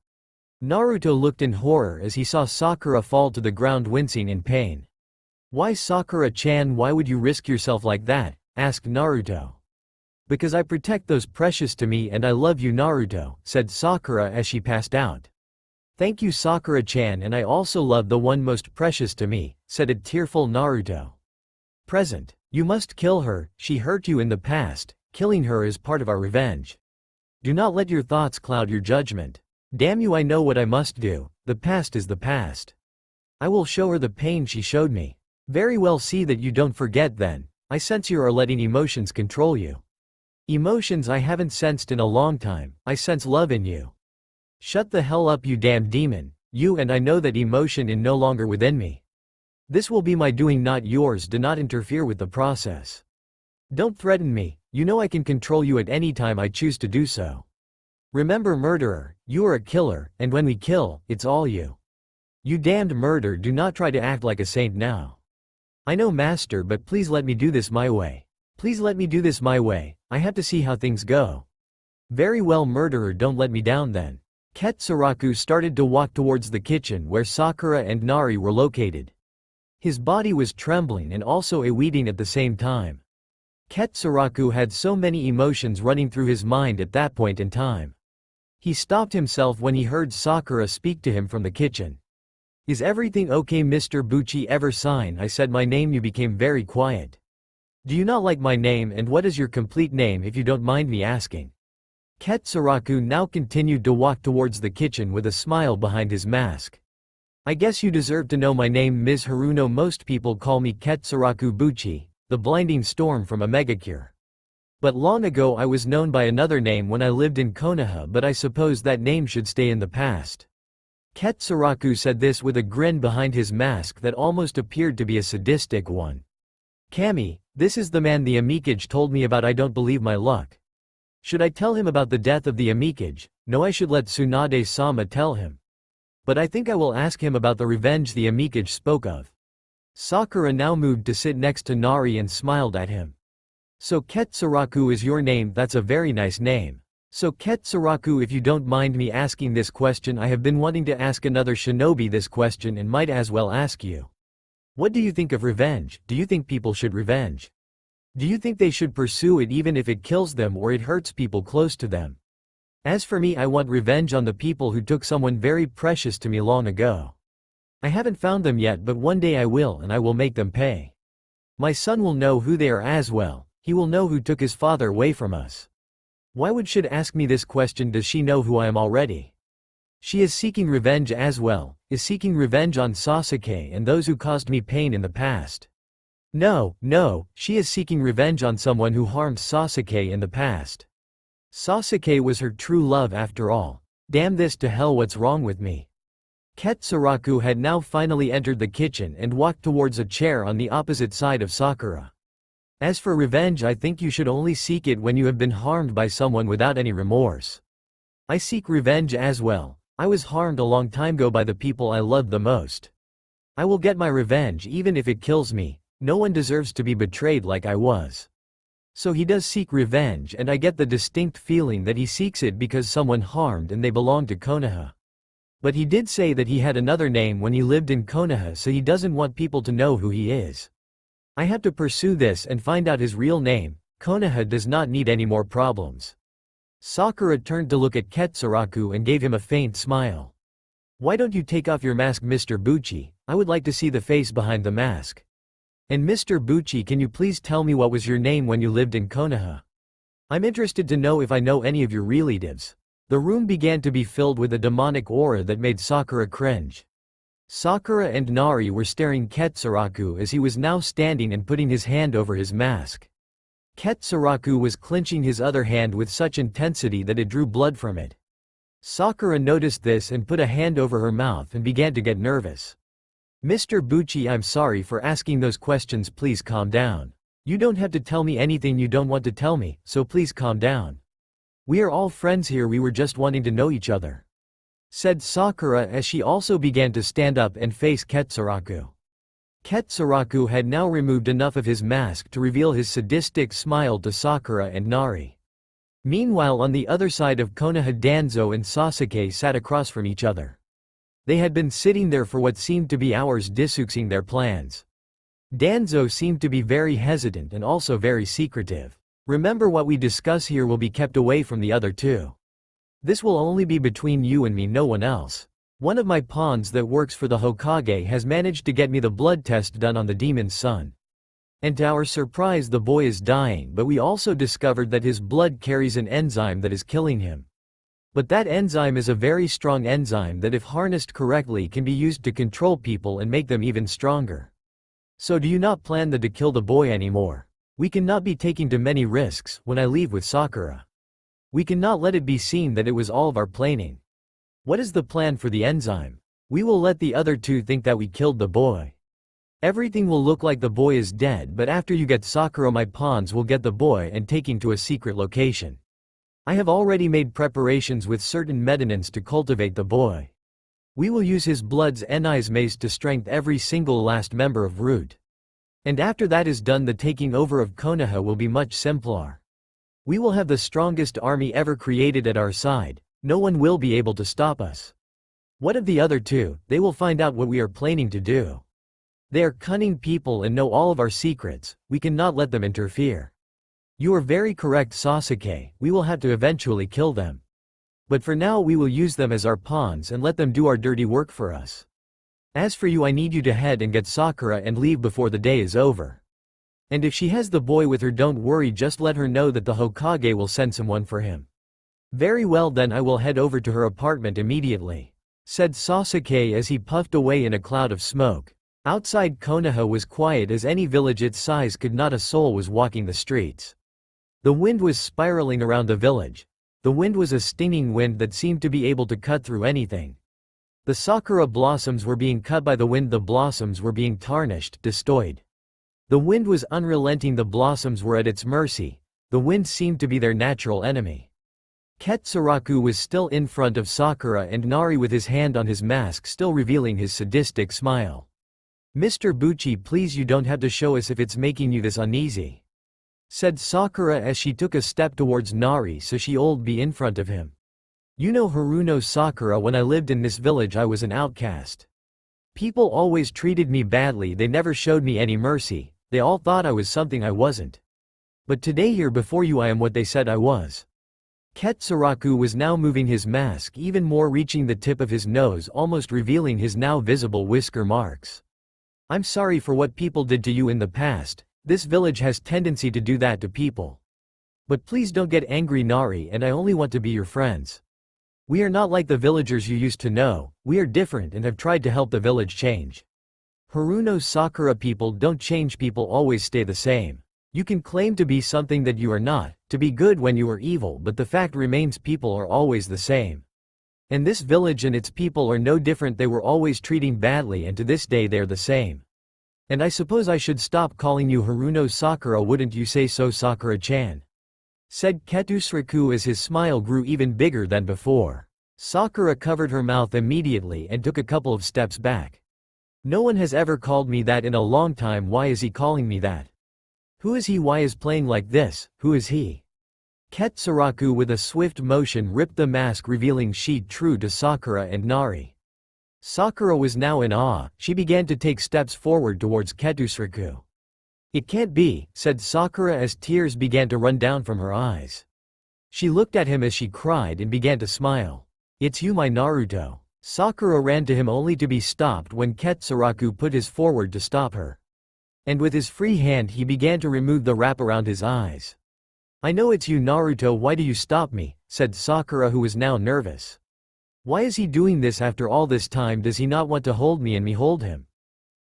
Naruto looked in horror as he saw Sakura fall to the ground, wincing in pain. "Why, Sakura-chan, why would you risk yourself like that?" asked Naruto. "Because I protect those precious to me and I love you, Naruto," said Sakura as she passed out. Thank you Sakura-chan, and I also love the one most precious to me, said a tearful Naruto. Present. You must kill her, she hurt you in the past, killing her is part of our revenge. Do not let your thoughts cloud your judgment. Damn you, I know what I must do, the past is the past. I will show her the pain she showed me. Very well, see that you don't forget then. I sense you are letting emotions control you. Emotions I haven't sensed in a long time, I sense love in you. Shut the hell up you damn demon, you, and I know that emotion is no longer within me. This will be my doing, not yours. Do not interfere with the process. Don't threaten me, you know I can control you at any time I choose to do so. Remember murderer, you are a killer, and when we kill, it's all you. You damned murderer, do not try to act like a saint now. I know master, but please let me do this my way. Please let me do this my way, I have to see how things go. Very well murderer, don't let me down then. Ketsuraku started to walk towards the kitchen where Sakura and Nari were located. His body was trembling and also weeding at the same time. Ketsuraku had so many emotions running through his mind at that point in time. He stopped himself when he heard Sakura speak to him from the kitchen. Is everything okay Mr. Buchi? Ever sign I said my name, you became very quiet. Do you not like my name, and what is your complete name if you don't mind me asking? Ketsuraku now continued to walk towards the kitchen with a smile behind his mask. I guess you deserve to know my name, Ms. Haruno. Most people call me Ketsuraku Buchi, the blinding storm from a megacure. But long ago I was known by another name when I lived in Konoha, but I suppose that name should stay in the past. Ketsuraku said this with a grin behind his mask that almost appeared to be a sadistic one. Kami, this is the man the Amikage told me about. I don't believe my luck. Should I tell him about the death of the Amikage? No, I should let Tsunade-sama tell him. But I think I will ask him about the revenge the Amikage spoke of. Sakura now moved to sit next to Nari and smiled at him. So Ketsuraku is your name? That's a very nice name. So Ketsuraku, if you don't mind me asking this question, I have been wanting to ask another shinobi this question and might as well ask you. What do you think of revenge? Do you think people should revenge? Do you think they should pursue it even if it kills them or it hurts people close to them? As for me, I want revenge on the people who took someone very precious to me long ago. I haven't found them yet, but one day I will, and I will make them pay. My son will know who they are as well. He will know who took his father away from us. Why would she ask me this question? Does she know who I am already? She is seeking revenge as well, is seeking revenge on Sasuke and those who caused me pain in the past. No, she is seeking revenge on someone who harmed Sasuke in the past. Sasuke was her true love after all. Damn this to hell, what's wrong with me? Ketsuraku had now finally entered the kitchen and walked towards a chair on the opposite side of Sakura. As for revenge, I think you should only seek it when you have been harmed by someone without any remorse. I seek revenge as well. I was harmed a long time ago by the people I loved the most. I will get my revenge even if it kills me. No one deserves to be betrayed like I was. So he does seek revenge, and I get the distinct feeling that he seeks it because someone harmed and they belong to Konoha. But he did say that he had another name when he lived in Konoha, so he doesn't want people to know who he is. I have to pursue this and find out his real name. Konoha does not need any more problems. Sakura turned to look at Ketsuraku and gave him a faint smile. Why don't you take off your mask, Mr. Buchi? I would like to see the face behind the mask. And Mr. Buchi, can you please tell me what was your name when you lived in Konoha? I'm interested to know if I know any of your relatives. The room began to be filled with a demonic aura that made Sakura cringe. Sakura and Nari were staring Ketsuraku as he was now standing and putting his hand over his mask. Ketsuraku was clenching his other hand with such intensity that it drew blood from it. Sakura noticed this and put a hand over her mouth and began to get nervous. Mr. Buchi, I'm sorry for asking those questions, please calm down. You don't have to tell me anything you don't want to tell me, so please calm down. We are all friends here, we were just wanting to know each other, said Sakura as she also began to stand up and face Ketsuraku. Ketsuraku had now removed enough of his mask to reveal his sadistic smile to Sakura and Nari. Meanwhile, on the other side of Konoha, Danzo and Sasuke sat across from each other. They had been sitting there for what seemed to be hours discussing their plans. Danzo seemed to be very hesitant and also very secretive. Remember, what we discuss here will be kept away from the other two. This will only be between you and me, no one else. One of my pawns that works for the Hokage has managed to get me the blood test done on the demon's son. And to our surprise the boy is dying, but we also discovered that his blood carries an enzyme that is killing him. But that enzyme is a very strong enzyme that if harnessed correctly can be used to control people and make them even stronger. So do you not plan to kill the boy anymore? We cannot be taking too many risks when I leave with Sakura. We cannot let it be seen that it was all of our planning. What is the plan for the enzyme? We will let the other two think that we killed the boy. Everything will look like the boy is dead, but after you get Sakura my pawns will get the boy and taking to a secret location. I have already made preparations with certain medicines to cultivate the boy. We will use his blood's enzymes to strengthen every single last member of Root. And after that is done the taking over of Konoha will be much simpler. We will have the strongest army ever created at our side, no one will be able to stop us. What of the other two? They will find out what we are planning to do. They are cunning people and know all of our secrets, we cannot let them interfere. You are very correct Sasuke, we will have to eventually kill them. But for now we will use them as our pawns and let them do our dirty work for us. As for you I need you to head and get Sakura and leave before the day is over. And if she has the boy with her don't worry, just let her know that the Hokage will send someone for him. Very well then I will head over to her apartment immediately, said Sasuke as he puffed away in a cloud of smoke. Outside Konoha was quiet as any village its size could not a soul was walking the streets. The wind was spiraling around the village. The wind was a stinging wind that seemed to be able to cut through anything. The sakura blossoms were being cut by the wind, the blossoms were being tarnished, destroyed. The wind was unrelenting, the blossoms were at its mercy, the wind seemed to be their natural enemy. Ketsuraku was still in front of Sakura and Nari with his hand on his mask still revealing his sadistic smile. Mr. Buchi, please you don't have to show us if it's making you this uneasy, said Sakura as she took a step towards Nari so she'll be in front of him. You know Haruno Sakura, when I lived in this village I was an outcast. People always treated me badly, they never showed me any mercy, they all thought I was something I wasn't. But today here before you I am what they said I was. Ketsuraku was now moving his mask even more, reaching the tip of his nose, almost revealing his now visible whisker marks. I'm sorry for what people did to you in the past, this village has tendency to do that to people. But please don't get angry Nari, and I only want to be your friends. We are not like the villagers you used to know, we are different and have tried to help the village change. Haruno Sakura, people don't change, people always stay the same. You can claim to be something that you are not, to be good when you are evil, but the fact remains people are always the same. And this village and its people are no different, they were always treating badly and to this day they're the same. And I suppose I should stop calling you Haruno Sakura, wouldn't you say so Sakura-chan? Said Ketsuraku as his smile grew even bigger than before. Sakura covered her mouth immediately and took a couple of steps back. No one has ever called me that in a long time, why is he calling me that? Who is he, why is playing like this, who is he? Ketsuraku with a swift motion ripped the mask revealing sheet true to Sakura and Nari. Sakura was now in awe, she began to take steps forward towards Ketsuraku. It can't be, said Sakura as tears began to run down from her eyes. She looked at him as she cried and began to smile. It's you, my Naruto. Sakura ran to him only to be stopped when Ketsuraku put his forward to stop her. And with his free hand he began to remove the wrap around his eyes. I know it's you Naruto, why do you stop me, said Sakura, who was now nervous. Why is he doing this after all this time? Does he not want to hold me and me hold him?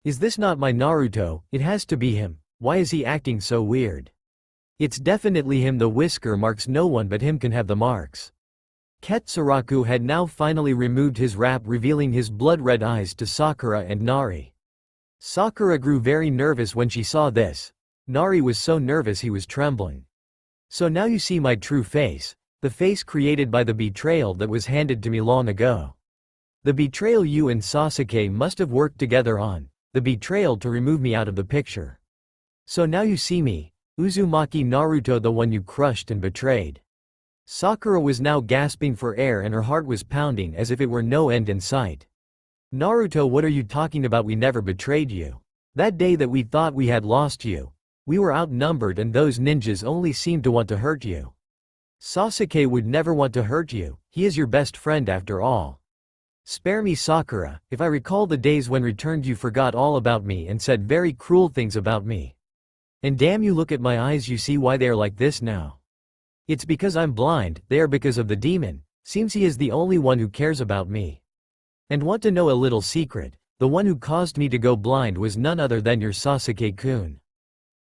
Is this not my Naruto? It has to be him. Why is he acting so weird? It's definitely him, the whisker marks, no one but him can have the marks. Ketsuraku had now finally removed his wrap revealing his blood-red eyes to Sakura and Nari. Sakura grew very nervous when she saw this. Nari was so nervous he was trembling. So now you see my true face, the face created by the betrayal that was handed to me long ago. The betrayal you and Sasuke must have worked together on, the betrayal to remove me out of the picture. So now you see me, Uzumaki Naruto, the one you crushed and betrayed. Sakura was now gasping for air and her heart was pounding as if it were no end in sight. Naruto, what are you talking about? We never betrayed you. That day that we thought we had lost you, we were outnumbered and those ninjas only seemed to want to hurt you. Sasuke would never want to hurt you, he is your best friend after all. Spare me, Sakura. If I recall the days when returned you forgot all about me and said very cruel things about me. And damn you, look at my eyes, you see why they are like this now. It's because I'm blind, they are because of the demon. Seems he is the only one who cares about me. And want to know a little secret? The one who caused me to go blind was none other than your Sasuke-kun.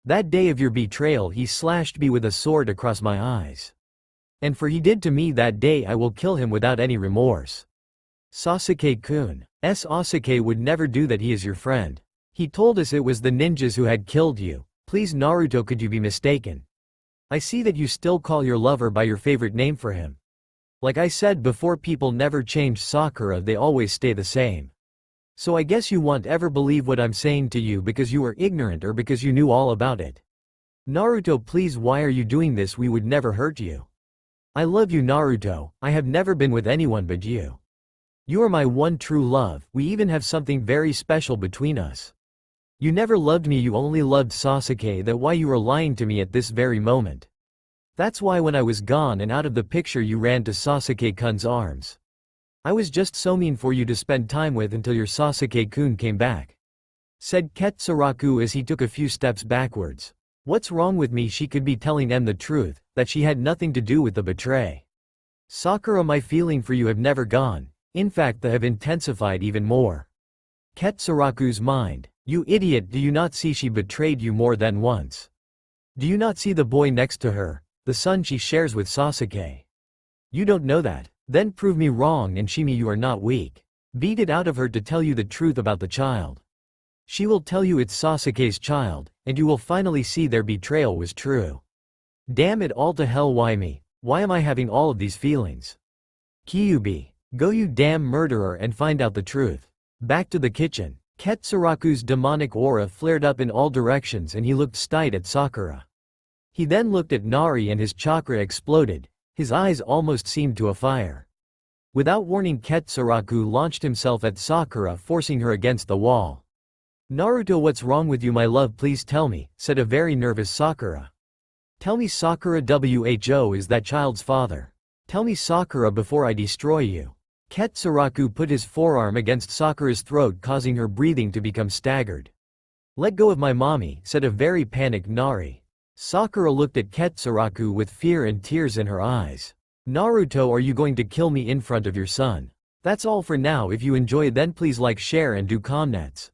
That day of your betrayal he slashed me with a sword across my eyes. And for he did to me that day I will kill him without any remorse. Sasuke-kun. Sasuke would never do that, he is your friend. He told us it was the ninjas who had killed you. Please Naruto, could you be mistaken? I see that you still call your lover by your favorite name for him. Like I said before, people never change, Sakura, they always stay the same. So I guess you won't ever believe what I'm saying to you because you are ignorant or because you knew all about it. Naruto, please, why are you doing this? We would never hurt you. I love you, Naruto. I have never been with anyone but you. You are my one true love. We even have something very special between us. You never loved me, you only loved Sasuke. That's why you are lying to me at this very moment. That's why when I was gone and out of the picture you ran to Sasuke-kun's arms. I was just so mean for you to spend time with until your Sasuke-kun came back. Said Ketsuraku as he took a few steps backwards. What's wrong with me? She could be telling them the truth, that she had nothing to do with the betray. Sakura, my feeling for you have never gone. In fact, they have intensified even more. Ketsuraku's mind. You idiot, do you not see she betrayed you more than once? Do you not see the boy next to her, the son she shares with Sasuke? You don't know that? Then prove me wrong and show me you are not weak. Beat it out of her to tell you the truth about the child. She will tell you it's Sasuke's child, and you will finally see their betrayal was true. Damn it all to hell, why me? Why am I having all of these feelings? Kyuubi. Go you damn murderer and find out the truth. Back to the kitchen. Ketsuraku's demonic aura flared up in all directions and he looked stide at Sakura. He then looked at Nari and his chakra exploded, his eyes almost seemed to afire. Without warning, Ketsuraku launched himself at Sakura, forcing her against the wall. Naruto, what's wrong with you, my love? Please tell me, said a very nervous Sakura. Tell me, Sakura. Who is that child's father? Tell me, Sakura, before I destroy you. Ketsuraku put his forearm against Sakura's throat, causing her breathing to become staggered. Let go of my mommy, said a very panicked Nari. Sakura looked at Ketsuraku with fear and tears in her eyes. Naruto, are you going to kill me in front of your son? That's all for now. If you enjoy, then please like, share and do comments.